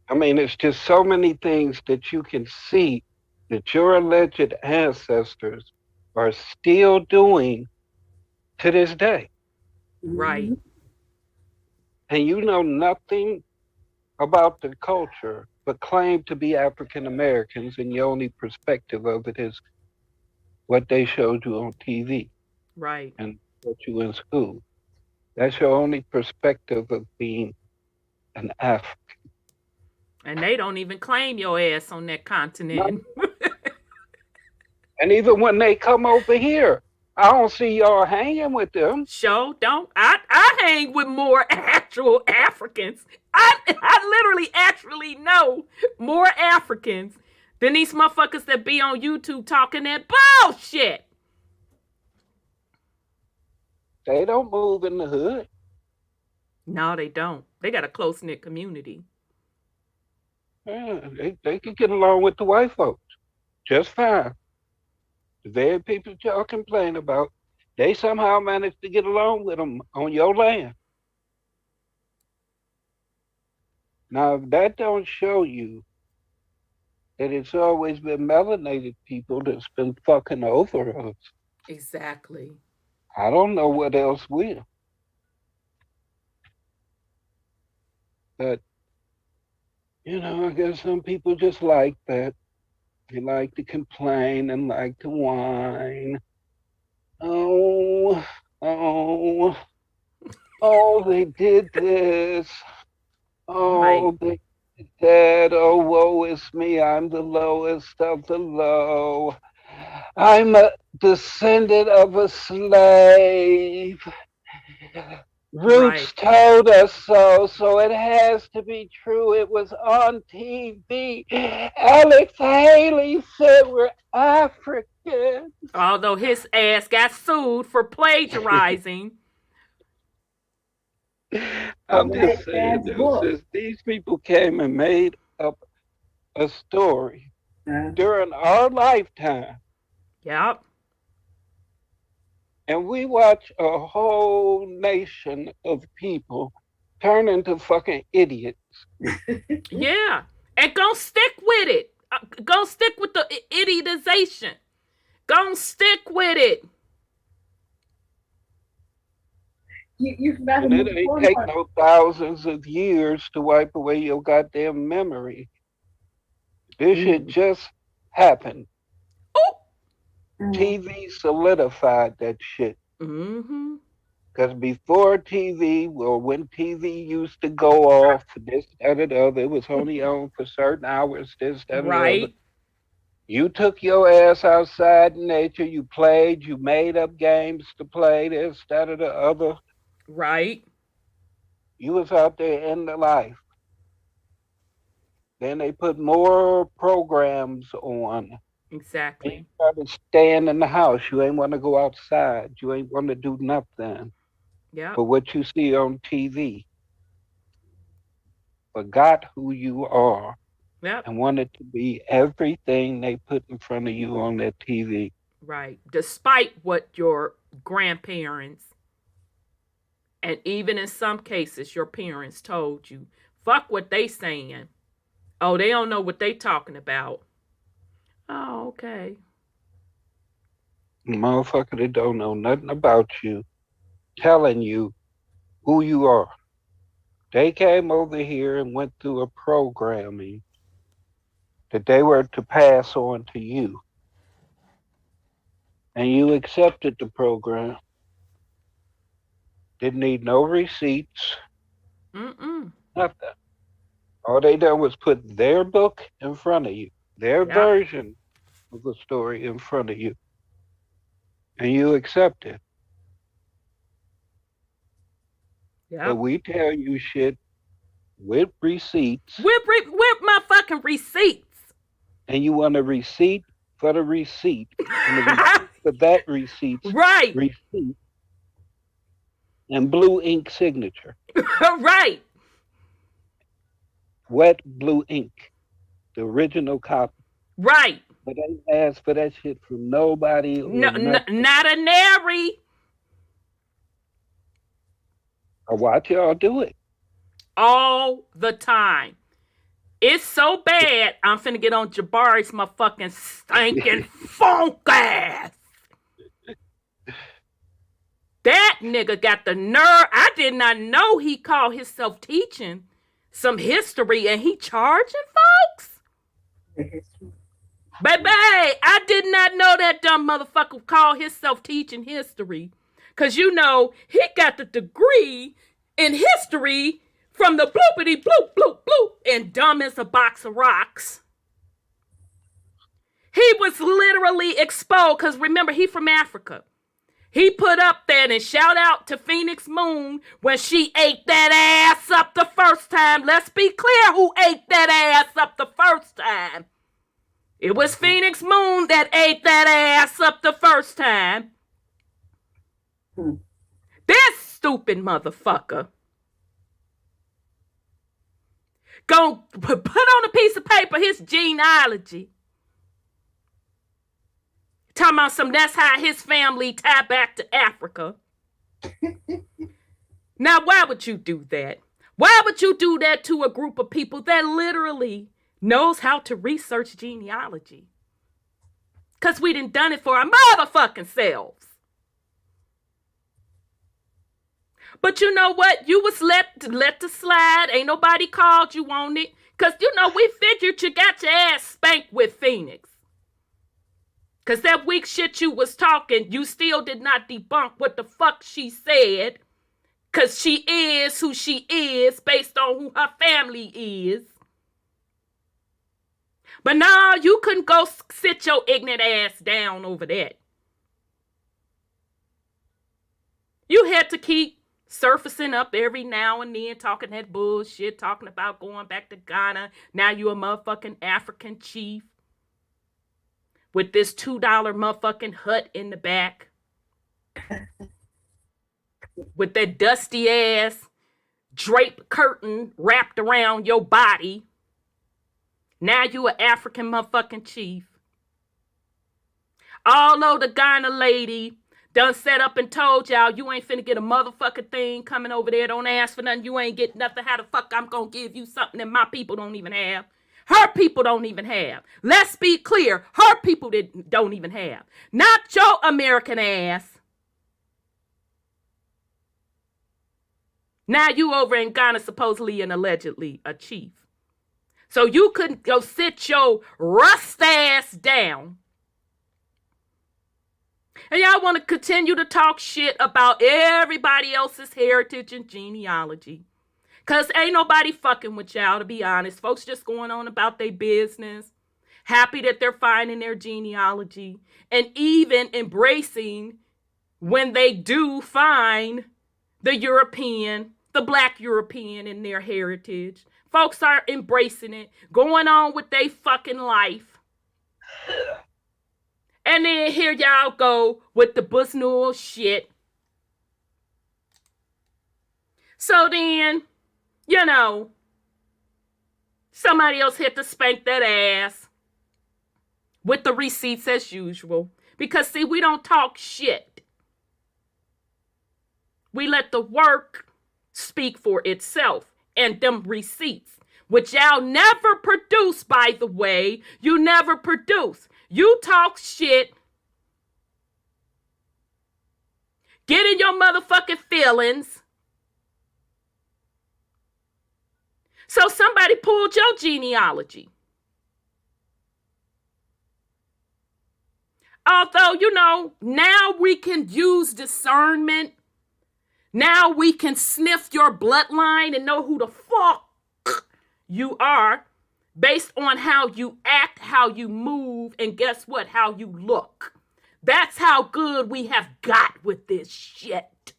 I mean, it's just so many things that you can see that your alleged ancestors are still doing to this day. Right. And you know nothing about the culture but claim to be African Americans, and your only perspective of it is what they showed you on TV Right. and what you in school. That's your only perspective of being an African. And they don't even claim your ass on that continent. And even when they come over here, I don't see y'all hanging with them. Show don't. I hang with more actual Africans. I literally actually know more Africans than these motherfuckers that be on YouTube talking that bullshit. They don't move in the hood. No, they don't. They got a close knit community. Yeah, they can get along with the white folks just fine. The very people y'all complain about, they somehow managed to get along with them on your land. Now, if that don't show you that it's always been melanated people that's been fucking over us, Exactly. I don't know what else will. But, you know, I guess some people just like that. They like to complain and like to whine. Oh, oh, oh, they did this. Oh, Right. they did that. Oh, woe is me. I'm the lowest of the low. I'm a descendant of a slave. Roots told us so it has to be true. It was on TV. Alex Haley said we're African. Although his ass got sued for plagiarizing. I'm just saying, since these people came and made up a story during our lifetime, Yep. and we watch a whole nation of people turn into fucking idiots. Yeah. And go stick with it. Go stick with the idiotization. Go stick with it. You forgot And it ain't take no thousands of years to wipe away your goddamn memory. This shit just happened. TV solidified that shit. Mm-hmm. Because before TV, or when TV used to go off, this, that, or the other, it was only on for certain hours, this, that, or the other. You took your ass outside in nature, you played, you made up games to play, this, that, or the other. Right. You was out there in the life. Then they put more programs on. Exactly. You try to stand in the house. You ain't want to go outside. You ain't want to do nothing. Yeah. But what you see on TV. Forgot who you are. Yep. And wanted to be everything they put in front of you on that TV. Right. Despite what your grandparents, and even in some cases your parents told you. Fuck what they saying. Oh, they don't know what they talking about. Oh, okay. Motherfucker that don't know nothing about you, telling you who you are. They came over here and went through a programming that they were to pass on to you. And you accepted the program. Didn't need no receipts. Mm-mm. Nothing. All they done was put their book in front of you, their version of the story in front of you. and you accept it. Yeah. But we tell you shit with receipts, With my fucking receipts. and you want a receipt for the receipt, and the receipt for that receipt's Right. receipt, and blue ink signature, Right. wet blue ink, the original copy. Right. But they ask for that shit from nobody. No, not a nary. I watch y'all do it. All the time. It's so bad, I'm finna get on Jabari's motherfucking stinking funk ass. That nigga got the nerve. I did not know he called himself teaching some history and he charging folks. Baby, I did not know that dumb motherfucker called himself teaching history. Cause you know, he got the degree in history from the bloopity bloop bloop bloop and dumb as a box of rocks. He was literally exposed, because remember, he from Africa. He put up that and shout out to Phoenix Moon when she ate that ass up the first time. Let's be clear who ate that ass up the first time. It was Phoenix Moon that ate that ass up the first time. This stupid motherfucker go put on a piece of paper his genealogy. Talking about some, that's how his family tied back to Africa. Now, why would you do that? Why would you do that to a group of people that literally knows how to research genealogy? Because we done it for our motherfucking selves. But you know what? You was let to slide. Ain't nobody called you on it. Because, you know, we figured you got your ass spanked with Phoenix. Because that weak shit you was talking, you still did not debunk what the fuck she said. Because she is who she is based on who her family is. But no, you couldn't go sit your ignorant ass down over that. You had to keep surfacing up every now and then, talking that bullshit, talking about going back to Ghana. Now you a motherfucking African chief with this $2 motherfucking hut in the back. With that dusty ass drape curtain wrapped around your body. Now you a African motherfucking chief. Although the Ghana lady done set up and told y'all you ain't finna get a motherfucking thing coming over there. Don't ask for nothing. You ain't get nothing. How the fuck I'm gonna give you something that my people don't even have? Her people don't even have. Let's be clear. Her people don't even have. Not your American ass. Now you over in Ghana supposedly and allegedly a chief. So you couldn't go sit your rust ass down. And y'all want to continue to talk shit about everybody else's heritage and genealogy. Because ain't nobody fucking with y'all, to be honest. Folks just going on about their business. Happy that they're finding their genealogy. And even embracing when they do find the European, the Black European in their heritage. Folks are embracing it. Going on with their fucking life. And then here y'all go with the Busnell shit. So then, you know, somebody else had to spank that ass with the receipts as usual. Because, see, we don't talk shit. We let the work speak for itself and them receipts, which y'all never produce, by the way. You never produce. You talk shit. Get in your motherfucking feelings. So somebody pulled your genealogy. Although, you know, now we can use discernment. Now we can sniff your bloodline and know who the fuck you are based on how you act, how you move, and guess what? How you look. That's how good we have got with this shit.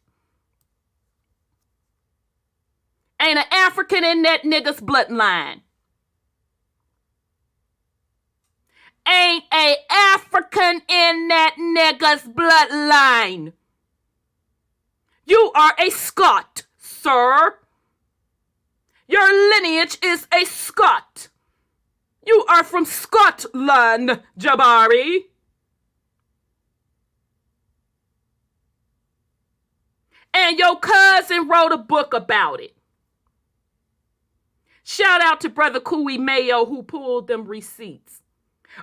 Ain't an African in that nigga's bloodline. Ain't a African in that nigga's bloodline. You are a Scot, sir. Your lineage is a Scot. You are from Scotland, Jabari. And your cousin wrote a book about it. Shout out to Brother Cooey Mayo who pulled them receipts.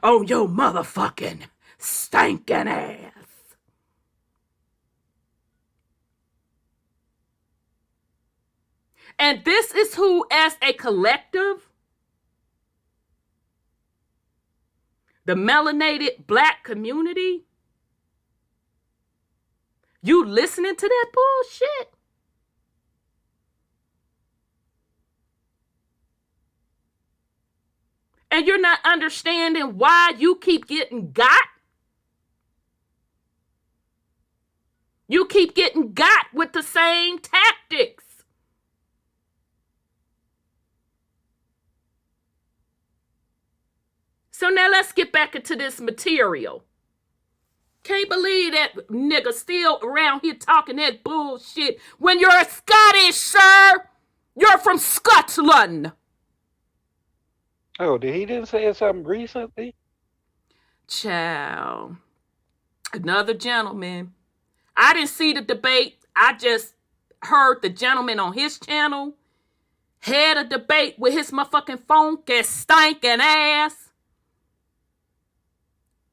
Oh, your motherfucking stinking ass. And this is who, as a collective, the melanated black community, you listening to that bullshit? And you're not understanding why you keep getting got? You keep getting got with the same tactics. So now let's get back into this material. Can't believe that nigga still around here talking that bullshit when you're a Scottish, sir. You're from Scotland. Oh, he didn't say something recently? Child. Another gentleman. I didn't see the debate. I just heard the gentleman on his channel had a debate with his motherfucking funky stinking ass.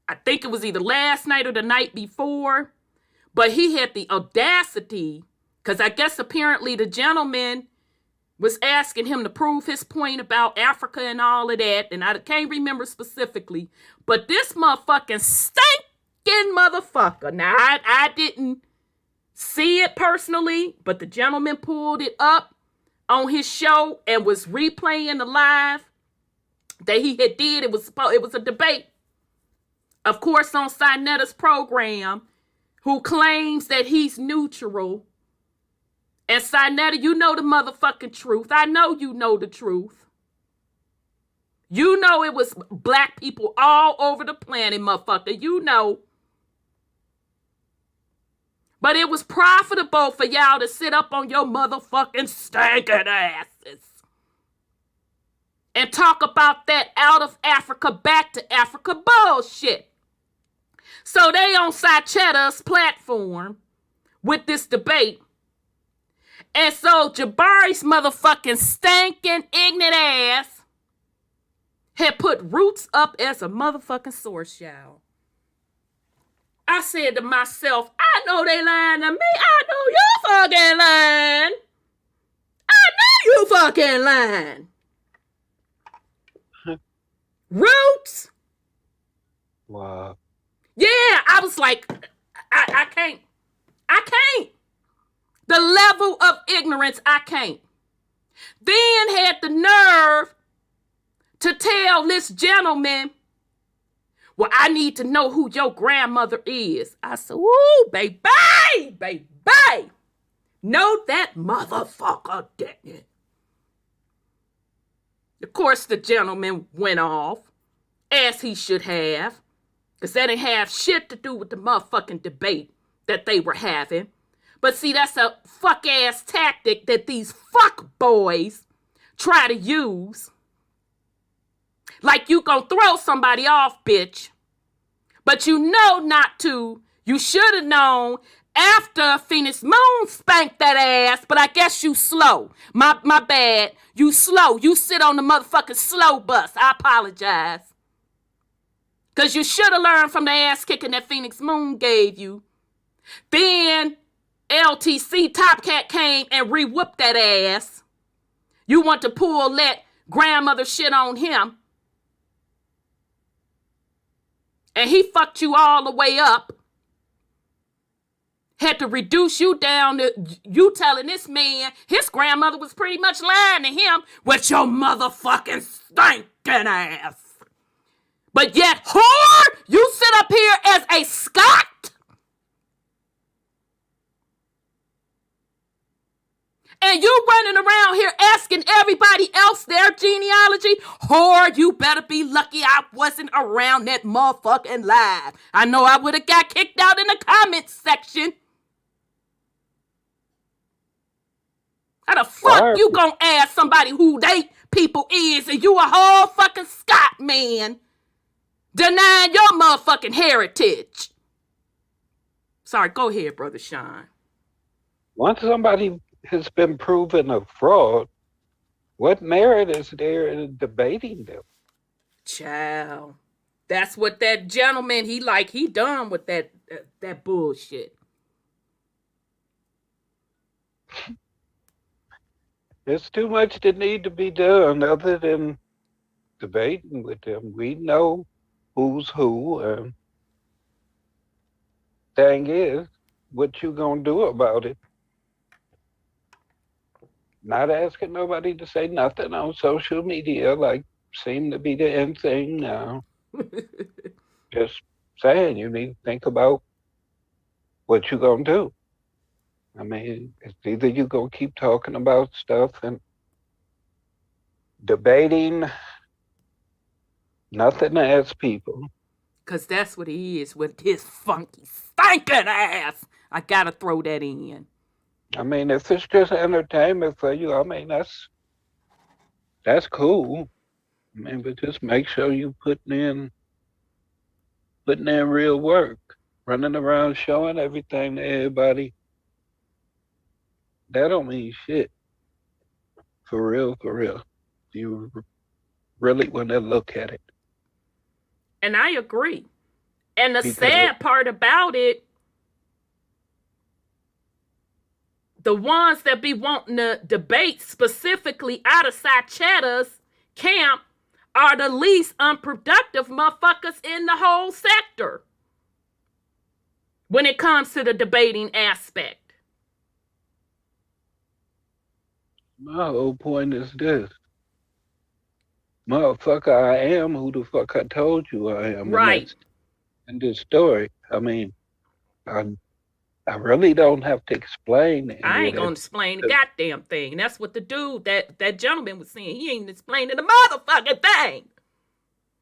I think it was either last night or the night before. But he had the audacity, because I guess apparently the gentleman was asking him to prove his point about Africa and all of that. And I can't remember specifically. But this motherfucking stinking motherfucker. Now, I didn't see it personally, but the gentleman pulled it up on his show and was replaying the live that he had did. It was a debate. Of course, on Sinetta's program, who claims that he's neutral. And Sinetta, you know the motherfucking truth. I know you know the truth. You know it was black people all over the planet, motherfucker. You know. But it was profitable for y'all to sit up on your motherfucking stinking asses and talk about that out of Africa, back to Africa bullshit. So they on Sachetta's platform with this debate. And so Jabari's motherfucking stinking ignorant ass had put Roots up as a motherfucking source, y'all. I said to myself, I know they lying to me. I know you fucking lying. I know you fucking lying. Roots? Wow. Yeah, I was like, I can't. I can't. The level of ignorance, I can't. Then had the nerve to tell this gentleman, well, I need to know who your grandmother is. I said, ooh, baby. Know that motherfucker, didn't it? Of course, the gentleman went off, as he should have, because that didn't have shit to do with the motherfucking debate that they were having. But see, that's a fuck-ass tactic that these fuck boys try to use. Like you gonna throw somebody off, bitch. But you know not to. You should have known after Phoenix Moon spanked that ass, but I guess you slow. My bad. You slow. You sit on the motherfucking slow bus. I apologize. Because you should have learned from the ass kicking that Phoenix Moon gave you. Then LTC Top Cat came and re-whooped that ass. You want to pull that grandmother shit on him. And he fucked you all the way up. Had to reduce you down to you telling this man his grandmother was pretty much lying to him with your motherfucking stinking ass. But yet, whore, you sit up here as a Scot. And you running around here asking everybody else their genealogy. Whore, you better be lucky I wasn't around that motherfucking live. I know I would have got kicked out in the comments section. How the fuck you gonna ask somebody who they people is and you a whole fucking Scot man denying your motherfucking heritage? Sorry, go ahead, Brother Sean. Once somebody has been proven a fraud, what merit is there in debating them? Child, that's what that gentleman, he done with that bullshit. There's too much that need to be done other than debating with them. We know who's who. Thing is, what you gonna do about it? Not asking nobody to say nothing on social media, like seem to be the end thing now. Just saying, you need to think about what you gonna do. I mean, it's either you gonna keep talking about stuff and debating, nothing to ask people. Because that's what he is with his funky, stinking ass. I gotta throw that in. I mean, if it's just entertainment for you, I mean, that's cool. I mean, but just make sure you putting in real work, running around showing everything to everybody. That don't mean shit. For real, for real. You really want to look at it. And I agree. And the sad part about it, the ones that be wanting to debate specifically out of Sacheta's camp are the least unproductive motherfuckers in the whole sector when it comes to the debating aspect. My whole point is this. Motherfucker, I am who the fuck I told you I am. Right. In this story. I mean, I really don't have to explain. I ain't gonna explain the goddamn thing. That's what the dude, that gentleman was saying. He ain't explaining the motherfucking thing.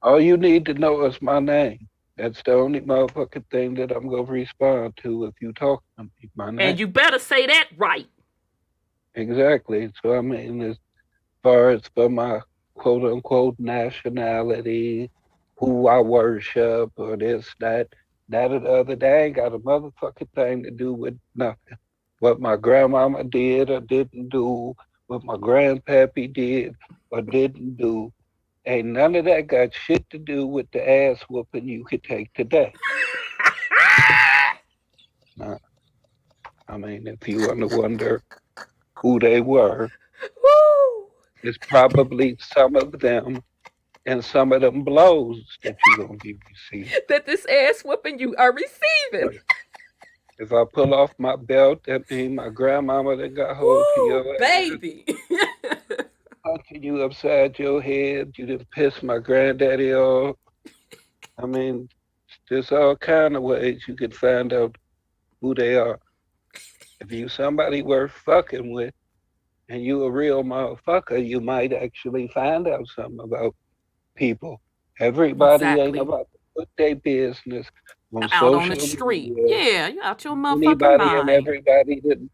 All you need to know is my name. That's the only motherfucking thing that I'm gonna respond to if you talk to me. My name. And you better say that right. Exactly. So I mean, as far as for my quote unquote nationality, who I worship, or this, that or the other, they ain't got a motherfucking thing to do with nothing. What my grandmama did or didn't do, what my grandpappy did or didn't do, ain't none of that got shit to do with the ass whooping you could take today. Nah. I mean, if you want to wonder who they were, it's probably some of them and some of them blows that you're going to be receiving. That this ass whooping you are receiving. If I pull off my belt, that means my grandmama that got hold to your baby. Punching you upside your head. You didn't piss my granddaddy off. I mean, there's all kind of ways you can find out who they are. If you somebody worth fucking with and you a real motherfucker, you might actually find out something about people. Everybody ain't about to put their business out on the street. Yeah, you out your motherfucking anybody mind. And everybody that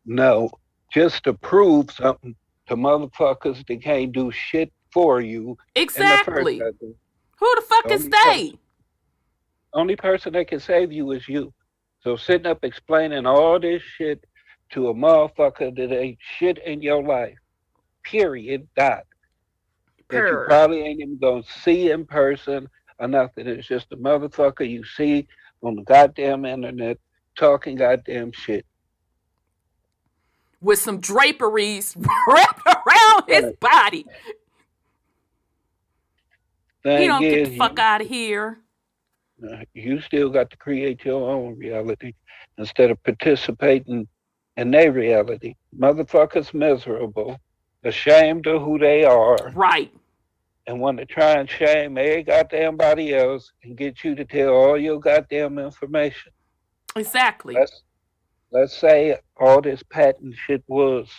know just to prove something to motherfuckers that can't do shit for you. Exactly. Who the fuck is they? Only person that can save you is you. So sitting up explaining all this shit to a motherfucker that ain't shit in your life, period, dot. That you probably ain't even gonna see in person or nothing. It's just a motherfucker you see on the goddamn internet talking goddamn shit. With some draperies wrapped around his body. He don't get the fuck out of here. You still got to create your own reality instead of participating in their reality. Motherfuckers miserable, ashamed of who they are. Right. and want to try and shame every goddamn body else and get you to tell all your goddamn information. Exactly. Let's say all this patent shit was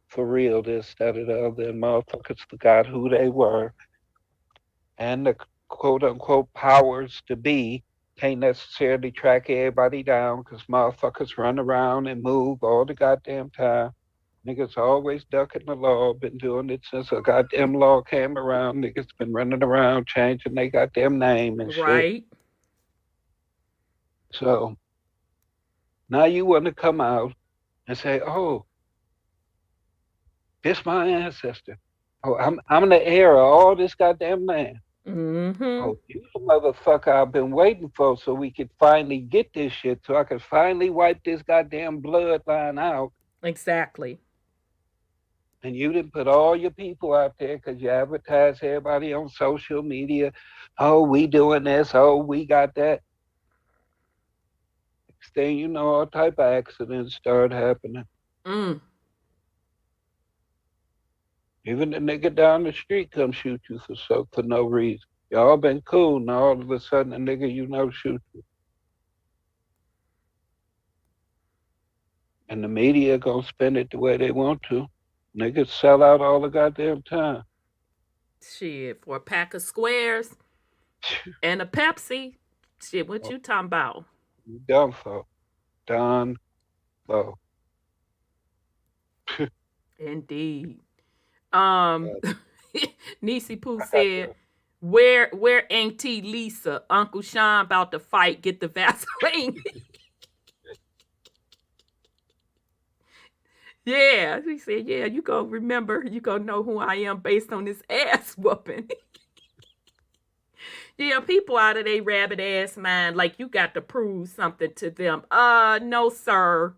for real, this, that, or the other, and motherfuckers forgot who they were, and the quote unquote powers to be can't necessarily track everybody down because motherfuckers run around and move all the goddamn time. Niggas always ducking the law, been doing it since a goddamn law came around. Niggas been running around changing their goddamn name and shit. Right. So now you want to come out and say, oh, this my ancestor. Oh, I'm the heir of all this goddamn land. Mm-hmm. Oh, you the motherfucker I've been waiting for so we could finally get this shit, so I could finally wipe this goddamn bloodline out. Exactly. And you didn't put all your people out there because you advertise everybody on social media. Oh, we doing this. Oh, we got that. Next thing you know, all type of accidents start happening. Mm. Even the nigga down the street come shoot you for no reason. Y'all been cool, and all of a sudden a nigga you know shoot you. And the media gonna spin it the way they want to. Niggas sell out all the goddamn time. Shit, for a pack of squares and a Pepsi. Shit, what you talking about? You done for. Done for. Indeed. Niecy Pooh said, where Auntie Lisa, Uncle Sean about to fight, get the Vaseline. Yeah, he said, yeah, you gonna remember, you gonna know who I am based on this ass whooping. Yeah, people out of their rabbit ass mind, like you got to prove something to them. No, sir,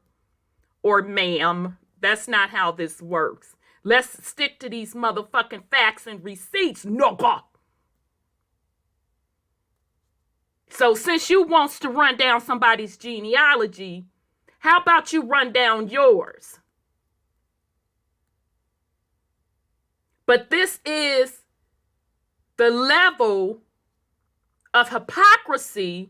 or ma'am, that's not how this works. Let's stick to these motherfucking facts and receipts, nigga. So since you wants to run down somebody's genealogy, how about you run down yours? But this is the level of hypocrisy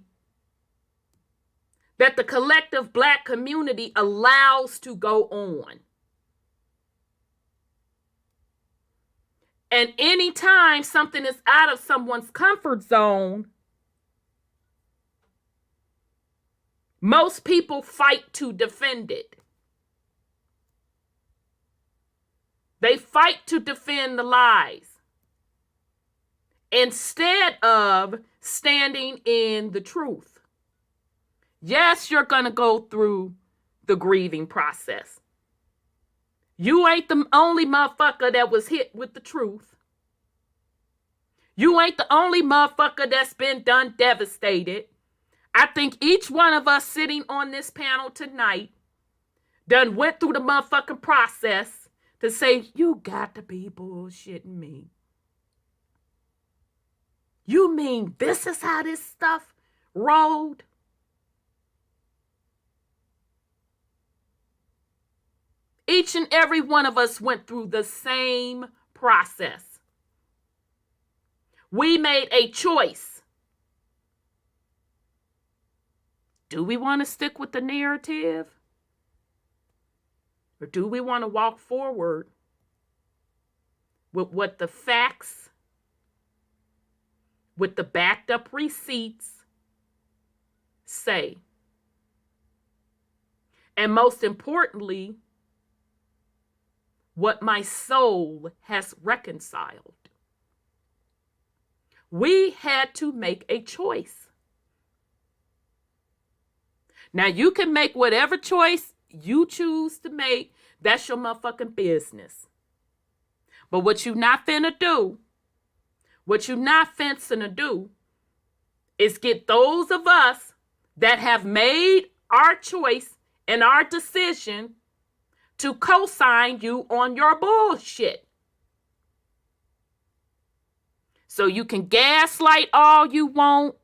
that the collective Black community allows to go on. And anytime something is out of someone's comfort zone, most people fight to defend it. They fight to defend the lies instead of standing in the truth. Yes, you're going to go through the grieving process. You ain't the only motherfucker that was hit with the truth. You ain't the only motherfucker that's been done devastated. I think each one of us sitting on this panel tonight done went through the motherfucking process to say, you got to be bullshitting me. You mean this is how this stuff rolled? Each and every one of us went through the same process. We made a choice. Do we want to stick with the narrative? Or do we want to walk forward with what the facts, with the backed up receipts say? And most importantly, what my soul has reconciled. We had to make a choice. Now you can make whatever choice you choose to make. That's your motherfucking business. But what you not finna do, what you not finna do is get those of us that have made our choice and our decision to co-sign you on your bullshit. So you can gaslight all you want.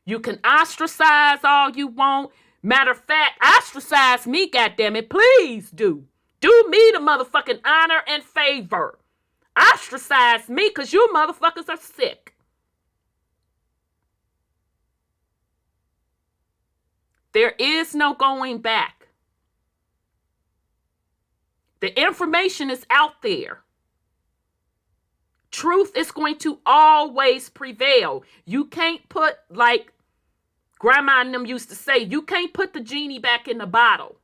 You can ostracize all you want. Matter of fact, ostracize me, goddammit. Please do. Do me the motherfucking honor and favor. ostracize me because you motherfuckers are sick. There is no going back. The information is out there. Truth is going to always prevail. You can't put, like Grandma and them used to say, you can't put the genie back in the bottle.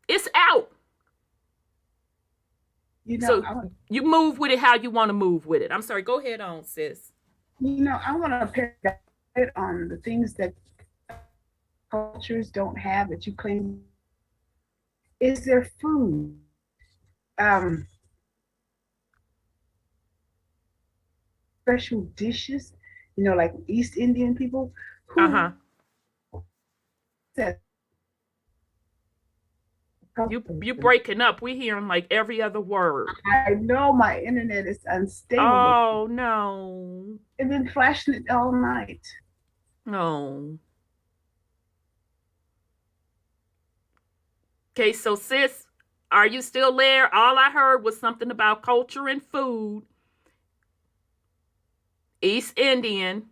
It's out. So you move with it how you want to move with it. I'm sorry, go ahead on, sis. I want to pair it on the things that cultures don't have that you claim. Is their food. Special dishes, like East Indian people. You breaking up. We hearing like every other word. I know my internet is unstable. Oh no. It's been flashing it all night. No. Okay, so sis, are you still there? All I heard was something about culture and food. East Indian.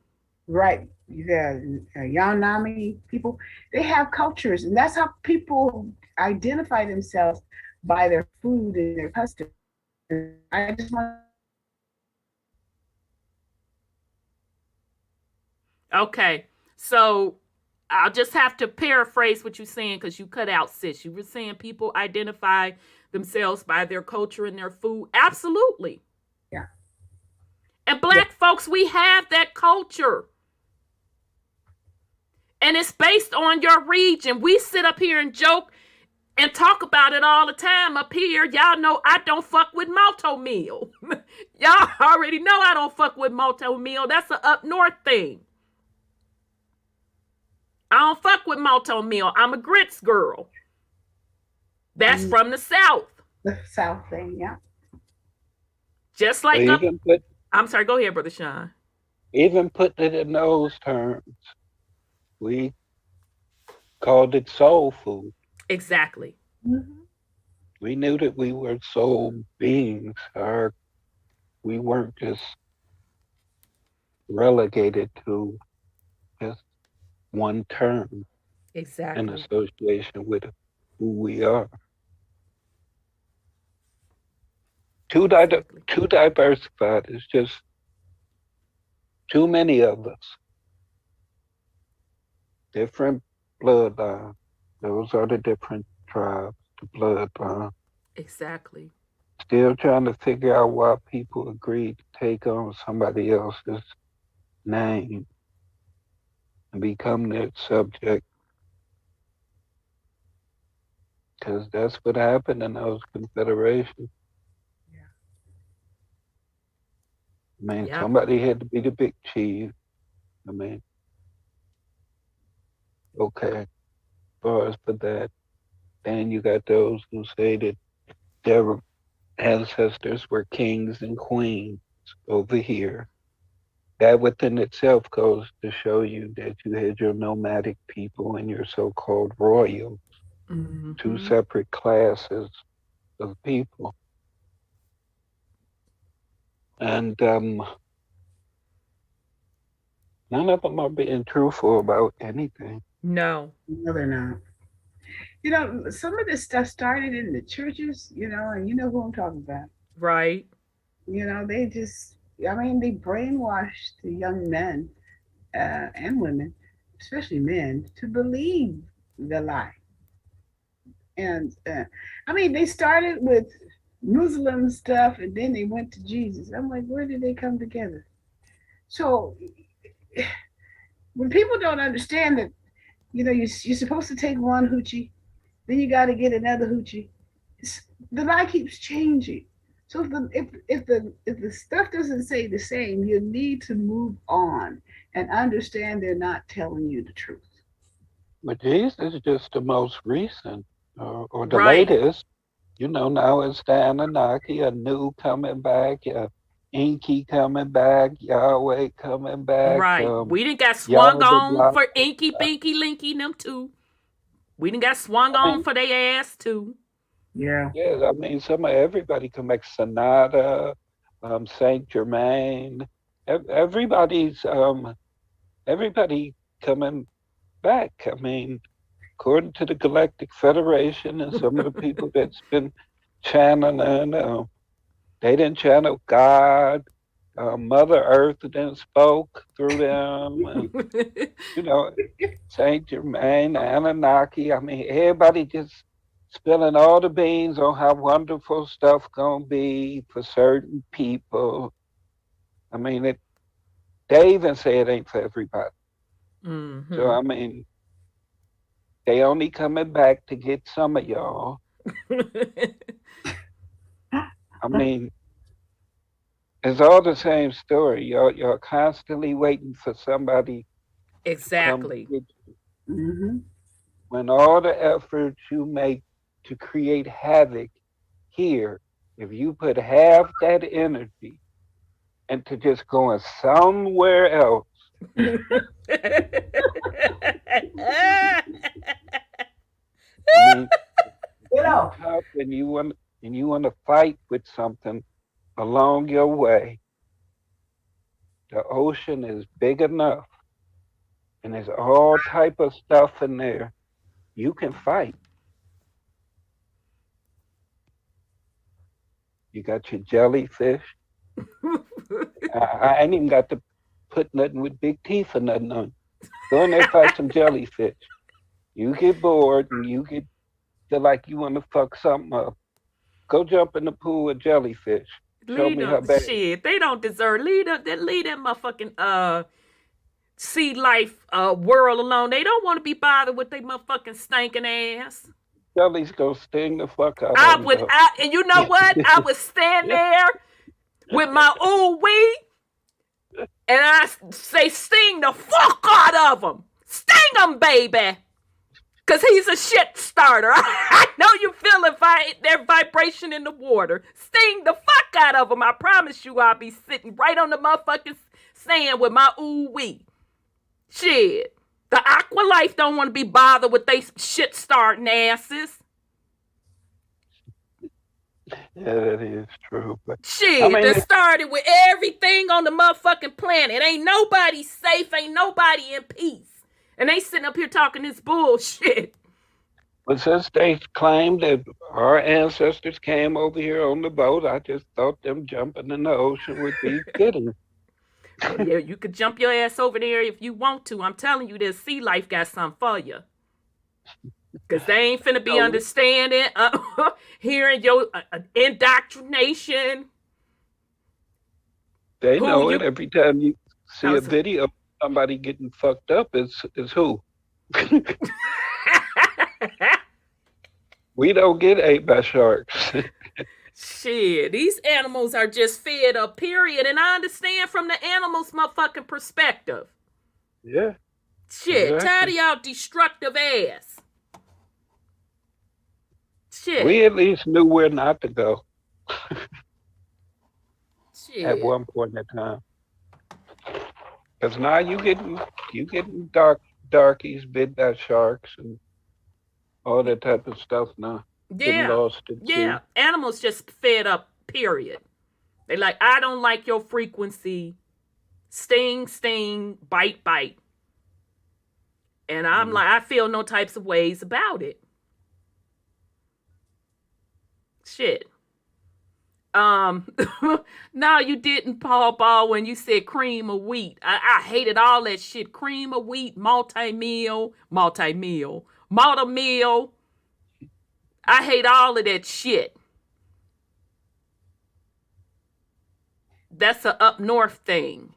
Right. The Yanomami people, they have cultures, and that's how people identify themselves, by their food and their customs. I just want. Okay, so I'll just have to paraphrase what you're saying because you cut out, sis. You were saying people identify themselves by their culture and their food. Absolutely. Yeah. And Black folks, we have that culture. And it's based on your region. We sit up here and joke and talk about it all the time up here. Y'all know I don't fuck with malto meal. Y'all already know I don't fuck with malto meal. That's an up north thing. I don't fuck with malto meal. I'm a grits girl. That's from the South. The South thing, yeah. Just like I'm sorry, go ahead, Brother Sean. Even put it in those terms, we called it soul food. Exactly. Mm-hmm. We knew that we were soul beings. We weren't just relegated to just one term. Exactly. In association with who we are. Too diversified. It's just too many of us. Different bloodline. Those are the different tribes, the bloodline. Exactly. Still trying to figure out why people agreed to take on somebody else's name and become their subject. Because that's what happened in those confederations. I mean, somebody had to be the big chief. I mean, okay, as far as for that, then you got those who say that their ancestors were kings and queens over here. That within itself goes to show you that you had your nomadic people and your so-called royals, two separate classes of people. And none of them are being truthful about anything. No, they're not. Some of this stuff started in the churches, and you know who I'm talking about. Right. They just, they brainwashed the young men and women, especially men, to believe the lie. And they started with Muslim stuff, and then they went to Jesus. I'm like, where did they come together? So when people don't understand that, you're supposed to take one hoochie, then you got to get another hoochie. The lie keeps changing. So if the stuff doesn't say the same, you need to move on and understand they're not telling you the truth. But Jesus is just the most recent or the latest. Now it's the Anunnaki, a new coming back, Inky coming back, Yahweh coming back. Right. We done got swung on for Inky, Binky, Linky, them too. We done got swung on for their ass too. Yeah. Yeah, I mean, everybody can make Sonata, Saint Germain. Everybody's everybody coming back. I mean, according to the Galactic Federation and some of the people that's been channeling, they didn't channel God. Mother Earth then spoke through them. You know, Saint Germain, Anunnaki. I mean, everybody just spilling all the beans on how wonderful stuff gonna be for certain people. I mean, they even say it ain't for everybody. So Mm-hmm. I mean, they only coming back to get some of y'all. I mean, it's all the same story. You're constantly waiting for somebody to come Exactly. get you. Mm-hmm. When all the effort you make to create havoc here, if you put half that energy into just going somewhere else, I mean, You you know. tough and you want to fight with something along your way, the ocean is big enough and there's all type of stuff in there. You can fight. You got your jellyfish. I ain't even got to put nothing with big teeth or nothing on. Go in there, fight some jellyfish. You get bored and feel like you want to fuck something up. Go jump in the pool with jellyfish. Show Leave me them her baby. shit. They don't deserve. Leave that motherfucking sea life world alone. They don't want to be bothered with their motherfucking stinking ass. Jelly's gonna sting the fuck out of them though. And you know what? I would stand there with my ooh wee, and I say, sting the fuck out of him. Sting him, baby. Because he's a shit starter. I know you feel their vibration in the water. Sting the fuck out of him. I promise you I'll be sitting right on the motherfucking sand with my ooh wee. Shit. The aqua life don't want to be bothered with they shit starting asses. Yeah, that is true. But I Shit, mean, that started with everything on the motherfucking planet. Ain't nobody safe, ain't nobody in peace. And they sitting up here talking this bullshit. but since they claim that our ancestors came over here on the boat, I just thought them jumping in the ocean would be fitting. Well, yeah, you could jump your ass over there if you want to. I'm telling you, this sea life got something for you. Because they ain't finna be So understanding, hearing your indoctrination. they Who know it you. every time you I see a was. video of somebody getting fucked up. Is who? We don't get ate by sharks. Shit, these animals are just fed up, period. And I understand from the animals' motherfucking perspective. Yeah, Shit, tired exactly. of y'all destructive ass. We Shit, at least knew where not to go at shit. one point in time. Because now you getting darkies bit by sharks and all that type of stuff now. Getting Yeah, lost at yeah. sea. Animals just fed up, period. They like, I don't like your frequency. Sting, sting, bite, bite. And I'm Mm. like, I feel no types of ways about it. Shit. Um, no, you didn't, Paul Ball, when you said cream of wheat. I hated all that shit. Cream of wheat, multi-meal. I hate all of that shit. That's a up north thing.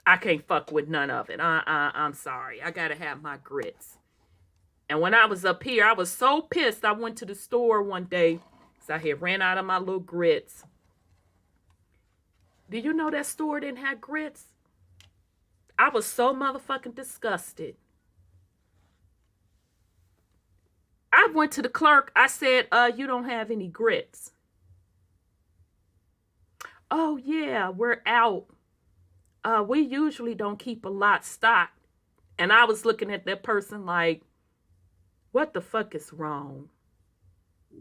I can't fuck with none of it. I'm sorry. I gotta have my grits. And when I was up here, I was so pissed. I went to the store one day because I had ran out of my little grits. Did you know that store didn't have grits? I was so motherfucking disgusted. I went to the clerk. I said, you don't have any grits. Oh, yeah, we're out. We usually don't keep a lot stocked. And I was looking at that person like, What the fuck is wrong?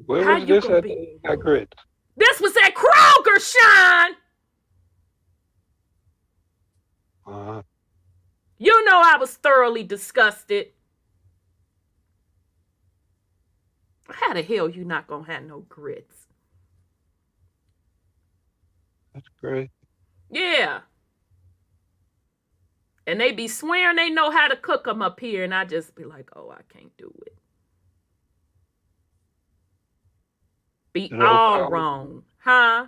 Where How was you this gonna at be? the grits? This was at Kroger, Sean. You know I was thoroughly disgusted. How the hell you not gonna have no grits? That's great. Yeah. And they be swearing they know how to cook them up here, and I just be like, oh, I can't do it. Be You know, all wrong. Huh?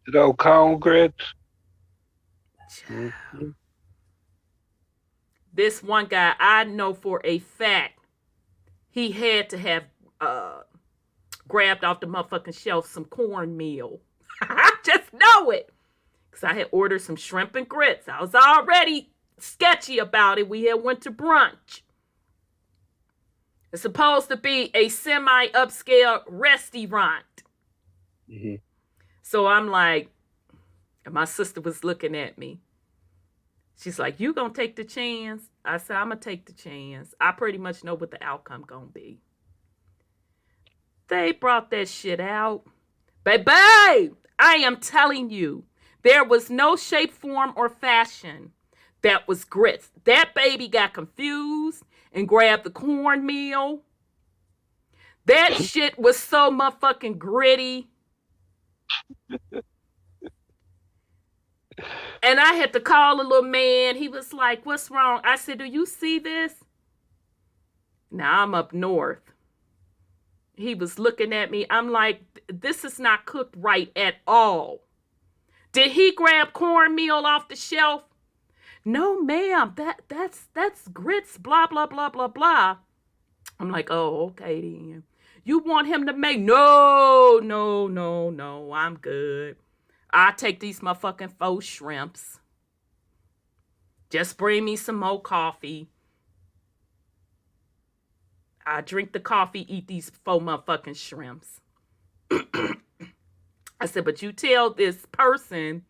You know, corn grits. Mm-hmm. This one guy, I know for a fact, he had to have grabbed off the motherfucking shelf some cornmeal. I just know it. Because I had ordered some shrimp and grits. I was already sketchy about it. We had went to brunch. It's supposed to be a semi-upscale restaurant. Mm-hmm. So I'm like, and my sister was looking at me. She's like, you gonna take the chance? I said, I'm gonna take the chance. I pretty much know what the outcome gonna be. They brought that shit out. Baby, I am telling you, there was no shape, form, or fashion that was grits. That baby got confused and grabbed the cornmeal. That shit was so motherfucking gritty. And I had to call a little man. He was like, what's wrong? I said, do you see this? Now I'm up north. He was looking at me. I'm like, this is not cooked right at all. Did he grab cornmeal off the shelf? No, ma'am. That's grits, blah, blah, blah, blah, blah. I'm like, oh, okay then. You want him to make? No, I'm good. I take these motherfucking faux shrimps. Just bring me some more coffee. I drink the coffee, eat these faux motherfucking shrimps. I said, but you tell this person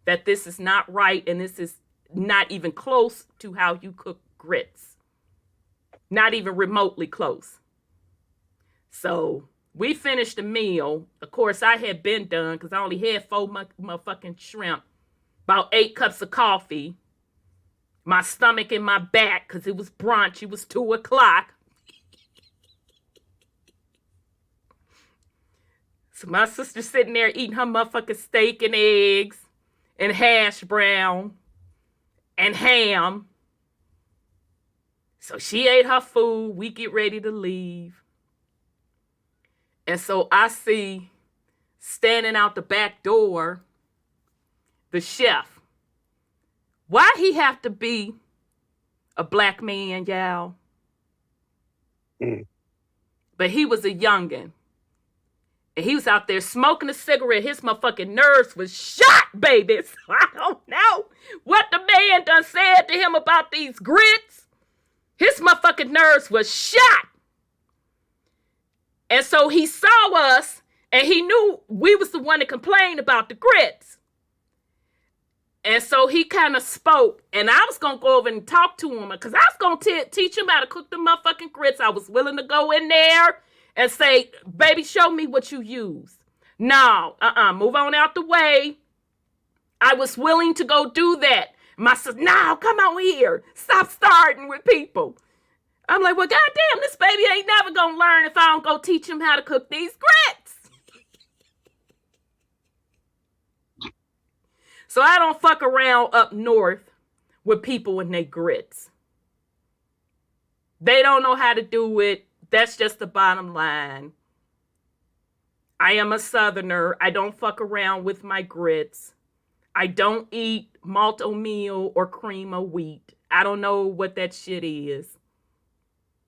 that this is not right and this is not even close to how you cook grits. Not even remotely close. So we finished the meal. Of course, I had been done because I only had 4 motherfucking shrimp, about 8 cups of coffee, my stomach and my back because it was brunch. It was 2 o'clock. So my sister's sitting there eating her motherfucking steak and eggs and hash brown and ham. So she ate her food. We get ready to leave. And so I see standing out the back door, the chef. Why he have to be a black man, y'all? But he was a youngin'. And he was out there smoking a cigarette. His motherfucking nerves was shot, baby. So I don't know what the man done said to him about these grits. His motherfucking nerves was shot. And so he saw us, and he knew we was the one that complained about the grits. And so he kind of spoke, and I was going to go over and talk to him, because I was going to teach him how to cook the motherfucking grits. I was willing to go in there and say, baby, show me what you use. No, move on out the way. I was willing to go do that. My sister, no, come on here. Stop starting with people. I'm like, well, goddamn, this baby ain't never gonna learn if I don't go teach him how to cook these grits. So I don't fuck around up north with people and they grits. They don't know how to do it. That's just the bottom line. I am a Southerner. I don't fuck around with my grits. I don't eat malt meal or cream of wheat. I don't know what that shit is.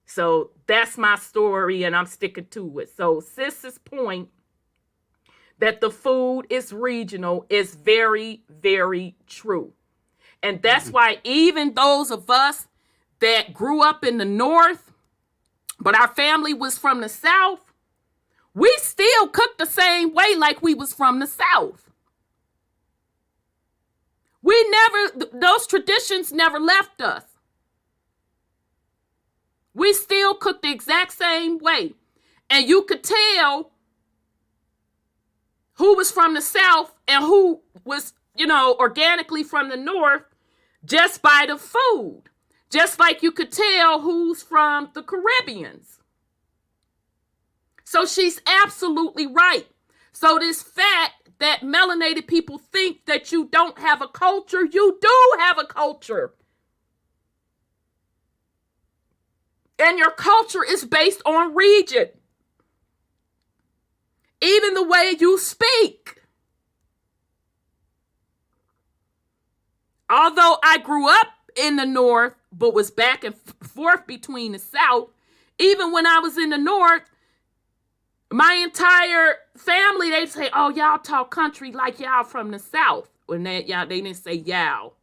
So that's my story and I'm sticking to it. So Sis's point that the food is regional is very, very true. And that's why even those of us that grew up in the North, but our family was from the South, we still cook the same way like we was from the South. Those traditions never left us. We still cooked the exact same way. And you could tell who was from the South and who was, organically from the North just by the food. Just like you could tell who's from the Caribbeans. So she's absolutely right. So this fact that melanated people think that you don't have a culture, you do have a culture. And your culture is based on region. Even the way you speak. Although I grew up in the North, but was back and forth between the South, even when I was in the North, my entire family, they'd say, oh, y'all talk country like y'all from the South. When they didn't say y'all.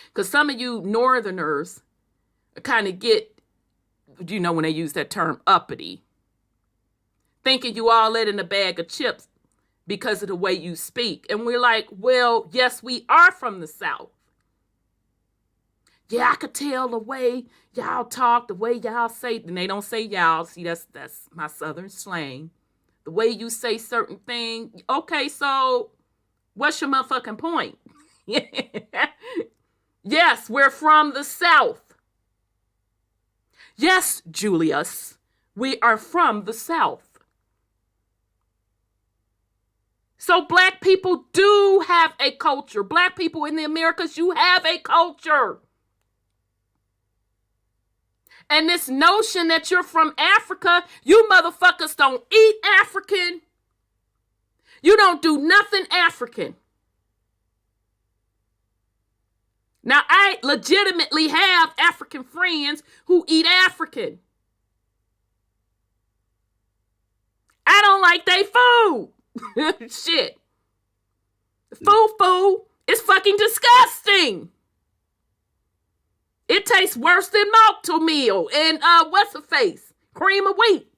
Because some of you Northerners kind of get, when they use that term, uppity. Thinking you all let in a bag of chips because of the way you speak. And we're like, well, yes, we are from the South. Yeah, I could tell the way y'all talk, the way y'all say, and they don't say y'all. See, that's my Southern slang. The way you say certain things. Okay, so what's your motherfucking point? Yes, we're from the South. Yes, Julius, we are from the South. So black people do have a culture. Black people in the Americas, you have a culture. And this notion that you're from Africa, you motherfuckers don't eat African. You don't do nothing African. Now, I legitimately have African friends who eat African. I don't like their food. Shit. Food is fucking disgusting. It tastes worse than malto meal and what's the face? Cream of wheat.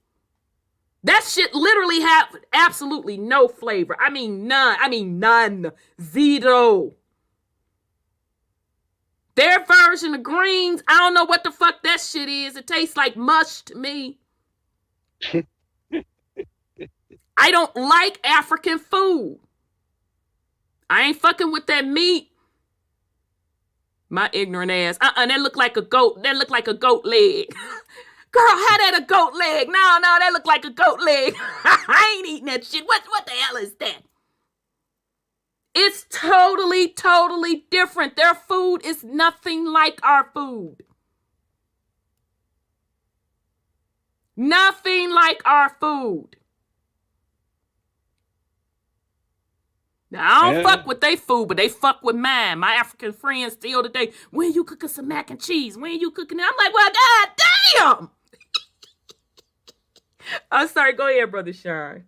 That shit literally have absolutely no flavor. I mean none. Zero. Their version of greens, I don't know what the fuck that shit is. It tastes like mush to me. I don't like African food. I ain't fucking with that meat. My ignorant ass. That look like a goat. That look like a goat leg. Girl, how that a goat leg? No, that look like a goat leg. I ain't eating that shit. What the hell is that? It's totally, totally different. Their food is nothing like our food. Nothing like our food. Now, I don't fuck with they food, but they fuck with mine. My African friends still today, when you cooking some mac and cheese? When you cooking it? I'm like, well, god damn! I'm sorry, go ahead, Brother Sean.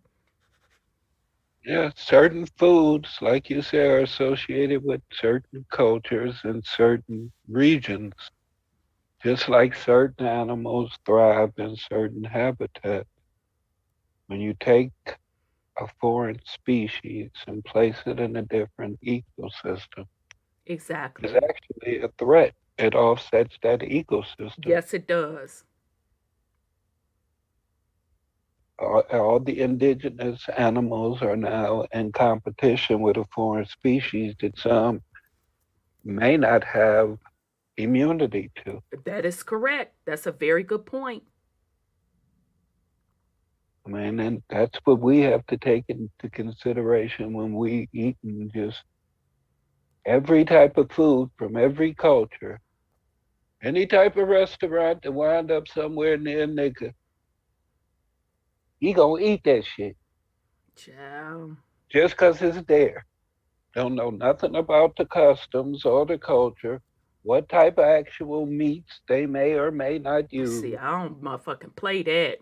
Yeah, certain foods, like you say, are associated with certain cultures and certain regions. Just like certain animals thrive in certain habitats. When you take a foreign species and place it in a different ecosystem, exactly, it's actually a threat. It offsets that ecosystem. Yes, it does. All the indigenous animals are now in competition with a foreign species that some may not have immunity to. That is correct. That's a very good point. I mean, and that's what we have to take into consideration when we eat just every type of food from every culture. Any type of restaurant that wind up somewhere near nigga, he gonna eat that shit. Child. Just cause it's there. Don't know nothing about the customs or the culture, what type of actual meats they may or may not use. See, I don't motherfucking play that.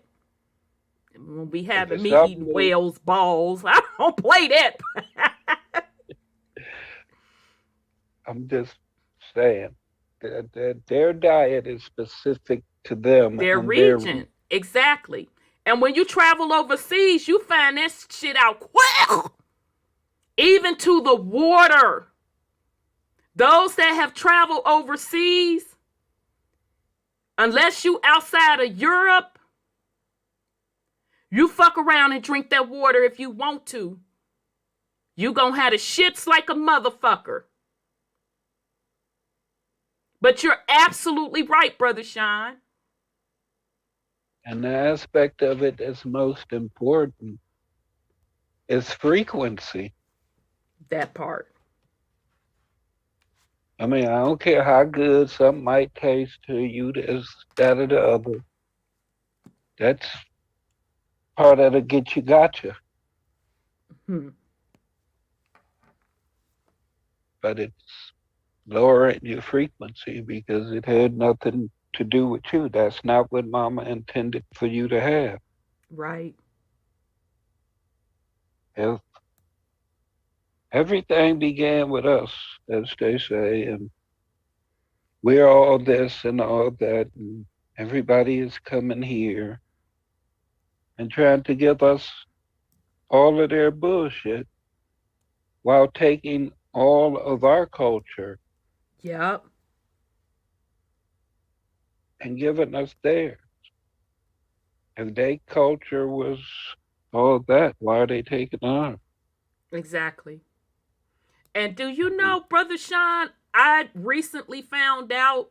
When we having me eating whales balls, I don't play that. I'm just saying that their diet is specific to them. Their region. Exactly. And when you travel overseas, you find that shit out quick. Even to the water. Those that have traveled overseas, Unless you outside of Europe, you fuck around and drink that water if you want to. You gonna have the shits like a motherfucker. But you're absolutely right, Brother Sean. And the aspect of it that's most important is frequency. That part. I mean, I don't care how good something might taste to you, this, that, or the other. That's part of the get you gotcha. But it's lowering your frequency because it had nothing to do with you. That's not what mama intended for you to have. Right. If everything began with us, as they say, and we're all this and all that, and everybody is coming here and trying to give us all of their bullshit while taking all of our culture Yep. and giving us theirs. If their culture was all that, why are they taking ours? Exactly. And do you know, Brother Sean, I recently found out,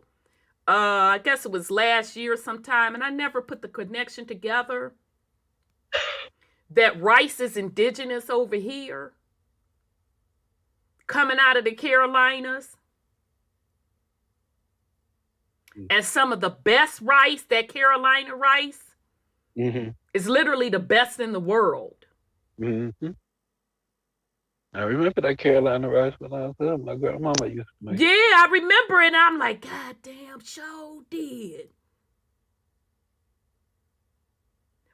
I guess it was last year sometime, and I never put the connection together, that rice is indigenous over here, coming out of the Carolinas. And some of the best rice, that Carolina rice, is literally the best in the world. I remember that Carolina rice when I was there. My grandmama used to make. Yeah, I remember it. And I'm like, God damn, sure did.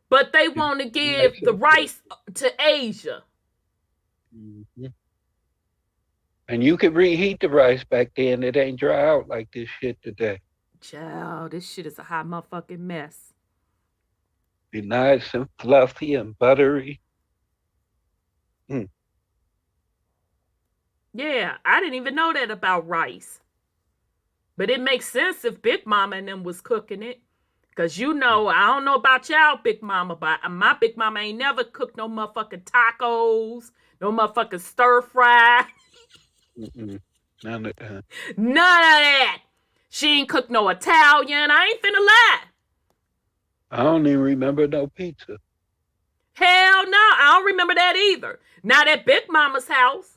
But they want to give the rice to Asia. And you could reheat the rice back then. It ain't dry out like this shit today. Child, this shit is a hot motherfucking mess. Be nice and fluffy and buttery. Yeah, I didn't even know that about rice. But it makes sense if Big Mama and them was cooking it. Because you know, I don't know about y'all, Big Mama, but my Big Mama ain't never cooked no motherfucking tacos, no motherfucking stir fry. None of that. None of that. She ain't cooked no Italian. I ain't finna lie. I don't even remember no pizza. Hell no, I don't remember that either. Not at Big Mama's house.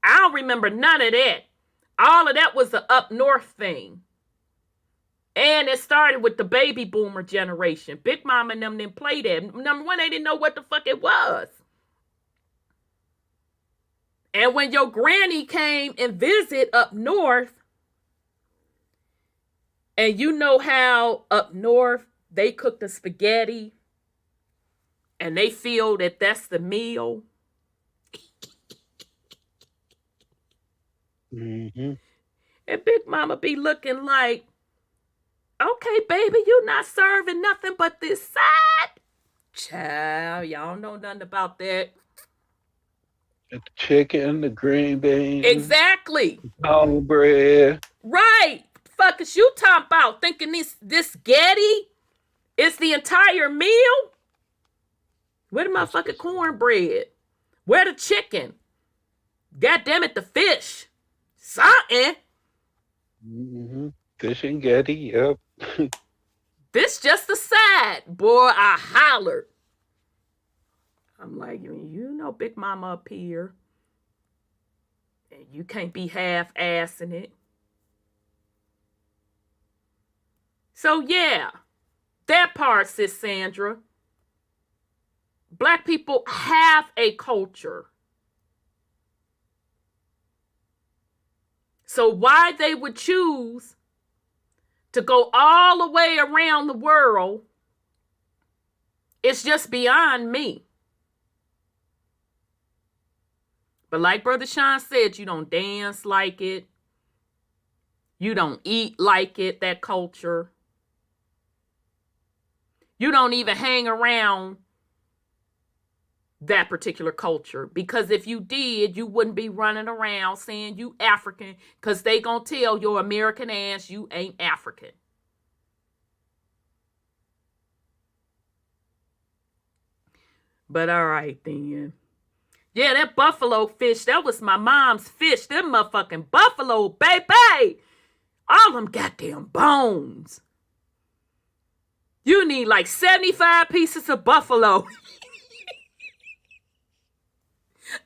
I don't remember none of that. All of that was the up north thing. And it started with the baby boomer generation. Big Mama and them didn't play that. Number one, they didn't know what the fuck it was. And when your granny came and visit up north, and you know how up north they cook the spaghetti and they feel that that's the meal. And Big Mama be looking like, okay, baby, you not serving nothing but this side. Child, y'all know nothing about that. The chicken, the green beans. Exactly. Cornbread. Right. Fuck is you talking about? Thinking this Getty is the entire meal? Where the motherfucking cornbread? Where the chicken? God damn it, the fish. Something. Fish and Getty, yep. This just the side. Boy, I hollered. I'm like, you know Big Mama up here. And you can't be half-assing it. So yeah, that part, Sis Sandra. Black people have a culture. So why they would choose to go all the way around the world, it's just beyond me. But like Brother Sean said, you don't dance like it. You don't eat like it, that culture. You don't even hang around that particular culture. Because if you did, you wouldn't be running around saying you African, because they gonna tell your American ass you ain't African. But all right then. Yeah, that buffalo fish, that was my mom's fish. Them motherfucking buffalo, baby. All them goddamn bones. You need like 75 pieces of buffalo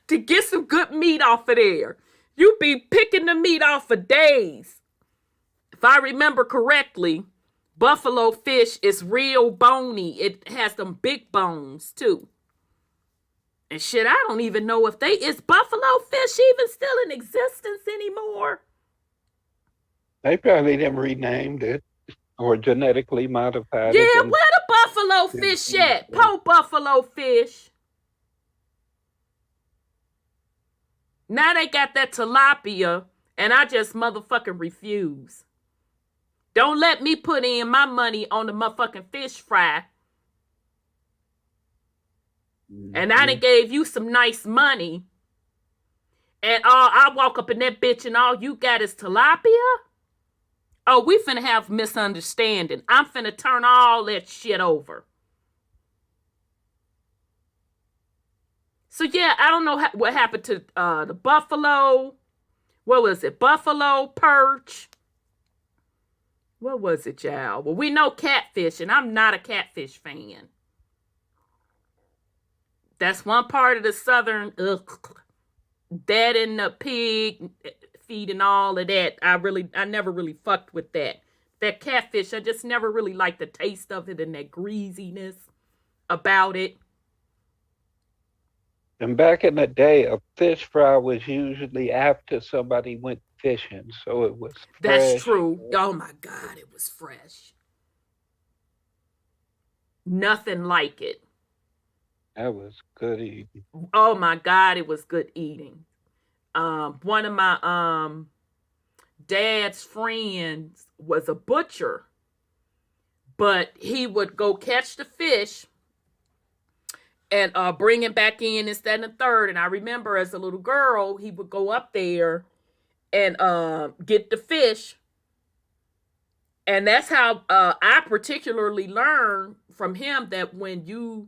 to get some good meat off of there. You be picking the meat off for days. If I remember correctly, buffalo fish is real bony. It has them big bones too. And shit, I don't even know if is buffalo fish even still in existence anymore? They probably didn't renamed it or genetically modified Yeah, it. where the buffalo fish at? Po buffalo fish. Now they got that tilapia, and I just motherfucking refuse. Don't let me put in my money on the motherfucking fish fry. And I done gave you some nice money. And I walk up in that bitch and all you got is tilapia? Oh, we finna have misunderstanding. I'm finna turn all that shit over. So yeah, I don't know what happened to the buffalo. What was it? Buffalo, perch. What was it, y'all? Well, we know catfish, and I'm not a catfish fan. That's one part of the southern, that and the pig feed and all of that. I never really fucked with that. That catfish, I just never really liked the taste of it and that greasiness about it. And back in the day, a fish fry was usually after somebody went fishing, so it was fresh. That's true. Oh my God, it was fresh. Nothing like it. That was good eating. Oh my God, it was good eating. One of my dad's friends was a butcher, but he would go catch the fish and bring it back in instead of the third. And I remember as a little girl, he would go up there and get the fish. And that's how I particularly learned from him that when you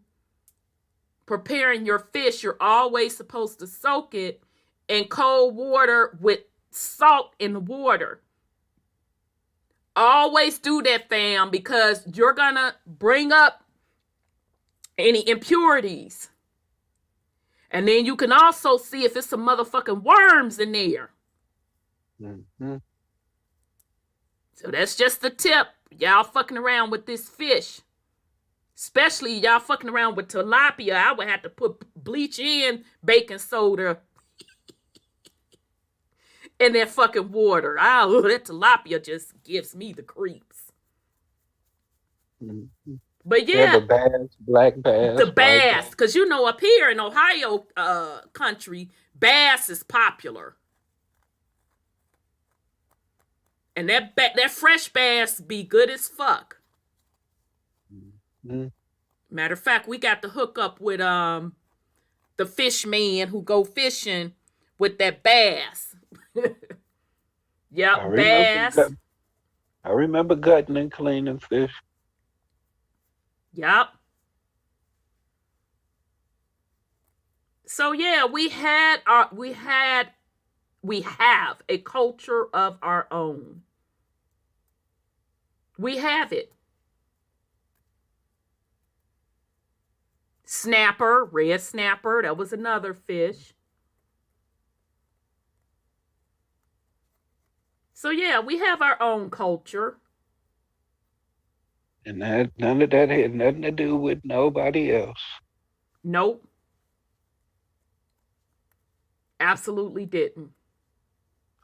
preparing your fish, you're always supposed to soak it in cold water with salt in the water. Always do that, fam, because you're gonna bring up any impurities. And then you can also see if it's some motherfucking worms in there. Mm-hmm. So that's just the tip. Y'all fucking around with this fish. Especially y'all fucking around with tilapia. I would have to put bleach and baking soda in that fucking water. That tilapia just gives me the creeps. Mm-hmm. But yeah. The bass, black bass. The bass. Because you know up here in Ohio country, bass is popular. And that fresh bass be good as fuck. Mm-hmm. Matter of fact, we got to hook up with the fish man who go fishing with that bass. Yep, bass. I remember gutting and cleaning fish. Yep. So yeah, we have a culture of our own. We have it. Snapper, red snapper, that was another fish. So yeah, we have our own culture. And none of that had nothing to do with nobody else. Nope. Absolutely didn't.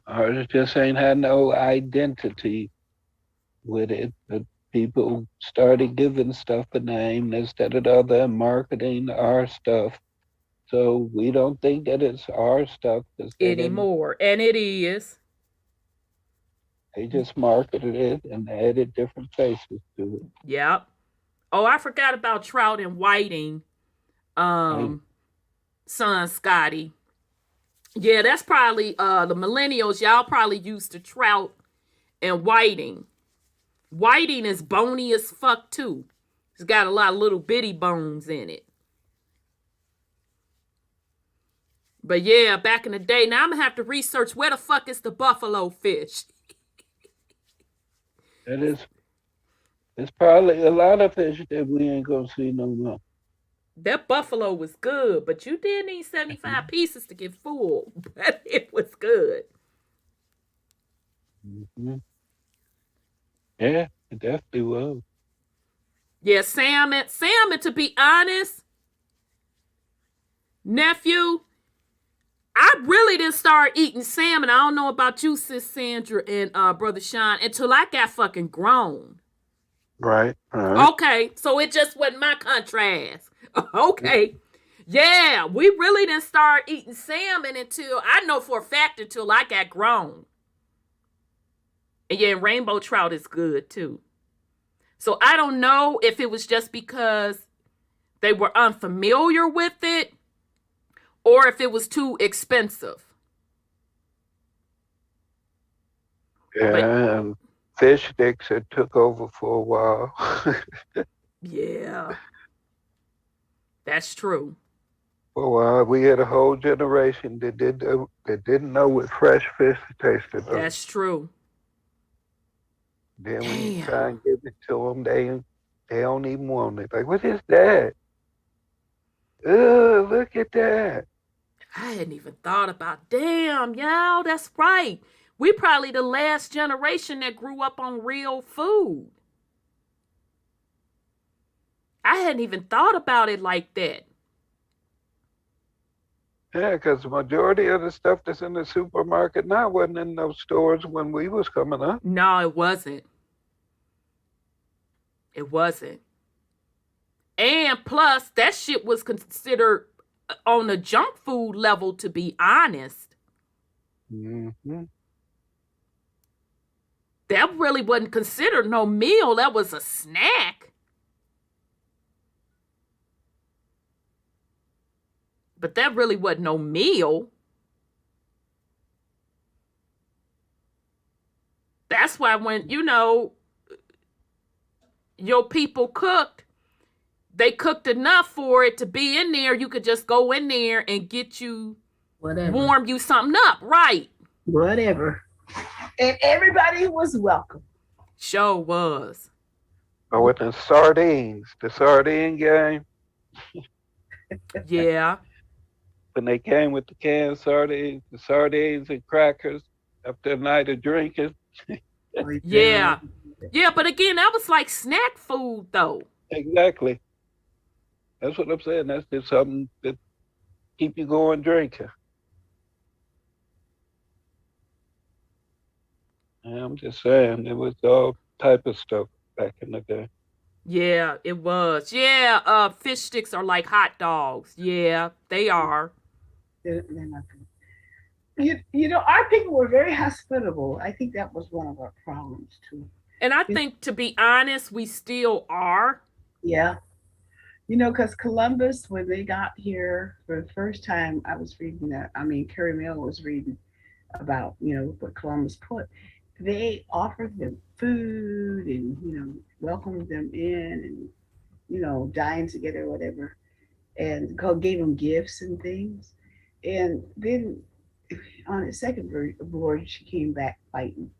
Ours just ain't had no identity with it. But people started giving stuff a name instead of the other and marketing our stuff. So we don't think that it's our stuff anymore. And it is. They just marketed it and added different faces to it. Yep. Oh, I forgot about trout and whiting. son Scotty. Yeah, that's probably the millennials. Y'all probably used to trout and whiting. Whiting is bony as fuck too. It's got a lot of little bitty bones in it. But yeah, back in the day, now I'm gonna have to research where the fuck is the buffalo fish. That is, it's probably a lot of fish that we ain't gonna see no more. That buffalo was good, but you did need 75 pieces to get full. But it was good. Mm-hmm. Yeah, it definitely was. Yeah, salmon, to be honest, nephew, I really didn't start eating salmon. I don't know about you, sis Sandra and brother Sean, until I got fucking grown. Right. Okay, so it just wasn't my contrast. Okay. Yeah, we really didn't start eating salmon until, I know for a fact, until I got grown. And yeah, rainbow trout is good too. So I don't know if it was just because they were unfamiliar with it or if it was too expensive. Yeah, and fish sticks had took over for a while. Yeah, that's true. For a while, we had a whole generation that didn't know what fresh fish tasted like. That's true. Then when you try and give it to them, they don't even want it. Like, what is that? Look at that. I hadn't even thought about, damn, y'all, that's right. We probably the last generation that grew up on real food. I hadn't even thought about it like that. Yeah, because the majority of the stuff that's in the supermarket now wasn't in those stores when we was coming up. No, it wasn't. It wasn't. And plus, that shit was considered on the junk food level, to be honest. Mm-hmm. That really wasn't considered no meal. That was a snack. But that really wasn't no meal. That's why when, your people cooked, they cooked enough for it to be in there. You could just go in there and get you, warm you something up, right? Whatever. And everybody was welcome. Sure was. Oh, with the sardine game. Yeah. When they came with the canned sardines, the sardines and crackers after a night of drinking. Yeah. Yeah, but again, that was like snack food, though. Exactly. That's what I'm saying. That's just something that keep you going drinking. And I'm just saying, it was all type of stuff back in the day. Yeah, it was. Yeah, fish sticks are like hot dogs. Yeah, they are. They're not good. Our people were very hospitable. I think that was one of our problems too. And I think, to be honest, we still are. Yeah. Because Columbus, when they got here for the first time, I was reading that. Carrie Mill was reading about, what Columbus put. They offered them food and, welcomed them in and, dined together or whatever, and gave them gifts and things. And then on the second board, she came back fighting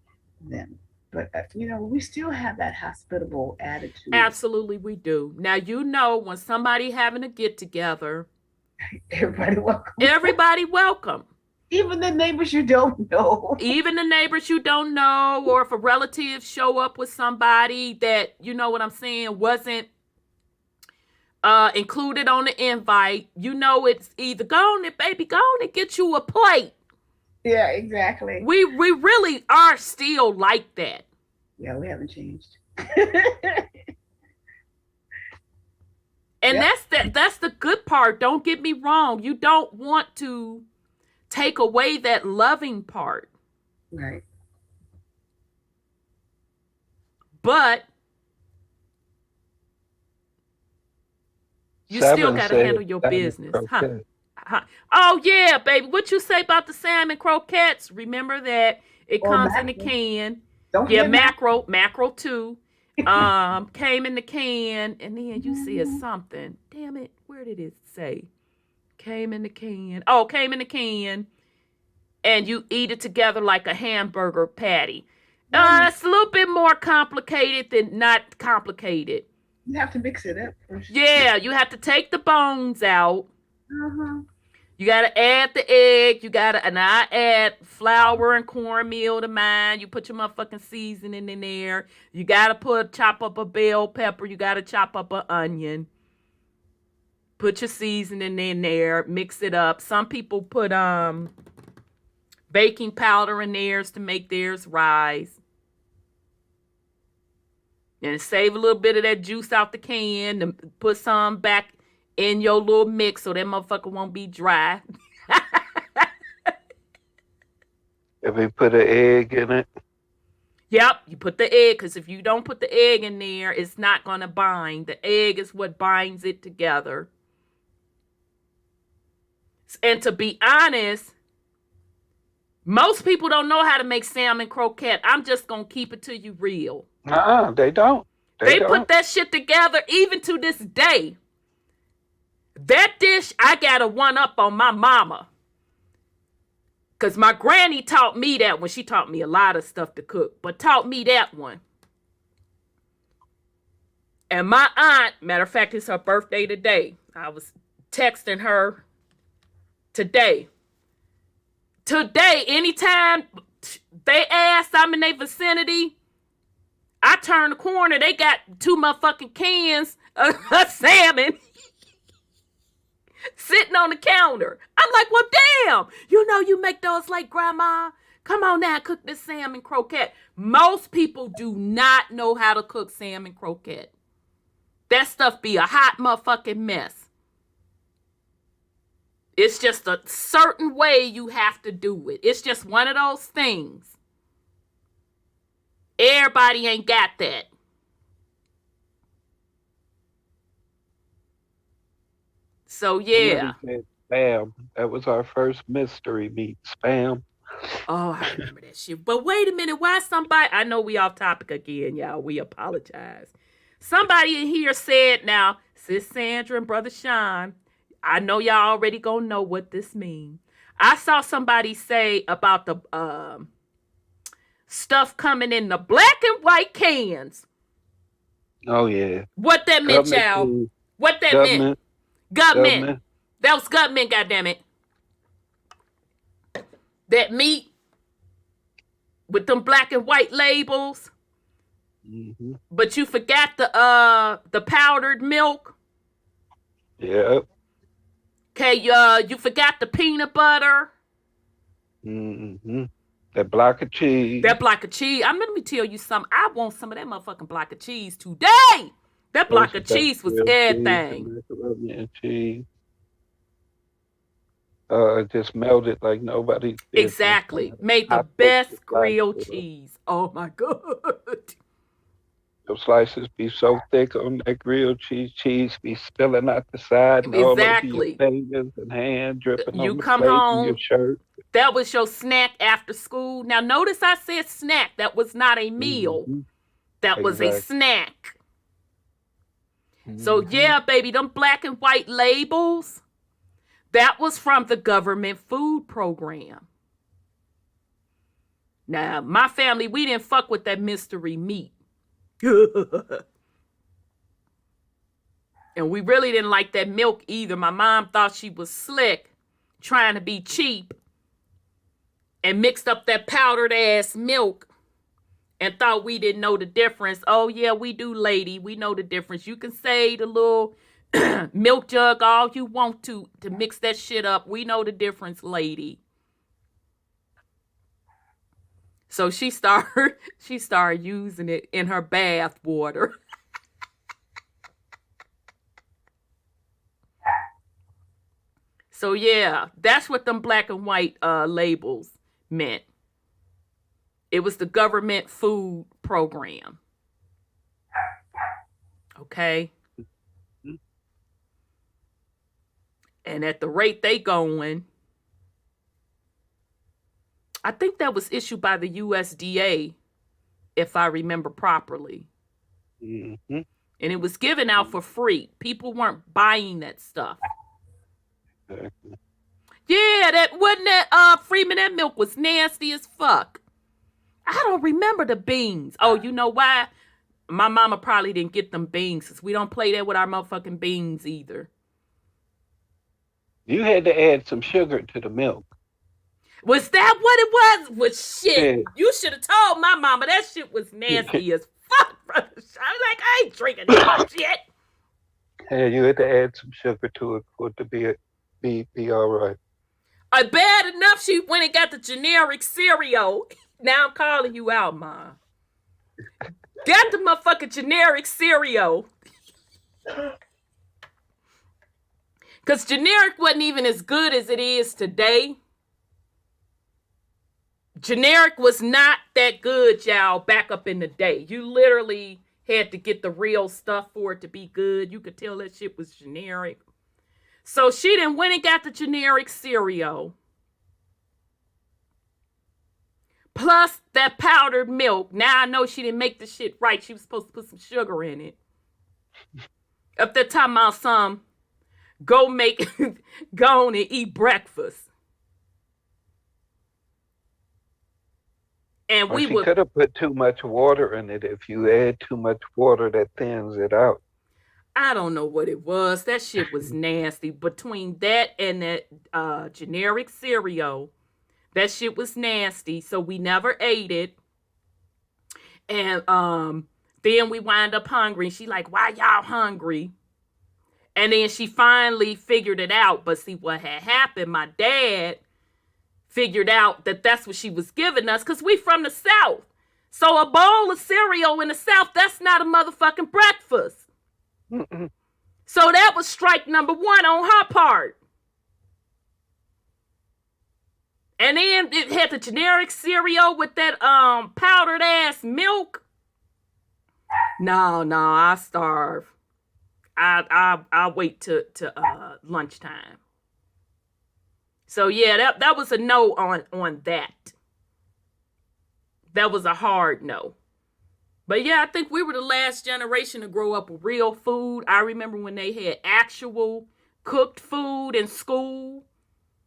them. But, we still have that hospitable attitude. Absolutely, we do. Now, when somebody having a get-together, everybody welcome. Everybody welcome. Even the neighbors you don't know. Even the neighbors you don't know, or if a relative show up with somebody that, what I'm saying, wasn't included on the invite, it's either go on it, baby, go on and get you a plate. Yeah, exactly. We really are still like that. Yeah, we haven't changed. And that's the good part. Don't get me wrong. You don't want to take away that loving part. Right. But you still got to handle your business. Okay. Oh yeah, baby. What you say about the salmon croquettes? Remember that it Or comes in a mackerel. can. Don't Yeah, forget mackerel. mackerel too. Came in the can, and then you said something. Damn it, where did it say? Came in the can. Oh, came in the can, and you eat it together like a hamburger patty. It's a little bit more complicated than not complicated. You have to mix it up first. Yeah, you have to take the bones out. Uh-huh. You gotta add the egg. And I add flour and cornmeal to mine. You put your motherfucking seasoning in there. You gotta chop up a bell pepper. You gotta chop up an onion. Put your seasoning in there. Mix it up. Some people put baking powder in theirs to make theirs rise. And save a little bit of that juice out the can and put some back in your little mix so that motherfucker won't be dry. If we put an egg in it, Yep, you put the egg, because if you don't put the egg in there, it's not going to bind. The egg is what binds it together. And to be honest, most people don't know how to make salmon croquette. I'm just going to keep it to you real. they don't. They don't. put that shit together even to this day. That dish, I got a one up on my mama. Because my granny taught me that one. She taught me a lot of stuff to cook, but taught me that one. And my aunt, matter of fact, it's her birthday today. I was texting her today. Today, anytime they ask I'm in their vicinity, I turn the corner, they got 2 motherfucking cans of salmon sitting on the counter. I'm like, well, damn, you make those like grandma. Come on now, cook this salmon croquette. Most people do not know how to cook salmon croquette. That stuff be a hot motherfucking mess. It's just a certain way you have to do it. It's just one of those things. Everybody ain't got that. So, yeah. Spam. That was our first mystery meat. Spam. Oh, I remember that shit. But wait a minute. Why somebody... I know we off topic again, y'all. We apologize. Somebody in here said, now, Sis Sandra and Brother Sean, I know y'all already gonna know what this means. I saw somebody say about the stuff coming in the black and white cans. Oh, yeah. What that meant, y'all? What that meant? Government. That was government, goddammit. That meat with them black and white labels. Mm-hmm. But you forgot the powdered milk. Yep. Okay, you forgot the peanut butter. Mm-hmm. That block of cheese. That block of cheese. Let me tell you something. I want some of that motherfucking block of cheese today. That block of cheese was everything. Cheese. Just melted like nobody. Exactly. Made the best grilled cheese. Oh my God. Those slices be so thick on that grilled cheese. Cheese be spilling out the side. And exactly. All over your fingers and hand dripping you on the come plate home. And your shirt. That was your snack after school. Now notice I said snack. That was not a meal. Mm-hmm. That was a snack. Mm-hmm. So yeah, baby, them black and white labels. That was from the government food program. Now, my family, we didn't fuck with that mystery meat. And we really didn't like that milk either. My mom thought she was slick, trying to be cheap, and mixed up that powdered ass milk and thought we didn't know the difference. Oh, yeah, we do, lady. We know the difference. You can say the little milk jug all you want to mix that shit up. We know the difference, lady. So she started using it in her bath water. So yeah, that's what them black and white labels meant. It was the government food program. Okay. And at the rate they going, I think that was issued by the USDA, if I remember properly. Mm-hmm. And it was given out for free. People weren't buying that stuff. Exactly. Yeah, that wasn't that Freeman, that milk was nasty as fuck. I don't remember the beans. Oh, you know why? My mama probably didn't get them beans, because we don't play that with our motherfucking beans either. You had to add some sugar to the milk. Was that what it was? Well, shit. Yeah. You should have told my mama that shit was nasty as fuck, brother. I was like, I ain't drinking that shit. Yeah, you had to add some sugar to it for it to be all right. Bad enough she went and got the generic cereal. Now I'm calling you out, Ma. Got the motherfucking generic cereal. Because generic wasn't even as good as it is today. Generic was not that good, y'all, back up in the day. You literally had to get the real stuff for it to be good. You could tell that shit was generic. So she done went and got the generic cereal. Plus that powdered milk. Now I know she didn't make the shit right. She was supposed to put some sugar in it. Up that time about some, go on and eat breakfast. And Or she could have put too much water in it. If you add too much water, that thins it out. I don't know what it was. That shit was nasty. Between that and that generic cereal, that shit was nasty. So we never ate it. And then we wind up hungry. She like, why y'all hungry? And then she finally figured it out. But see what had happened, my dad figured out that that's what she was giving us, because we from the South. So a bowl of cereal in the South, that's not a motherfucking breakfast. Mm-mm. So that was strike number one on her part. And then it had the generic cereal with that powdered ass milk. No, I starve. I'll wait to lunchtime. So yeah, that was a no on that. That was a hard no. But yeah, I think we were the last generation to grow up with real food. I remember when they had actual cooked food in school,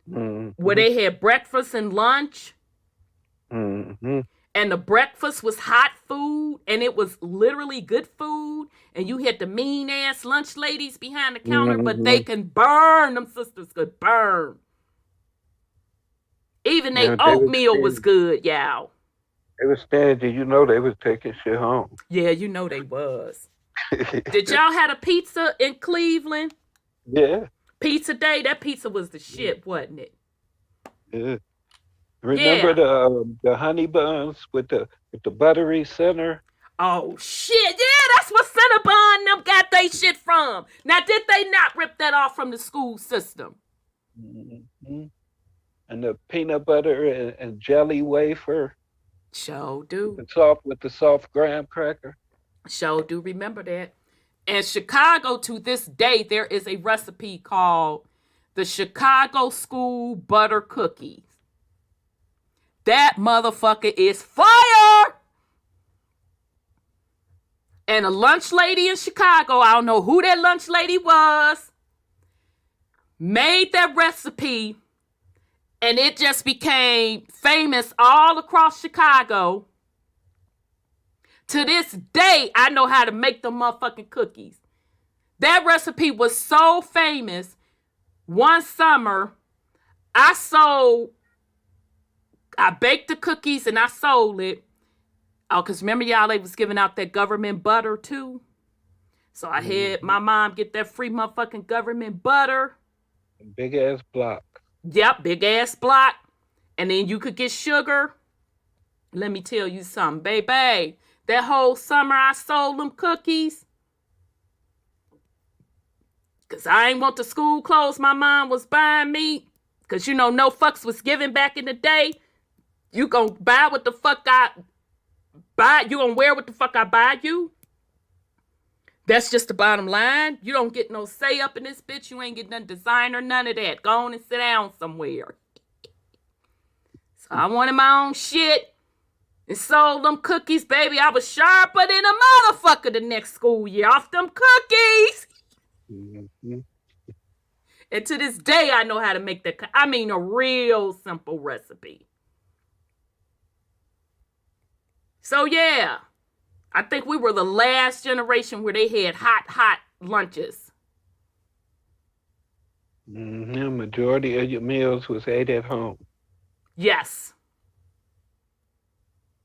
where they had breakfast and lunch. Mm-hmm. And the breakfast was hot food, and it was literally good food. And you had the mean ass lunch ladies behind the counter, but they can burn. Them sisters could burn. Even their oatmeal was good, y'all. They was standing, you know, they was taking shit home. Yeah, you know they was. Did y'all have a pizza in Cleveland? Yeah. Pizza Day? That pizza was the shit, wasn't it? Yeah. Remember the honey buns with the buttery center? Oh shit! Yeah, that's what Cinnabon them got they shit from. Now, did they not rip that off from the school system? Mm-hmm. And the peanut butter and jelly wafer. Sure do. With the soft graham cracker. Sure do remember that. In Chicago, to this day, there is a recipe called the Chicago School Butter Cookies. That motherfucker is fire! And a lunch lady in Chicago, I don't know who that lunch lady was, made that recipe, and it just became famous all across Chicago. To this day, I know how to make them motherfucking cookies. That recipe was so famous. One summer, I baked the cookies and I sold it. Oh, because remember y'all, they was giving out that government butter too. So I had my mom get that free motherfucking government butter. Big ass block. Yep, big ass block. And then you could get sugar. Let me tell you something, baby. That whole summer I sold them cookies. Because I ain't want the school clothes my mom was buying me. Because, you know, no fucks was given back in the day. You gonna buy what the fuck I buy. You gonna wear what the fuck I buy you. That's just the bottom line. You don't get no say up in this bitch. You ain't get none designer, none of that. Go on and sit down somewhere. So I wanted my own shit and sold them cookies, baby. I was sharper than a motherfucker the next school year off them cookies. Mm-hmm. And to this day, I know how to make that. I mean, a real simple recipe. So yeah, I think we were the last generation where they had hot lunches. Mm-hmm. Majority of your meals was ate at home. Yes.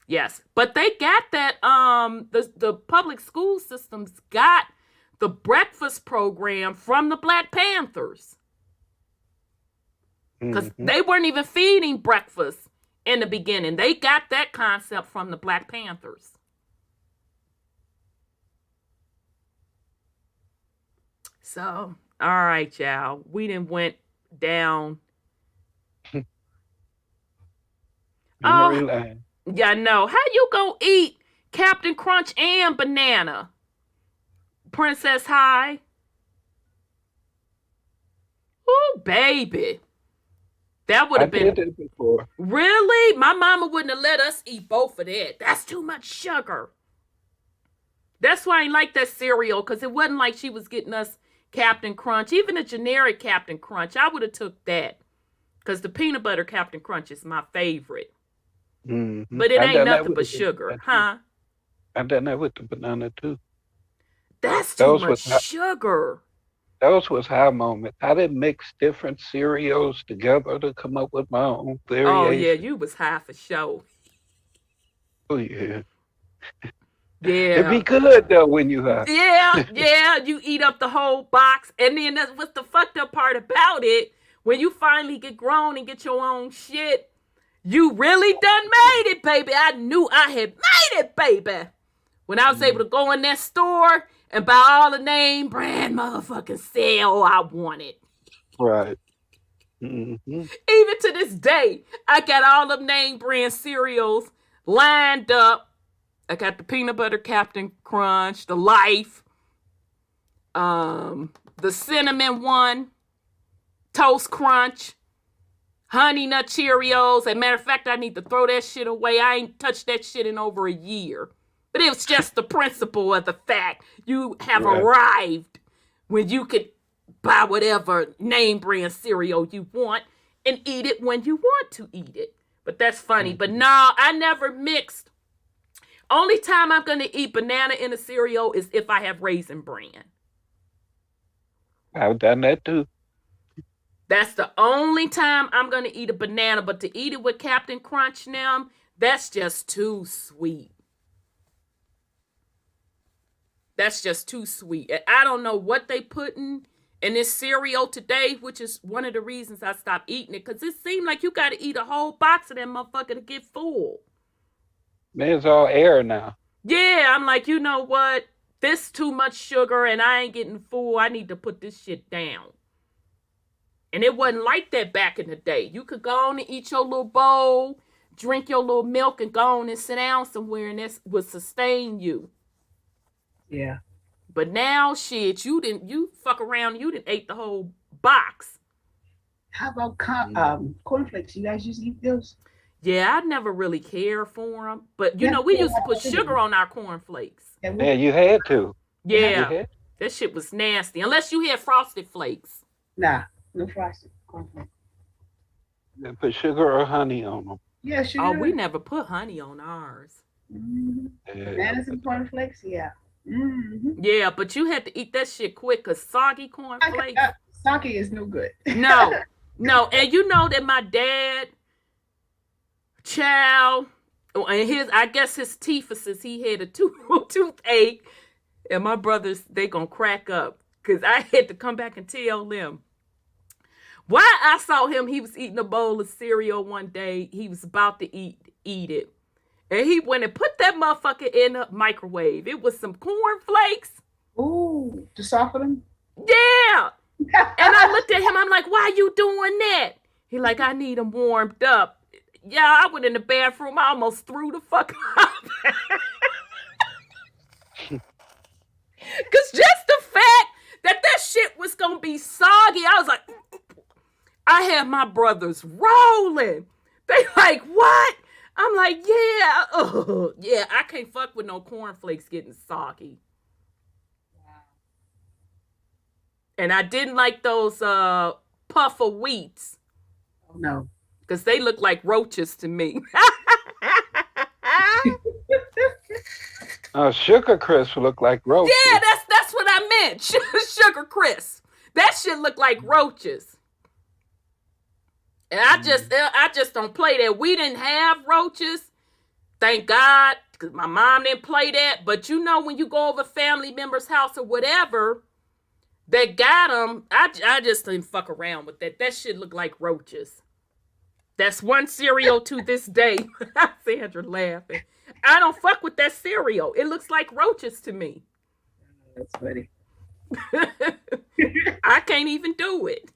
Yes. But they got that, the public school systems got the breakfast program from the Black Panthers. Because they weren't even feeding breakfast in the beginning. They got that concept from the Black Panthers. So, all right, y'all. We done went down. Memory lane. Yeah, I know. How you gonna eat Captain Crunch and banana? Princess High? Ooh, baby. That would have been... did it before. Really? My mama wouldn't have let us eat both of that. That's too much sugar. That's why I ain't like that cereal, because it wasn't like she was getting us Captain Crunch. Even a generic Captain Crunch, I would have took that. Because the peanut butter Captain Crunch is my favorite. Mm-hmm. But it ain't nothing but sugar, huh? I've done that with the banana too. That's too much sugar. Those was high moments. I didn't mix different cereals together to come up with my own variation. Oh yeah, you was high for sure. Oh yeah. Yeah. It'd be good though when you high. Yeah, you eat up the whole box. And then that's what's the fucked up part about it. When you finally get grown and get your own shit, you really done made it, baby. I knew I had made it, baby. When I was able to go in that store and buy all the name brand motherfucking cereal I wanted. Right. Mm-hmm. Even to this day, I got all them name brand cereals lined up. I got the peanut butter Captain Crunch, the Life, the cinnamon one, Toast Crunch, Honey Nut Cheerios. As a matter of fact, I need to throw that shit away. I ain't touched that shit in over a year. But it was just the principle of the fact you have arrived when you could buy whatever name brand cereal you want and eat it when you want to eat it. But that's funny. But no, I never mixed. Only time I'm going to eat banana in a cereal is if I have Raisin Bran. I've done that too. That's the only time I'm going to eat a banana. But to eat it with Captain Crunch now, that's just too sweet. That's just too sweet. And I don't know what they putting in this cereal today, which is one of the reasons I stopped eating it. Because it seemed like you got to eat a whole box of that motherfucker to get full. Man, it's all air now. Yeah, I'm like, you know what? This too much sugar and I ain't getting full. I need to put this shit down. And it wasn't like that back in the day. You could go on and eat your little bowl, drink your little milk, and go on and sit down somewhere, and that would sustain you. Yeah. But now, shit, you fuck around, you didn't ate the whole box. How about cornflakes? You guys used to eat those? Yeah, I never really cared for them. But, you know, we used to put sugar on our cornflakes. Yeah, you had to. Yeah, that shit was nasty. Unless you had Frosted Flakes. Nah, no frosted cornflakes. They put sugar or honey on them. Yeah, sugar. Oh, we never put honey on ours. Mm-hmm. Yeah. Bananas and cornflakes, yeah. Mm-hmm. Yeah, but you had to eat that shit quick because soggy cornflakes. Soggy is no good. No. And you know that my dad, child, and I guess his teethuses, he had a toothache, and my brothers, they gonna crack up because I had to come back and tell them. Why I saw him, he was eating a bowl of cereal one day. He was about to eat it. And he went and put that motherfucker in the microwave. It was some cornflakes. Ooh, to soften them? Yeah. And I looked at him. I'm like, why you doing that? He like, I need them warmed up. Yeah, I went in the bathroom. I almost threw the fuck up. Because gonna be soggy. I was like, I had my brothers rolling. They like, what? I'm like, yeah, yeah, I can't fuck with no cornflakes getting soggy. And I didn't like those puff of wheats. Oh, no. Because they look like roaches to me. Sugar Crisp look like roaches. Yeah, that's what I meant. Sugar Crisp. That shit look like roaches. And I just don't play that. We didn't have roaches. Thank God. Because my mom didn't play that. But you know, when you go over family member's house or whatever, they got them. I just didn't fuck around with that. That shit look like roaches. That's one cereal to this day. Sandra laughing. I don't fuck with that cereal. It looks like roaches to me. That's funny. I can't even do it.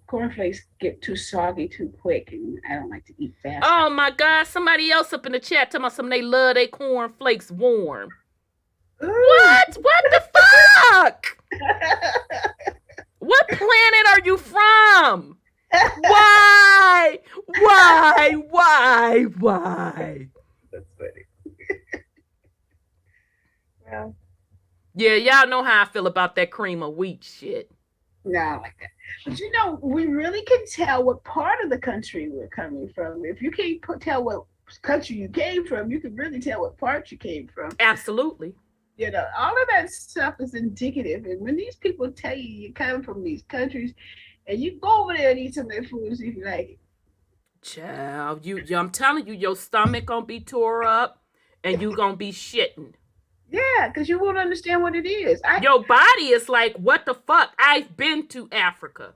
Cornflakes get too soggy too quick, and I don't like to eat fast. Oh my God! Somebody else up in the chat talking about something they love their cornflakes warm. Ooh. What? What the fuck? What planet are you from? Why? That's funny. Well, yeah, y'all know how I feel about that cream of wheat shit. no, I like that. But you know, we really can tell what part of the country we're coming from. If you can't tell what country you came from, you can really tell what part you came from. Absolutely. You know, all of that stuff is indicative. And when these people tell you you come from these countries, and you go over there and eat some of their food and see if you like it. Child, I'm telling you, your stomach gonna be tore up, and you gonna be shitting. Yeah, because you won't understand what it is. Your body is like, what the fuck? I've been to Africa.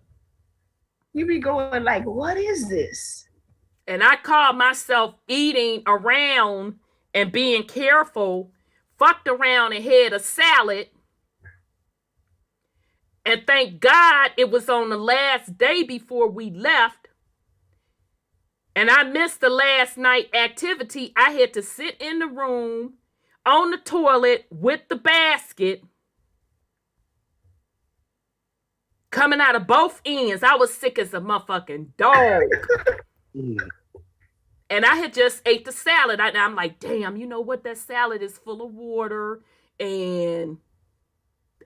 You be going like, what is this? And I call myself eating around and being careful, fucked around and had a salad. And thank God it was on the last day before we left. And I missed the last night activity. I had to sit in the room on the toilet with the basket coming out of both ends. I was sick as a motherfucking dog. And I had just ate the salad. I'm like, damn, you know what? That salad is full of water and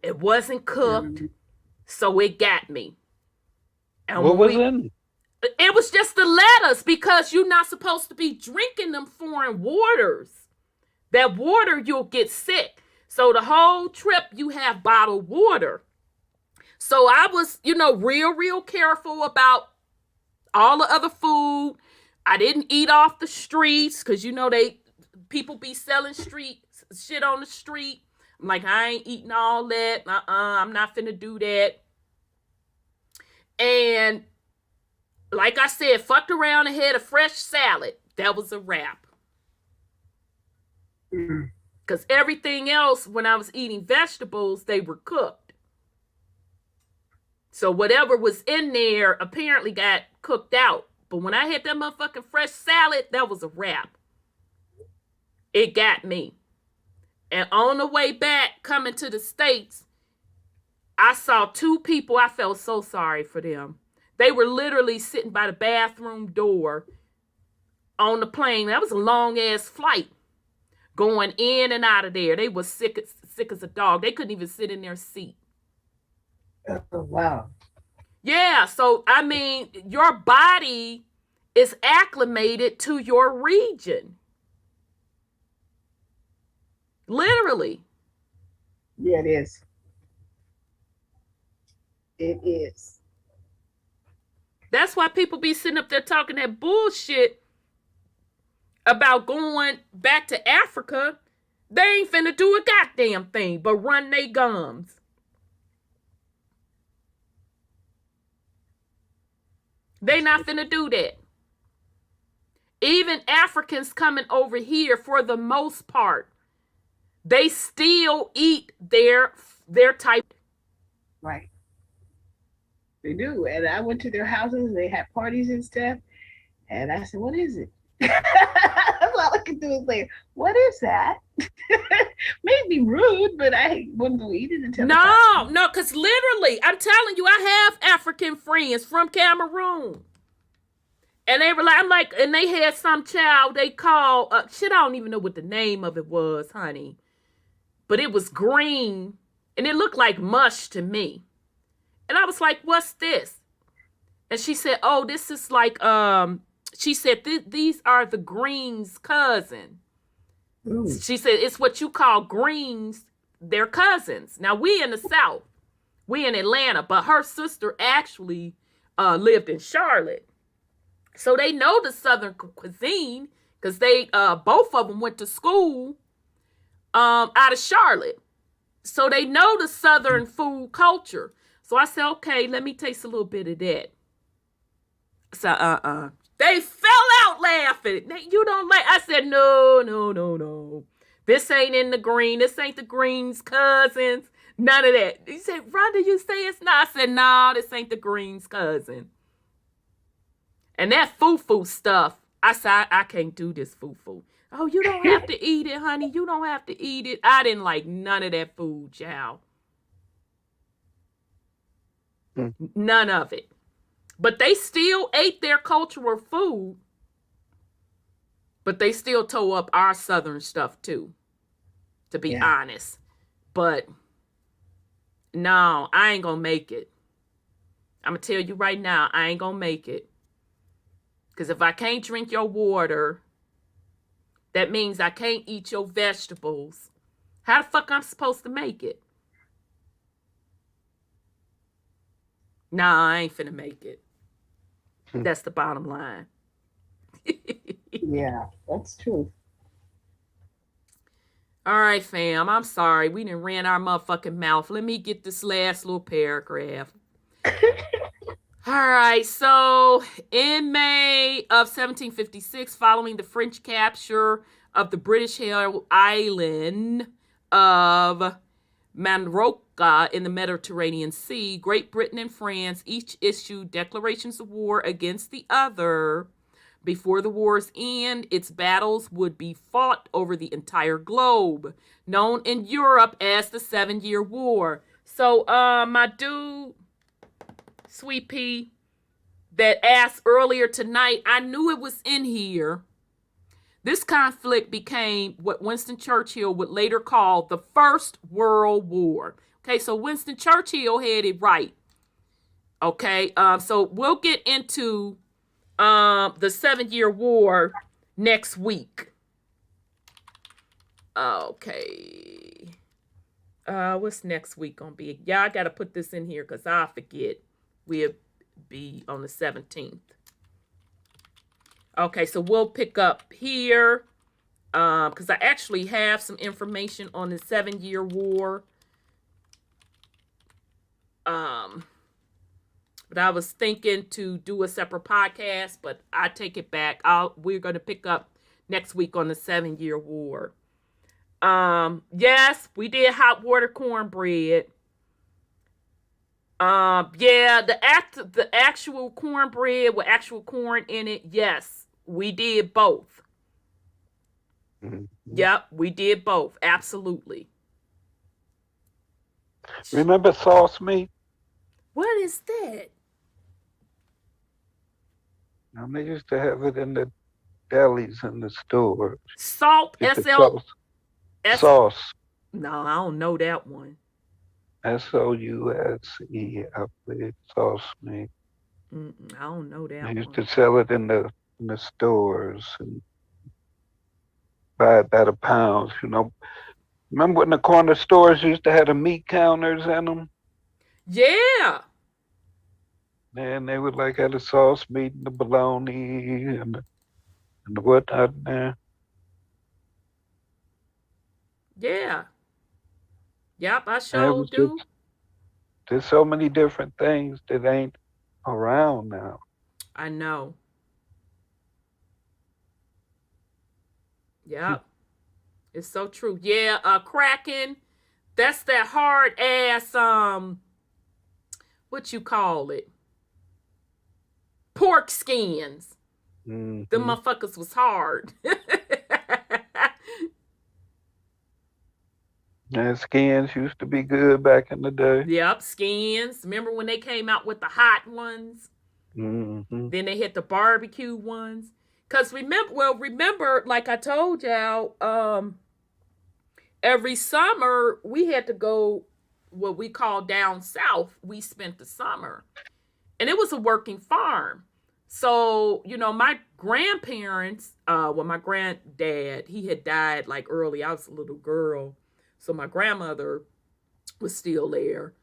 it wasn't cooked. So it got me. And what was in? It was just the lettuce, because you're not supposed to be drinking them foreign waters. That water, you'll get sick. So the whole trip, you have bottled water. So I was, real careful about all the other food. I didn't eat off the streets because, people be selling shit on the street. I'm like, I ain't eating all that. I'm not finna do that. And like I said, fucked around and had a fresh salad. That was a wrap. Because everything else, when I was eating vegetables, they were cooked. So whatever was in there apparently got cooked out. But when I had that motherfucking fresh salad, that was a wrap. It got me. And on the way back, coming to the States, I saw two people. I felt so sorry for them. They were literally sitting by the bathroom door on the plane. That was a long-ass flight going in and out of there. They were sick as a dog. They couldn't even sit in their seat. Oh, wow. Yeah, so, your body is acclimated to your region. Literally. Yeah, it is. It is. That's why people be sitting up there talking that bullshit about going back to Africa. They ain't finna do a goddamn thing but run they gums. They not finna do that. Even Africans coming over here, for the most part, they still eat their type. Right. They do. And I went to their houses and they had parties and stuff. And I said, what is it? I'm all I could do was say, "What is that?" May be rude, but I wouldn't eat it until No, because literally, I'm telling you, I have African friends from Cameroon. And they were like, I'm like, and they had some child they called, shit, I don't even know what the name of it was, honey. But it was green, and it looked like mush to me. And I was like, what's this? And she said, oh, this is like, she said, these are the greens' cousin. Ooh. She said, it's what you call greens, they're cousins. Now, we in the South, we in Atlanta, but her sister actually lived in Charlotte. So they know the Southern cuisine because they both of them went to school out of Charlotte. So they know the Southern food culture. So I said, okay, let me taste a little bit of that. So they fell out laughing. You don't like? I said, no. This ain't in the green. This ain't the greens' cousins. None of that. He said, Rhonda, you say it's not? I said, no, this ain't the greens' cousin. And that foo-foo stuff, I said, I can't do this foo-foo. Oh, you don't have to eat it, honey. You don't have to eat it. I didn't like none of that food, child. None of it. But they still ate their cultural food. But they still tore up our Southern stuff, too. To be honest. But, no, I ain't gonna make it. I'm gonna tell you right now, I ain't gonna make it. Because if I can't drink your water, that means I can't eat your vegetables. How the fuck I'm supposed to make it? Nah, I ain't finna make it. That's the bottom line. Yeah, that's true. All right, fam. I'm sorry. We done ran our motherfucking mouth. Let me get this last little paragraph. All right, so in May of 1756, following the French capture of the British held island of Majorca in the Mediterranean Sea, Great Britain and France each issued declarations of war against the other. Before the war's end, its battles would be fought over the entire globe, known in Europe as the 7-Year War. So, my dude, Sweet Pea, that asked earlier tonight, I knew it was in here. This conflict became what Winston Churchill would later call the First World War. Okay, so Winston Churchill had it right. Okay, so we'll get into the 7-Year War next week. Okay. What's next week gonna be? Yeah, I gotta put this in here because I forget. We'll be on the 17th. Okay, so we'll pick up here because I actually have some information on the 7-Year War. But I was thinking to do a separate podcast, but I take it back. We're going to pick up next week on the 7-Year War. Yes, we did hot water cornbread. Yeah, the actual cornbread with actual corn in it. Yes, we did both. Mm-hmm. Yep, we did both. Absolutely. Remember sauce meat? What is that? They used to have it in the delis in the stores. Salt, Sauce. Sauce. No, I don't know that one. SOUSE, I believe, sauce meat. I don't know that They one. used to sell it in the stores and buy it by the pounds, you know. Remember when the corner stores used to have the meat counters in them? Yeah. And they would like have the sauce meat and the bologna and the whatnot in there. Yeah. Yep, I sure do. There's so many different things that ain't around now. I know. Yep. It's so true. Yeah, Kraken, that's that hard ass, what you call it? Pork skins. Mm-hmm. Them motherfuckers was hard. And skins used to be good back in the day. Yep, skins. Remember when they came out with the hot ones? Mm-hmm. Then they had the barbecue ones. Cause remember, like I told y'all, every summer we had to go what we call down south. We spent the summer. And it was a working farm. So, my grandparents, my granddad, he had died like early. I was a little girl. So my grandmother was still there.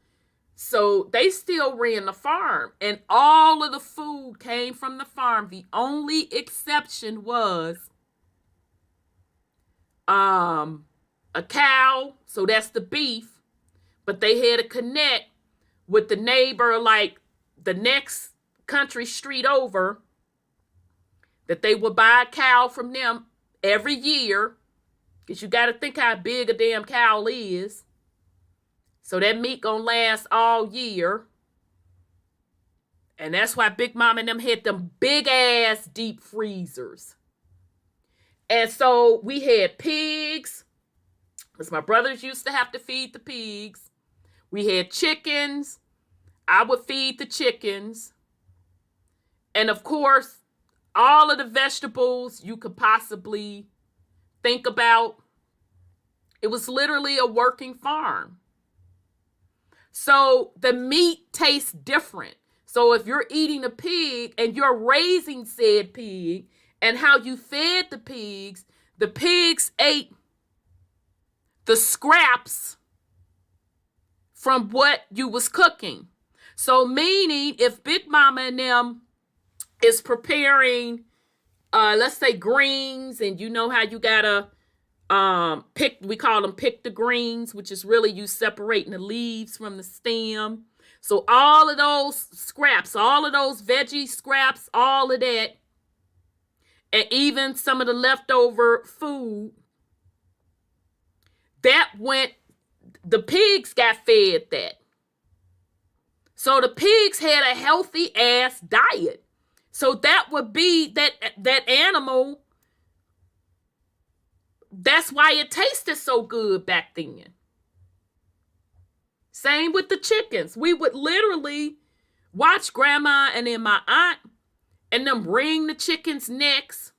So they still ran the farm. And all of the food came from the farm. The only exception was a cow. So that's the beef. But they had to connect with the neighbor, like the next country street over, that they would buy a cow from them every year, because you got to think how big a damn cow is. So that meat gonna last all year. And that's why Big Mama and them had them big ass deep freezers. And so we had pigs, because my brothers used to have to feed the pigs. We had chickens. I would feed the chickens. And of course, all of the vegetables you could possibly think about. It was literally a working farm. So the meat tastes different. So if you're eating a pig and you're raising said pig, and how you fed the pigs ate the scraps from what you was cooking. So meaning if Big Mama and them is preparing, let's say greens, and you know how you gotta we call them pick the greens, which is really you separating the leaves from the stem. So all of those scraps, all of those veggie scraps, all of that, and even some of the leftover food, the pigs got fed that. So the pigs had a healthy ass diet. So that would be that animal. That's why it tasted so good back then. Same with the chickens. We would literally watch Grandma and then my aunt and them wring the chickens' necks.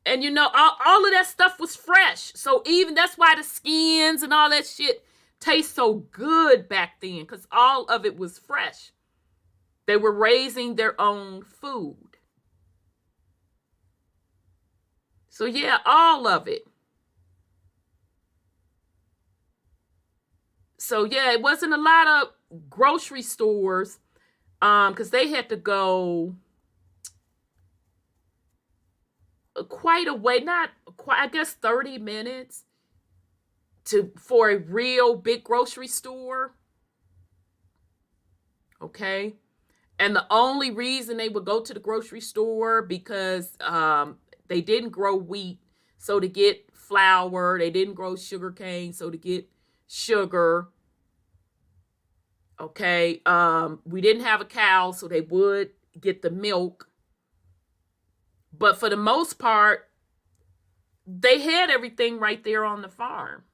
And all of that stuff was fresh. So even that's why the skins and all that shit taste so good back then, because all of it was fresh. They were raising their own food. So yeah, all of it. So yeah, it wasn't a lot of grocery stores, because they had to go quite a way, not quite, I guess 30 minutes for a real big grocery store. Okay. And the only reason they would go to the grocery store because they didn't grow wheat, so to get flour. They didn't grow sugar cane, so to get sugar. Okay. We didn't have a cow, so they would get the milk. But for the most part, they had everything right there on the farm.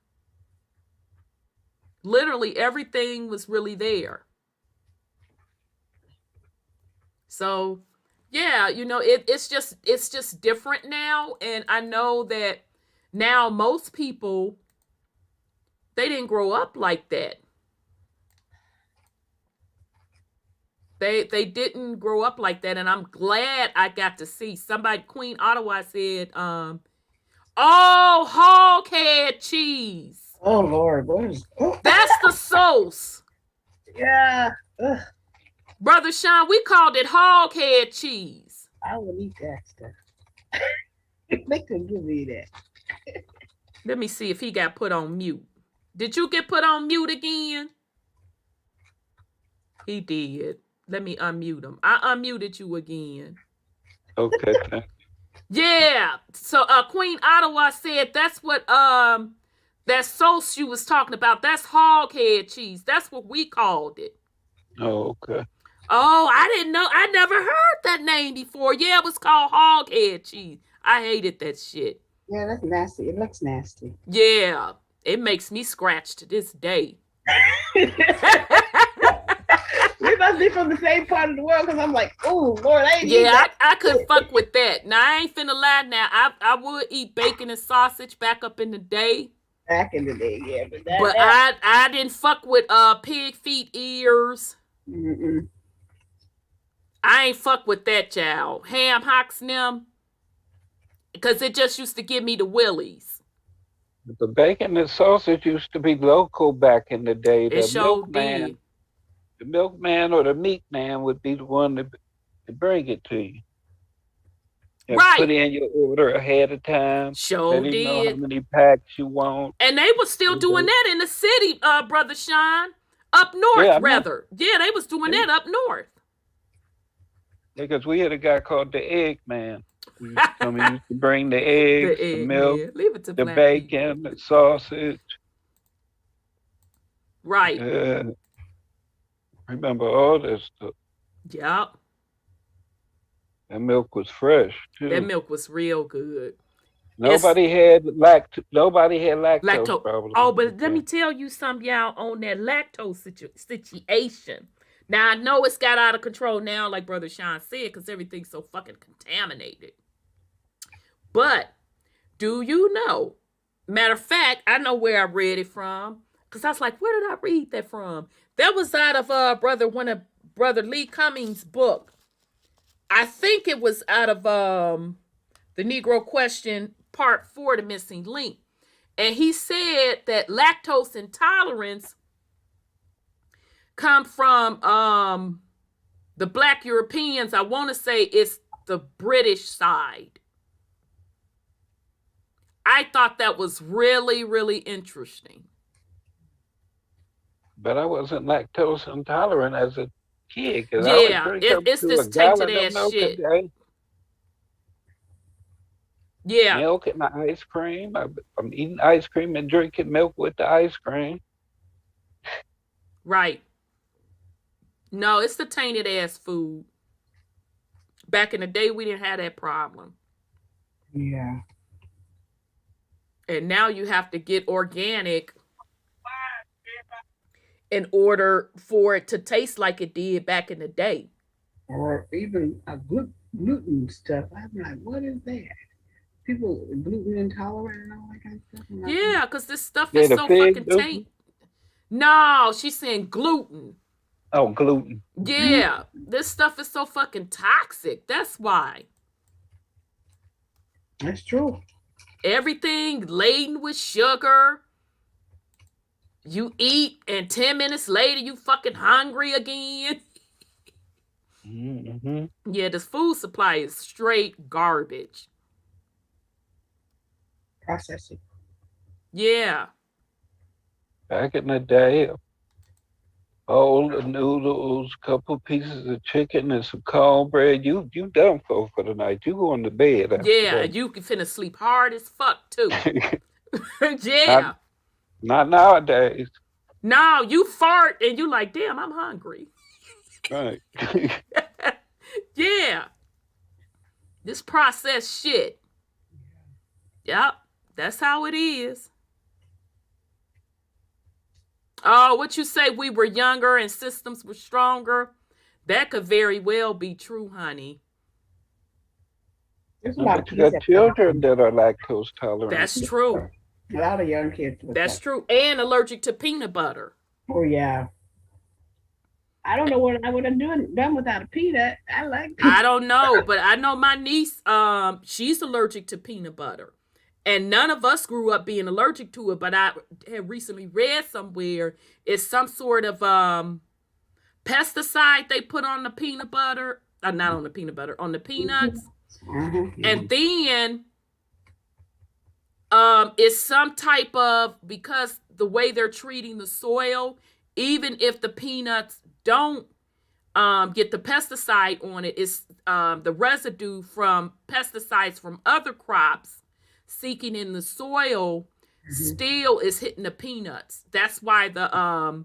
Literally everything was really there. So, yeah, it's just different now. And I know that now most people, they didn't grow up like that. They didn't grow up like that. And I'm glad I got to see somebody, Queen Ottawa said, hog head cheese. Oh, Lord. What is That's the sauce. Yeah. Ugh. Brother Sean, we called it hog head cheese. I would eat that stuff. They could give me that. Let me see if he got put on mute. Did you get put on mute again? He did. Let me unmute him. I unmuted you again. Okay, thank you. Yeah. So Queen Ottawa said that's what that sauce you was talking about. That's hog head cheese. That's what we called it. Oh, okay. Oh, I didn't know. I never heard that name before. Yeah, it was called hog head cheese. I hated that shit. Yeah, that's nasty. It looks nasty. Yeah, it makes me scratch to this day. We must be from the same part of the world because I'm like, oh Lord, I ain't eat Yeah, that. I couldn't fuck with that. Now I ain't finna lie. Now I would eat bacon and sausage back up in the day, Back in the day, yeah, but but that I didn't fuck with pig feet ears. mm-mm. I ain't fuck with that, child. Ham hocks them, because it just used to give me the willies. The bacon and sausage used to be local back in the day. It sure did. The milkman or the meat man would be the one to bring it to you. And put Right. in your order ahead of time. Sure Let him know how did. many packs you want. And they was still doing that in the city, Brother Sean. Up north, Yeah, rather. Yeah, they was doing that up north. Because we had a guy called the Egg Man. He used to bring the eggs, the milk, man. Leave it to the black bacon, people. the sausage. Right. Remember all this stuff. Yep. That milk was fresh too. That milk was real good. Nobody had lactose problems. Oh, but let me tell you something, y'all, on that lactose situation. Now, I know it's got out of control now, like Brother Sean said, because everything's so fucking contaminated. But do you know? Matter of fact, I know where I read it from, because I was like, where did I read that from? That was out of one of Brother Lee Cummings' book. I think it was out of the Negro Question, Part 4, The Missing Link. And he said that lactose intolerance come from the Black Europeans. I want to say it's the British side. I thought that was really, really interesting. But I wasn't lactose intolerant as a kid. Yeah, it's this tainted ass shit. Yeah. Milk and the ice cream. I'm eating ice cream and drinking milk with the ice cream. Right. No, it's the tainted ass food. Back in the day, we didn't have that problem. Yeah. And now you have to get organic in order for it to taste like it did back in the day. Or even a gluten stuff. I'm like, what is that? People gluten intolerant and all that kind of stuff. Yeah, because this stuff is so fucking tainted. No, she's saying gluten. Oh, gluten. Yeah, this stuff is so fucking toxic. That's why. That's true. Everything laden with sugar. You eat, and 10 minutes later, you fucking hungry again. Mm-hmm. Yeah, this food supply is straight garbage. Processing. Yeah. Back in the day, all the noodles, couple pieces of chicken, and some cornbread. You done for the night. You going to bed. Yeah, you can finna sleep hard as fuck too. Yeah. Not nowadays. No, you fart and you like, damn, I'm hungry. Right. Yeah. This processed shit. Yep. That's how it is. Oh, what you say, we were younger and systems were stronger? That could very well be true, honey. There's a lot of you got children that are lactose tolerant. That's true. A lot of young kids. That's true. And allergic to peanut butter. Oh, yeah. I don't know what I would have done without a peanut. I like peanut. I don't know, but I know my niece, she's allergic to peanut butter. And none of us grew up being allergic to it, but I had recently read somewhere it's some sort of pesticide they put on the peanut butter. Not on the peanut butter, on the peanuts. Mm-hmm. And then it's some type of, because the way they're treating the soil, even if the peanuts don't get the pesticide on it, it's the residue from pesticides from other crops seeking in the soil still is hitting the peanuts. That's why the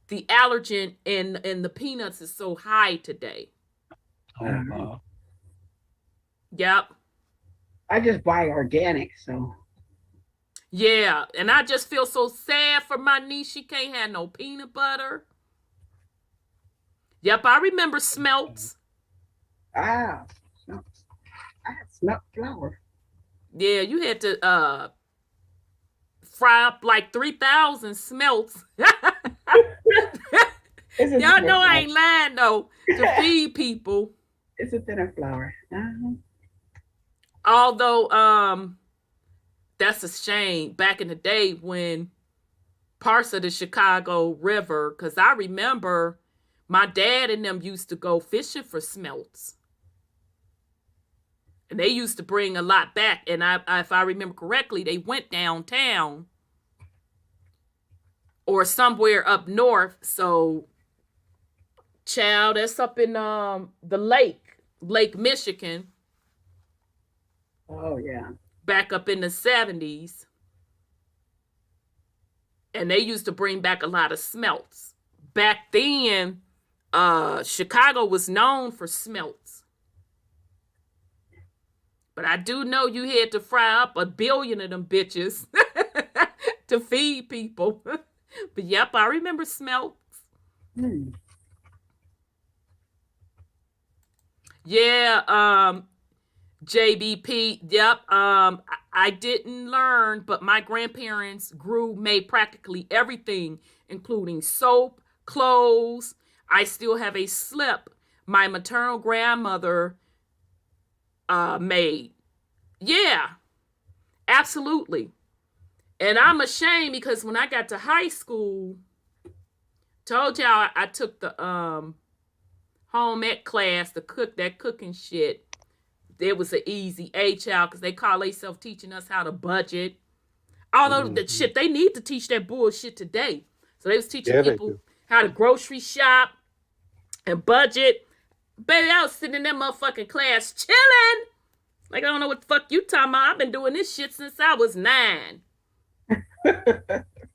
allergen in the peanuts is so high today. Oh, wow. Yep. I just buy organic, so. Yeah, and I just feel so sad for my niece. She can't have no peanut butter. Yep, I remember smelts. Ah, I had smelt flour. Yeah, you had to fry up like 3,000 smelts. Y'all know I ain't lying though, to feed people. It's a thinner flour. Although that's a shame back in the day when parts of the Chicago River, because I remember my dad and them used to go fishing for smelts. And they used to bring a lot back. And if I remember correctly, they went downtown or somewhere up north. So, child, that's up in the Lake Michigan. Oh, yeah. Back up in the 70s. And they used to bring back a lot of smelts. Back then, Chicago was known for smelts. But I do know you had to fry up 1 billion of them bitches to feed people. But yep, I remember smelts. Yeah, JBP, yep. I didn't learn, but my grandparents made practically everything, including soap, clothes. I still have a slip my maternal grandmother made. Yeah, absolutely. And I'm ashamed because when I got to high school, told y'all I took the home ec class to cook that cooking shit. It was an easy A, child, because they call themselves teaching us how to budget. Although the shit, they need to teach that bullshit today. So they was teaching people how to grocery shop and budget. Baby, I was sitting in that motherfucking class chilling. Like, I don't know what the fuck you talking about. I've been doing this shit since I was 9.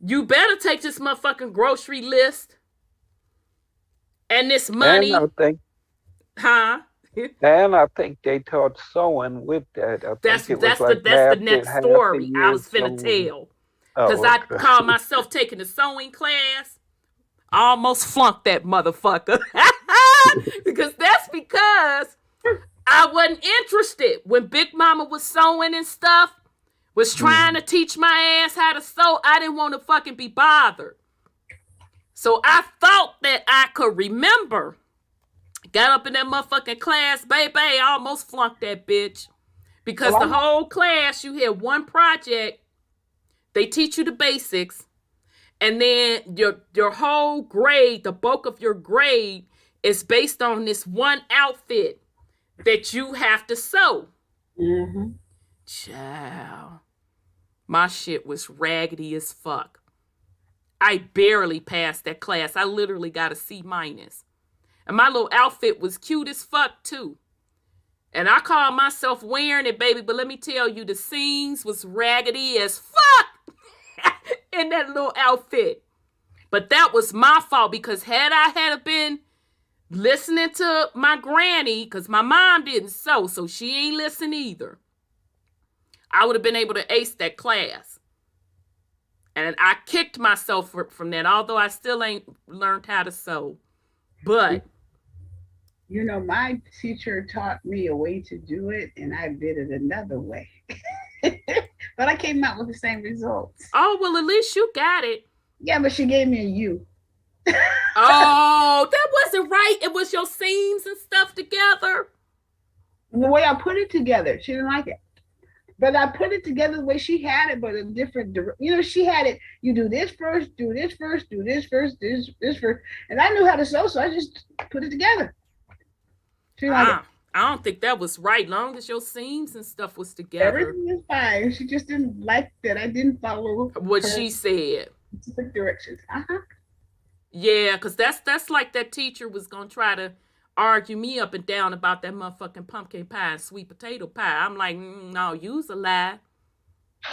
You better take this motherfucking grocery list and this money. And I think they taught sewing with that. That's the next story I was finna tell. Because I called myself taking the sewing class. I almost flunked that motherfucker. because I wasn't interested. When Big Mama was sewing and stuff, was trying to teach my ass how to sew, I didn't want to fucking be bothered. So I thought that I could remember. Got up in that motherfucking class, baby, I almost flunked that bitch. Because the whole class, you had one project, they teach you the basics, and then your whole grade, the bulk of your grade, is based on this one outfit that you have to sew. Child. My shit was raggedy as fuck. I barely passed that class. I literally got a C-. And my little outfit was cute as fuck, too. And I called myself wearing it, baby. But let me tell you, the seams was raggedy as fuck in that little outfit. But that was my fault, because had I been listening to my granny, because my mom didn't sew, so she ain't listen either, I would have been able to ace that class. And I kicked myself from that, although I still ain't learned how to sew. But you know, my teacher taught me a way to do it, and I did it another way. But I came out with the same results. Oh, well, at least you got it. Yeah, but she gave me a U. Oh, that wasn't right. It was your seams and stuff together. The way I put it together, she didn't like it. But I put it together the way she had it, but a different, she had it. You do this first, do this first, do this first, this first. And I knew how to sew, so I just put it together. She liked it. I don't think that was right. Long as your seams and stuff was together. Everything is fine. She just didn't like that I didn't follow what she said. Specific directions. Yeah, because that's like that teacher was going to try to argue me up and down about that motherfucking pumpkin pie and sweet potato pie. I'm like, no, you's a lie.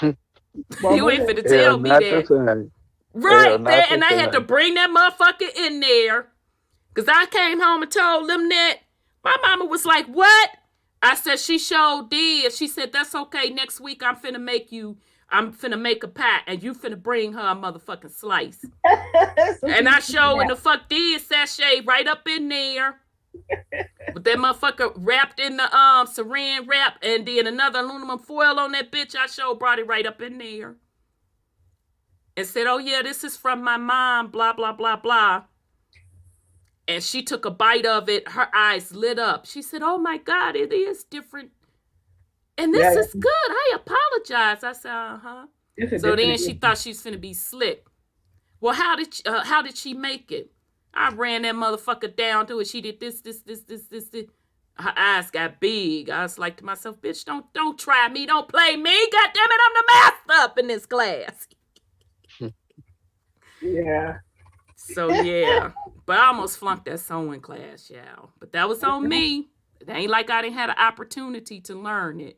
You ain't finna tell me that. Right, there, and I had to bring that motherfucker in there. Because I came home and told them that. My mama was like, what? I said, she sure did. She said, that's okay. Next week, I'm finna make a pie, and you finna bring her a motherfucking slice. So And she I show in yeah. the fuck did sachet right up in there. With that motherfucker wrapped in the saran wrap, and then another aluminum foil on that bitch. I sure brought it right up in there. And said, oh yeah, this is from my mom, blah, blah, blah, blah. And she took a bite of it. Her eyes lit up. She said, oh my God, it is different. And this is good. I apologize. I said, uh-huh. So then she thought she was finna be slick. Well, how did she make it? I ran that motherfucker down to it. She did this. Her eyes got big. I was like to myself, bitch, don't try me. Don't play me. God damn it, I'm the master up in this class. Yeah. So, yeah. But I almost flunked that sewing class, y'all. But that was on me. It ain't like I didn't have an opportunity to learn it.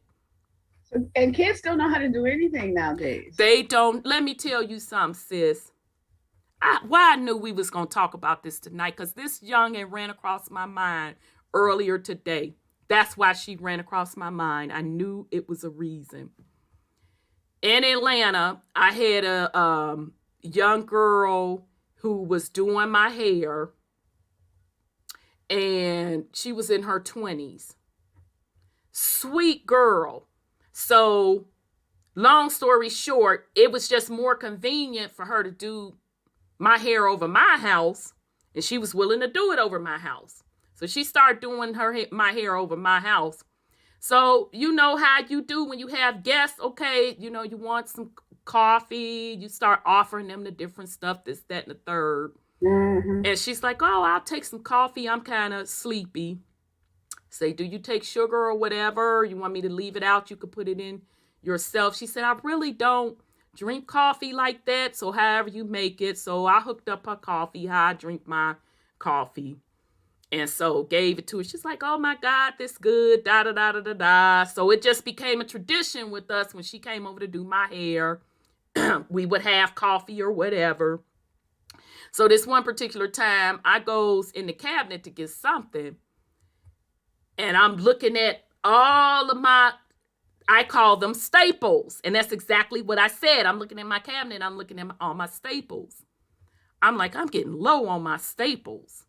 And kids don't know how to do anything nowadays. They don't. Let me tell you something, sis. Why I knew we was going to talk about this tonight, because this youngin' ran across my mind earlier today. That's why she ran across my mind. I knew it was a reason. In Atlanta, I had a young girl who was doing my hair, and she was in her 20s. Sweet girl. So, long story short, it was just more convenient for her to do my hair over my house, and she was willing to do it over my house. So she started doing my hair over my house. So you know how you do when you have guests. Okay, you know, you want some coffee. You start offering them the different stuff, this, that, and the third. Mm-hmm. And she's like, oh, I'll take some coffee. I'm kind of sleepy. Say, do you take sugar or whatever? You want me to leave it out? You could put it in yourself. She said, I really don't drink coffee like that, so however you make it. So I hooked up her coffee, how I drink my coffee, and so gave it to her. She's like, oh my God, this good, da da da da da da. So it just became a tradition with us. When she came over to do my hair, we would have coffee or whatever. So this one particular time, I goes in the cabinet to get something, and I'm looking at all of my, I call them staples. And that's exactly what I said. I'm looking at my cabinet. I'm looking at all my staples. I'm like, I'm getting low on my staples.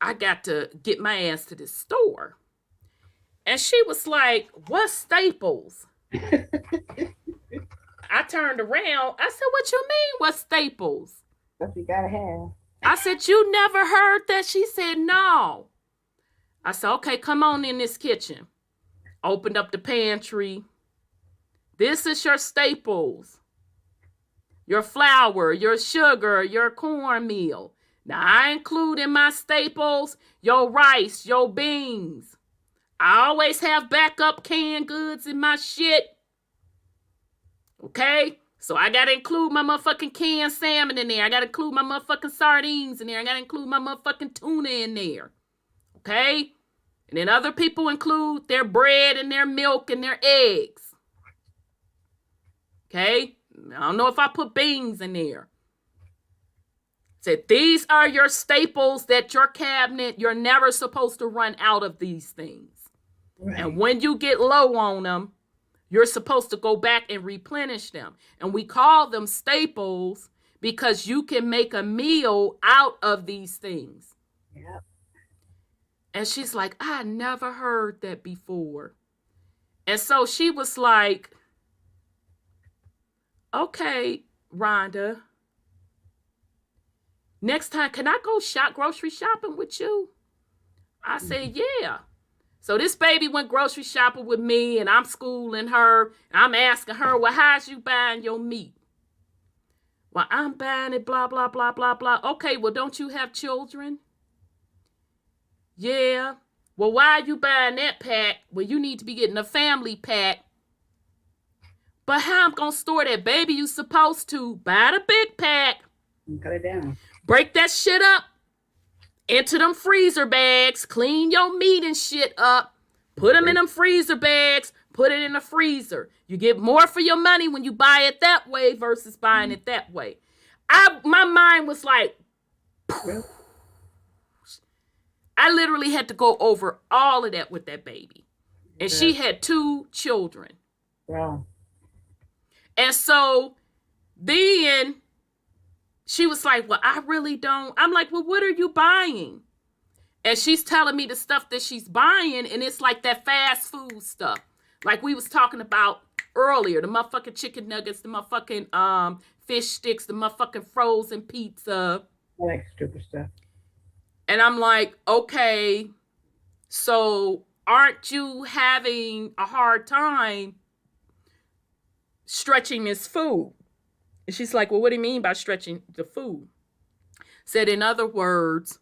I got to get my ass to this store. And she was like, what staples? I turned around. I said, what you mean, what staples? Stuff you gotta have. I said, you never heard that? She said, no. I said, okay, come on in this kitchen. Opened up the pantry. This is your staples. Your flour, your sugar, your cornmeal. Now, I include in my staples your rice, your beans. I always have backup canned goods in my shit. Okay? So I got to include my motherfucking canned salmon in there. I got to include my motherfucking sardines in there. I got to include my motherfucking tuna in there. Okay? And then other people include their bread and their milk and their eggs. Okay? I don't know if I put beans in there. Said, these are your staples that your cabinet, you're never supposed to run out of these things. Right. And when you get low on them, you're supposed to go back and replenish them. And we call them staples because you can make a meal out of these things. Yep. And she's like, I never heard that before. And so she was like, okay, Rhonda, next time, can I go grocery shopping with you? I said, yeah. So this baby went grocery shopping with me, and I'm schooling her. And I'm asking her, well, how's you buying your meat? Well, I'm buying it, blah, blah, blah, blah, blah. Okay, well, don't you have children? Yeah. Well, why are you buying that pack? Well, you need to be getting a family pack. But how I'm going to store that, baby? You supposed to buy the big pack. Cut it down. Break that shit up into them freezer bags. Clean your meat and shit up. Put them in them freezer bags. Put it in the freezer. You get more for your money when you buy it that way versus buying it that way. My mind was like, poof. I literally had to go over all of that with that baby. And she had 2 children. Wow. And so then she was like, well, I really don't. I'm like, well, what are you buying? And she's telling me the stuff that she's buying, and it's like that fast food stuff. Like we was talking about earlier, the motherfucking chicken nuggets, the motherfucking fish sticks, the motherfucking frozen pizza. I like stupid stuff. And I'm like, okay, so aren't you having a hard time stretching this food? And she's like, well, what do you mean by stretching the food? Said, in other words,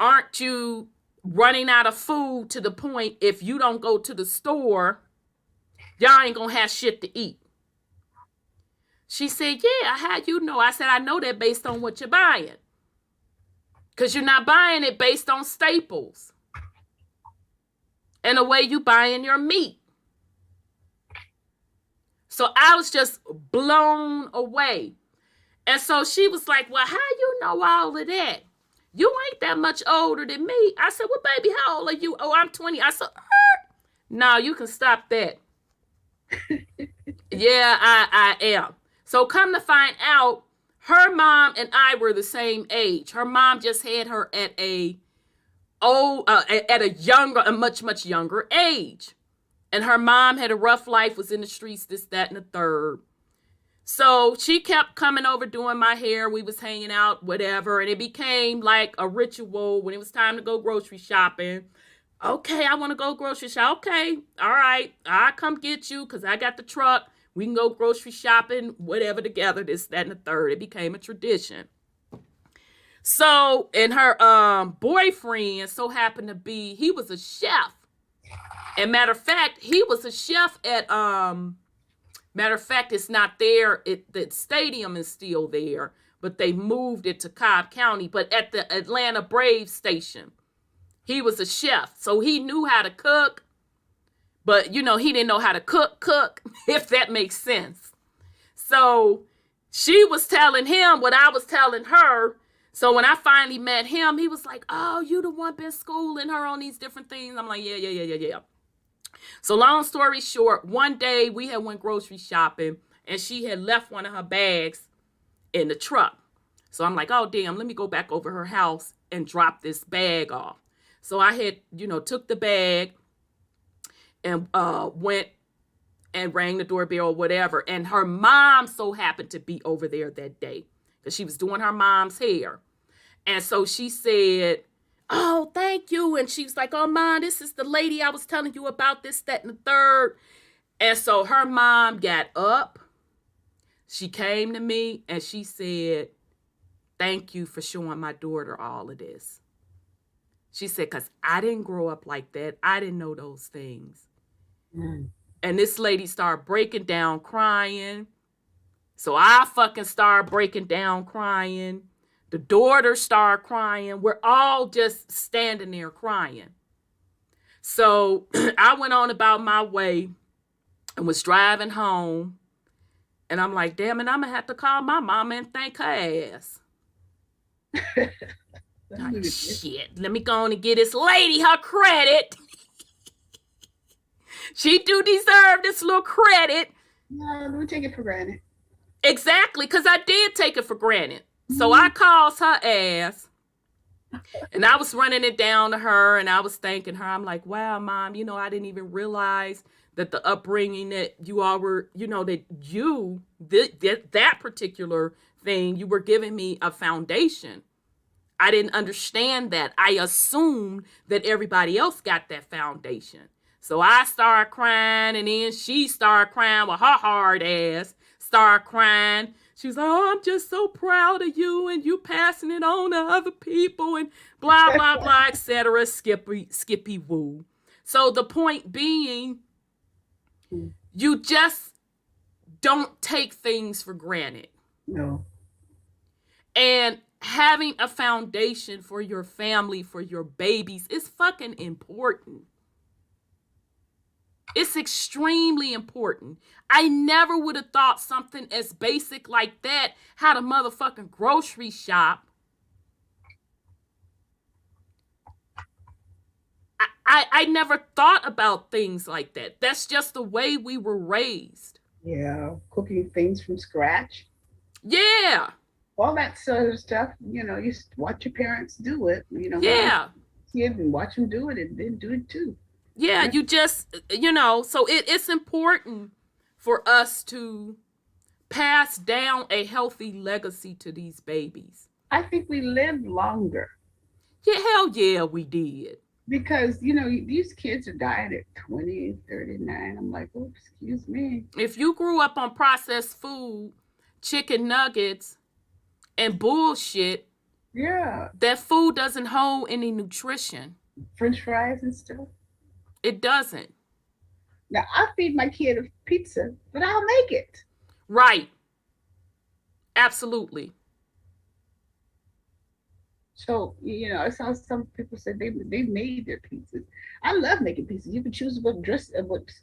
aren't you running out of food to the point if you don't go to the store, y'all ain't gonna have shit to eat? She said, yeah, how you know? I said, I know that based on what you're buying. Because you're not buying it based on staples and the way you buying your meat. So I was just blown away. And so she was like, well, how you know all of that? You ain't that much older than me. I said, well, baby, how old are you? Oh, I'm 20. I said, no, you can stop that. Yeah, I am. So come to find out, her mom and I were the same age. Her mom just had her at a much younger age. And her mom had a rough life, was in the streets, this, that, and the third. So she kept coming over doing my hair. We was hanging out, whatever. And it became like a ritual when it was time to go grocery shopping. Okay, I want to go grocery shop. Okay, all right. I'll come get you because I got the truck. We can go grocery shopping, whatever, together, this, that, and the third. It became a tradition. So, and her boyfriend so happened to be, he was a chef. And matter of fact, he was a chef at, matter of fact, it's not there. The stadium is still there, but they moved it to Cobb County. But at the Atlanta Braves station, he was a chef. So he knew how to cook, but, you know, he didn't know how to cook, if that makes sense. So she was telling him what I was telling her. So when I finally met him, he was like, oh, you the one been schooling her on these different things. I'm like, yeah. So long story short, one day we had went grocery shopping and she had left one of her bags in the truck. So I'm like, oh, damn, let me go back over her house and drop this bag off. So I had, took the bag and went and rang the doorbell or whatever. And her mom so happened to be over there that day because she was doing her mom's hair. And so she said, oh, thank you. And she was like, oh, Mom, this is the lady I was telling you about, this, that, and the third. And so her mom got up. She came to me and she said, thank you for showing my daughter all of this. She said, because I didn't grow up like that. I didn't know those things. And this lady started breaking down crying. So I fucking started breaking down crying. The daughter started crying. We're all just standing there crying. So I went on about my way and was driving home. And I'm like, damn it, I'm going to have to call my mama and thank her ass. Like, shit, let me go on and get this lady her credit. She do deserve this little credit. No, don't take it for granted. Exactly, because I did take it for granted. So I calls her ass, and I was running it down to her, and I was thanking her. I'm like, wow, Mom, I didn't even realize that the upbringing that you all were, that particular thing, you were giving me a foundation. I didn't understand that. I assumed that everybody else got that foundation. So I started crying, and then she started crying with her hard ass, started crying. She was like, oh, I'm just so proud of you, and you passing it on to other people, and blah, blah, blah, etc. Skippy woo. So the point being, you just don't take things for granted. No. And having a foundation for your family, for your babies, is fucking important. It's extremely important. I never would have thought something as basic like that, how to motherfucking grocery shop. I never thought about things like that. That's just the way we were raised. Yeah, cooking things from scratch, Yeah. all that sort of stuff. You watch your parents do it. When I was Yeah. a kid and watch them do it, and then do it too. Yeah, you just, so it's important for us to pass down a healthy legacy to these babies. I think we lived longer Yeah, hell yeah, we did. because these kids are dying at 20, 39. I'm like, oh, excuse me. If you grew up on processed food, chicken nuggets, and bullshit, Yeah, that food doesn't hold any nutrition. French fries and stuff. It doesn't. Now I feed my kid a pizza, but I'll make it. Right. Absolutely. So I saw some people say they made their pizzas. I love making pizzas. You can choose what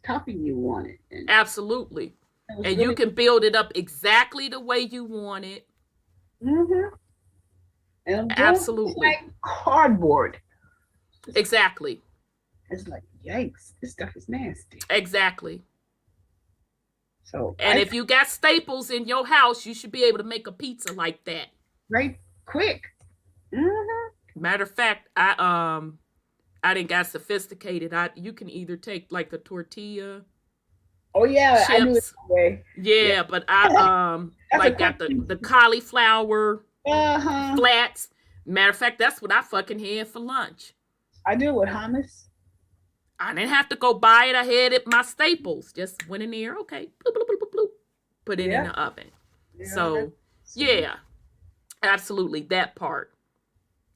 topping you want it, and Absolutely. it was And really, you can build it up exactly the way you want it. mm-hmm. And Absolutely. it's like cardboard. Exactly. It's like, yikes, this stuff is nasty. Exactly. So And if you got staples in your house, you should be able to make a pizza like that. right quick. Mm-hmm. Matter of fact, I didn't got sophisticated. You can either take like the tortilla Oh yeah, I knew it chips. that way. Yeah, but I That's like a got quick the cauliflower Uh-huh. flats. Matter of fact, that's what I fucking had for lunch. I do it with hummus. I didn't have to go buy it. I had it my staples. Just went in there. Okay, bloop, bloop, bloop, bloop, bloop. Put it in Yeah. the oven. Yeah, So that's- yeah, absolutely that part.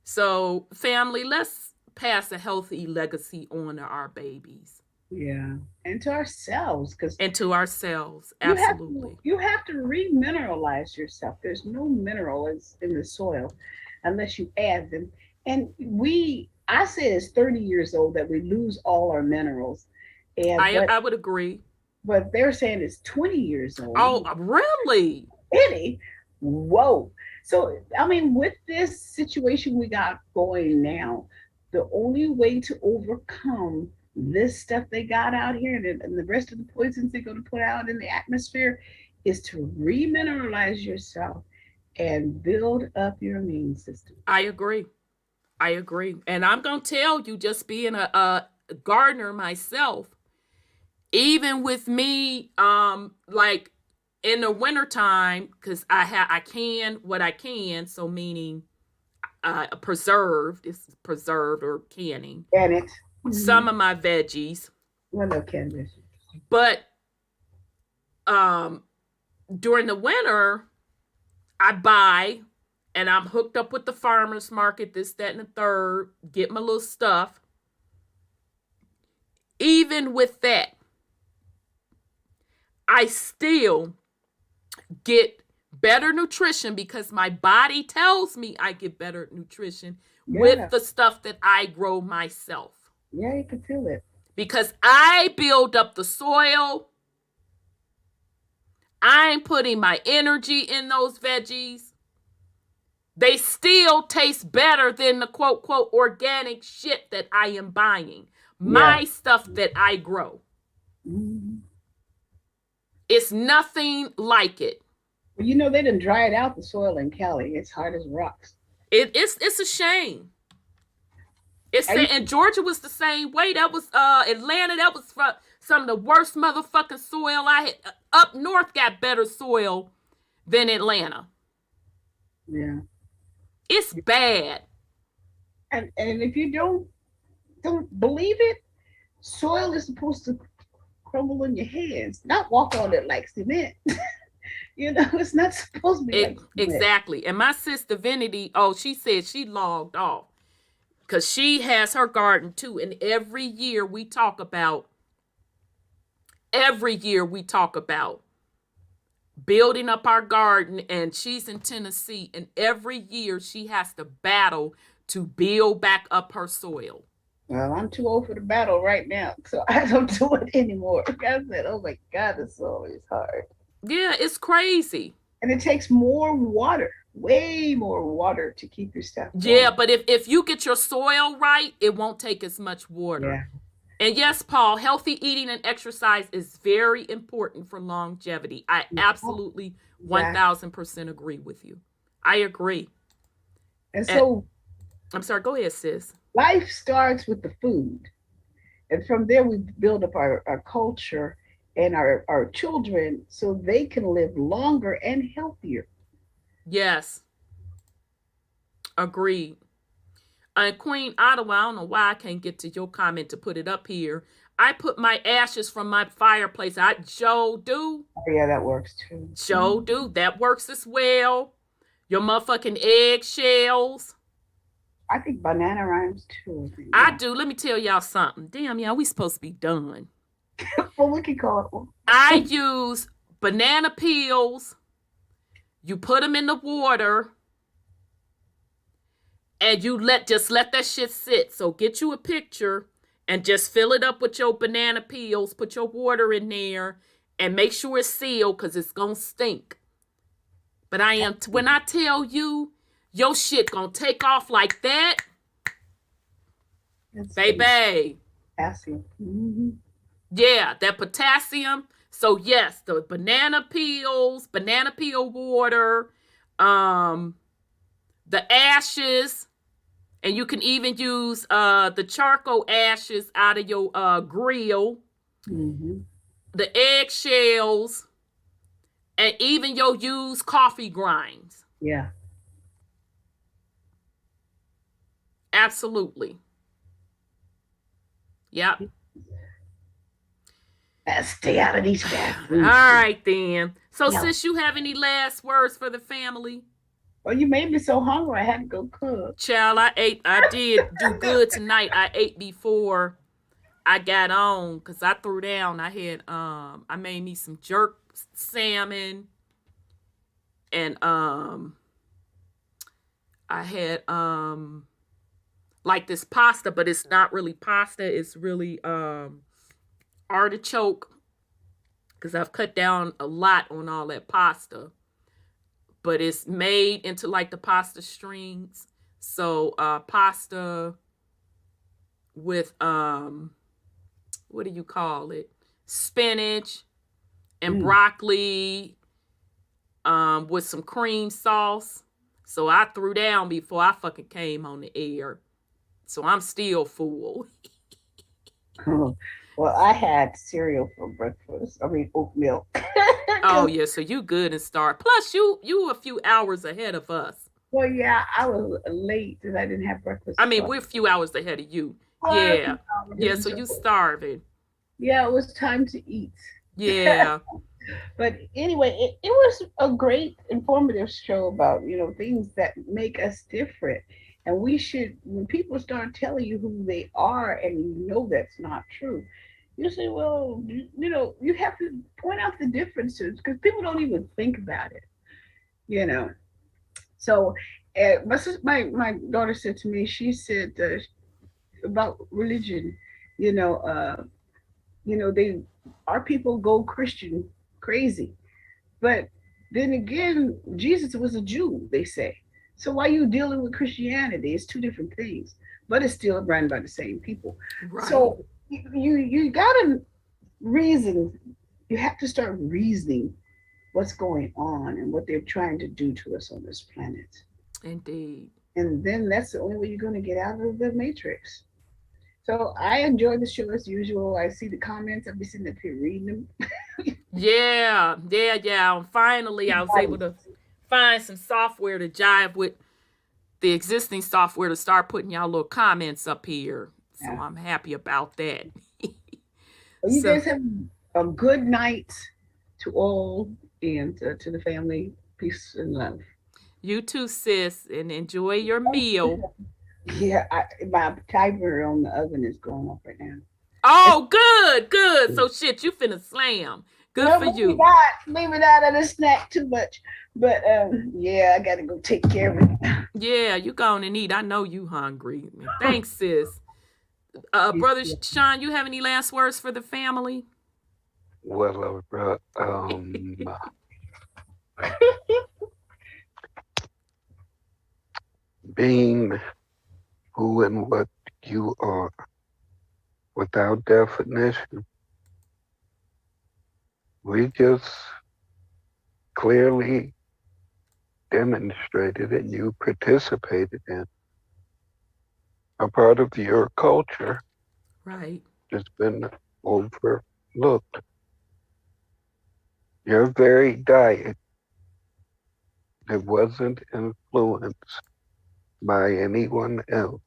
So family, let's pass a healthy legacy on to our babies Yeah. And to ourselves, because and to ourselves. you have Absolutely. you have to remineralize yourself. There's no minerals in the soil unless you add them. And I say it's 30 years old that we lose all our minerals. And I would agree. but they're saying it's 20 years old. Oh, really? Really? Whoa. So, I mean, with this situation we got going now, the only way to overcome this stuff they got out here and the rest of the poisons they're going to put out in the atmosphere is to remineralize yourself and build up your immune system. I agree. And I'm going to tell you, just being a gardener myself, even with me, like in the wintertime, because I can what I can, so meaning preserved, it's preserved or canning And it. some of my veggies, Well, no cannabis. but during the winter, I buy and I'm hooked up with the farmer's market, this, that, and the third, get my little stuff. Even with that, I still get better nutrition because my body tells me I get better nutrition Yeah. with the stuff that I grow myself. Yeah, you can feel it. Because I build up the soil. I'm putting my energy in those veggies. They still taste better than the quote, quote, organic shit that I am buying. My stuff that I grow. Mhm. It's nothing like it. Well, they didn't dry it out, the soil in Cali. It's hard as rocks. It's a shame. And Georgia was the same way. That was Atlanta. That was some of the worst motherfucking soil I had. Up north got better soil than Atlanta. Yeah. It's bad. And if you don't believe it, soil is supposed to crumble in your hands, not walk on it like cement. It's not supposed to be like cement. Exactly. And my sister Divinity, she said she logged off because she has her garden too. And every year we talk about building up our garden, and she's in Tennessee, and every year she has to battle to build back up her soil. Well, I'm too old for the battle right now, so I don't do it anymore. I said, oh my God, the soil is hard. Yeah, it's crazy. And it takes more water, way more water to keep your stuff Yeah, going. but if you get your soil right, it won't take as much water. Yeah. And yes, Paul, healthy eating and exercise is very important for longevity. I absolutely Exactly. 1000% agree with you. I agree. And And so I'm sorry, go ahead, sis. life starts with the food. And from there, we build up our culture and our children so they can live longer and healthier. Yes, agreed. And Queen Ottawa, I don't know why I can't get to your comment to put it up here. I put my ashes from my fireplace. I Joe do. Oh, yeah, that works too. Joe do. That works as well. Your motherfucking eggshells. I think banana rhymes too. I Yeah. do. Let me tell y'all something. Damn, y'all, we supposed to be done. Well, we can call it one. I use banana peels. You put them in the water and you just let that shit sit. So get you a picture and just fill it up with your banana peels. Put your water in there and make sure it's sealed because it's gonna stink. But when I tell you, your shit gonna take off like that, That's baby. potassium. Yeah, that potassium. So yes, the banana peels, banana peel water, the ashes, and you can even use the charcoal ashes out of your grill, the eggshells, and even your used coffee grinds. Yeah. Absolutely. Yep. Let's stay out of these bad All foods. right then. So Yeah. sis, you have any last words for the family? Well, you made me so hungry I had to go cook. Child, I did do good tonight. I ate before I got on because I threw down. I made me some jerk salmon and I had like this pasta, but it's not really pasta, it's really artichoke because I've cut down a lot on all that pasta. But it's made into like the pasta strings. So pasta with what do you call it? Spinach and broccoli with some cream sauce. So I threw down before I fucking came on the air. So I'm still full. Well, I had cereal for breakfast. I mean, oat milk. Oh yeah, so you good and start. Plus you a few hours ahead of us. Well, yeah, I was late because I didn't have breakfast. I mean, we're a few hours ahead of you. Yeah. Yeah, so you starving. Yeah, it was time to eat. Yeah. But anyway, it was a great informative show about, things that make us different. And we should, when people start telling you who they are and you know that's not true, you say, well, you have to point out the differences because people don't even think about it. So my daughter said to me, she said about religion, our people go Christian crazy. But then again, Jesus was a Jew, they say. So why are you dealing with Christianity? It's two different things, but it's still run by the same people. Right. So you gotta reason. You have to start reasoning what's going on and what they're trying to do to us on this planet. Indeed. And then that's the only way you're going to get out of the matrix. So I enjoy the show as usual. I see the comments. I'll be sitting up here reading them. Yeah. And finally, I was able to find some software to jive with the existing software to start putting y'all little comments up here. So I'm happy about that. Well, you guys have a good night to all and to the family. Peace and love. You too, sis, and enjoy your meal. Yeah, my timer on the oven is going off right now. Oh, good. So shit, you finna slam. Good for you. Maybe not on a snack too much. But yeah, I gotta go take care of it. Yeah, you going and eat. I know you hungry. Thanks, sis. Brother Sean, you have any last words for the family? Well, bro, being who and what you are without definition. We just clearly demonstrated and you participated in a part of your culture Right. that's been overlooked. Your very diet that wasn't influenced by anyone else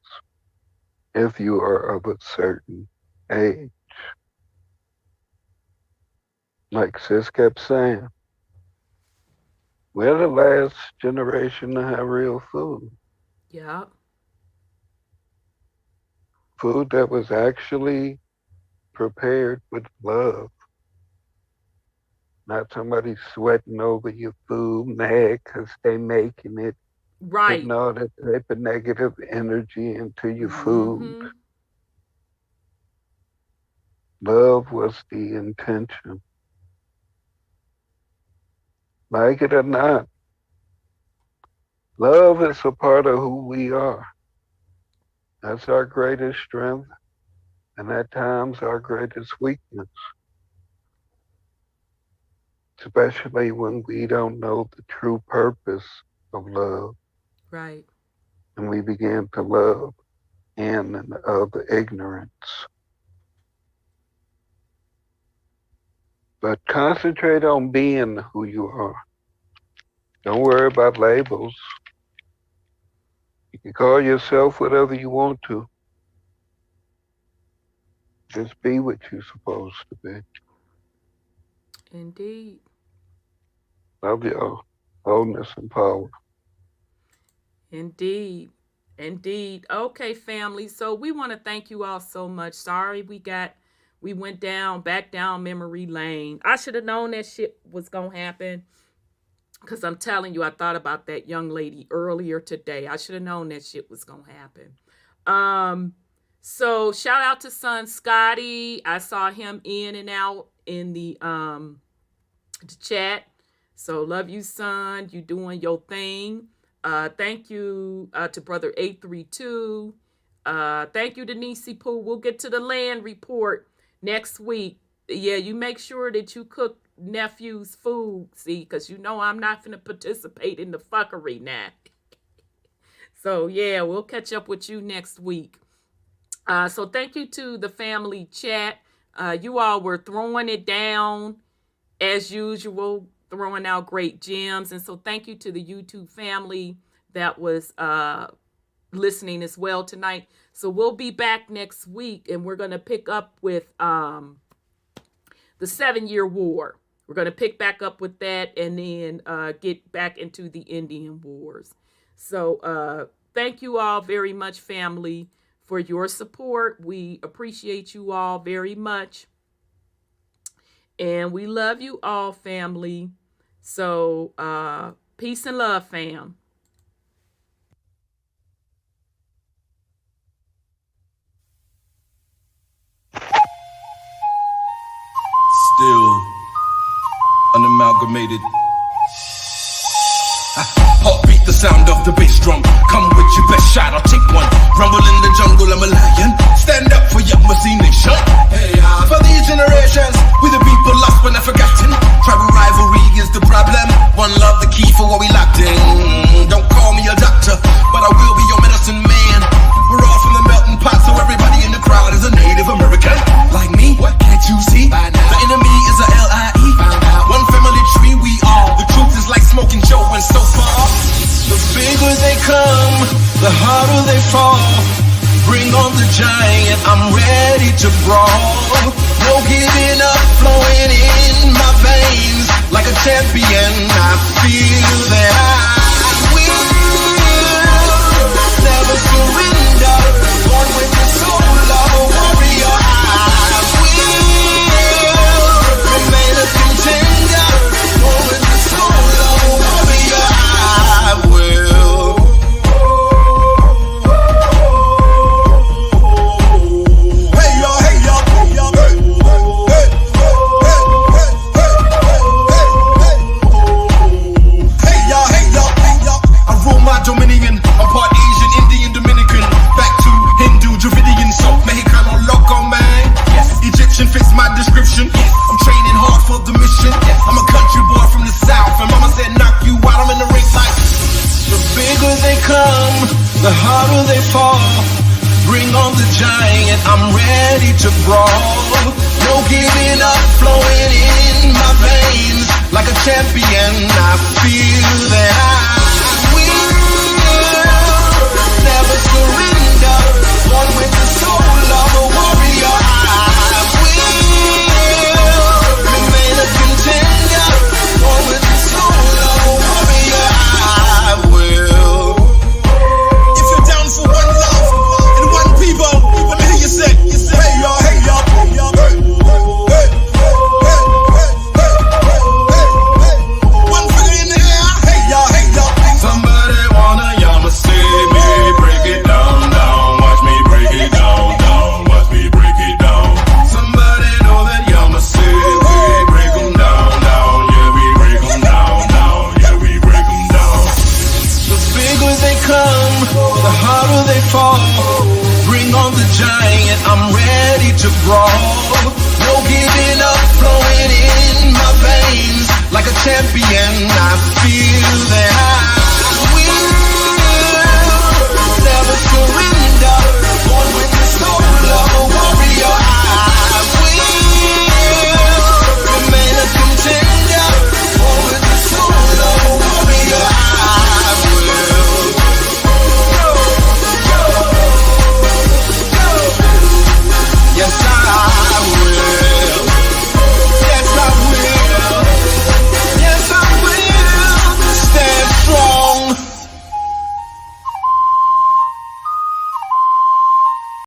if you are of a certain age. Like Sis kept saying, we're the last generation to have real food. Yeah. Food that was actually prepared with love. Not somebody sweating over your food, mad because they making it, Right. putting all that type of negative energy into your food. Love was the intention. Like it or not, love is a part of who we are. That's our greatest strength, and at times our greatest weakness. Especially when we don't know the true purpose of love. Right. And we begin to love in and of ignorance. But concentrate on being who you are. Don't worry about labels. You can call yourself whatever you want to. Just be what you're supposed to be. Indeed. Love y'all. Wholeness and power. Indeed. Indeed. Okay, family. So we want to thank you all so much. Sorry we went back down memory lane. I should have known that shit was going to happen. Because I'm telling you, I thought about that young lady earlier today. I should have known that shit was going to happen. So shout out to son Scotty. I saw him in and out in the chat. So love you, son. You doing your thing. Thank you to brother 832. Thank you to Nisi Poo. We'll get to the land report next week. Yeah, you make sure that you cook nephew's food, see, because you know I'm not going to participate in the fuckery now. So yeah, we'll catch up with you next week. So thank you to the family chat. You all were throwing it down as usual, throwing out great gems. And so thank you to the YouTube family that was listening as well tonight. So we'll be back next week and we're going to pick up with the 7-Year War. We're going to pick back up with that and then get back into the Indian Wars. So thank you all very much, family, for your support. We appreciate you all very much. And we love you all, family. So peace and love, fam. Still unamalgamated. Heartbeat, the sound of the bass drum. Come with your best shot, I'll take one. Rumble in the jungle, I'm a lion. Stand up for your Muslim nation. Hey, for these generations, we the people lost but not forgotten. Tribal rivalry is the problem. One love, the key for what we locked in. Don't call me a doctor, but I will be your medicine man. We're all from the melting pot, so everybody in the crowd is a Native American. Like me, what can't you see? The enemy is a LIE. One family tree, we all. The truth is like smoking Joe and so far. The bigger they come, the harder they fall. Bring on the giant, I'm ready to brawl. No giving up, flowing in my veins. Like a champion, I feel that I will never surrender. Born with the soul of a warrior, I will remain a contender. Born with the soul of a warrior, I will. Hey y'all, hey y'all, hey y'all, hey, hey, hey, hey. on the giant, I'm ready to brawl. No giving up, flowing in my veins. Like a champion, I feel that I will never surrender. One with the soul of a warrior, I will remain a contender. One with the soul of a warrior, I will. If you're down for one love and one people, let me hear you say, hey y'all, hey y'all, hey y'all, hey, hey, hey, hey, hey, hey. One finger in the air, hey y'all, hey y'all. Somebody wanna Yama see me break it down, down. Watch me break it down, down. Watch me break it down. Somebody know that Yama see we break 'em down, down. Yeah, we break 'em down, down. Yeah, we break 'em down. The bigger they come, the harder they fall. Bring on the giant, I'm ready to brawl.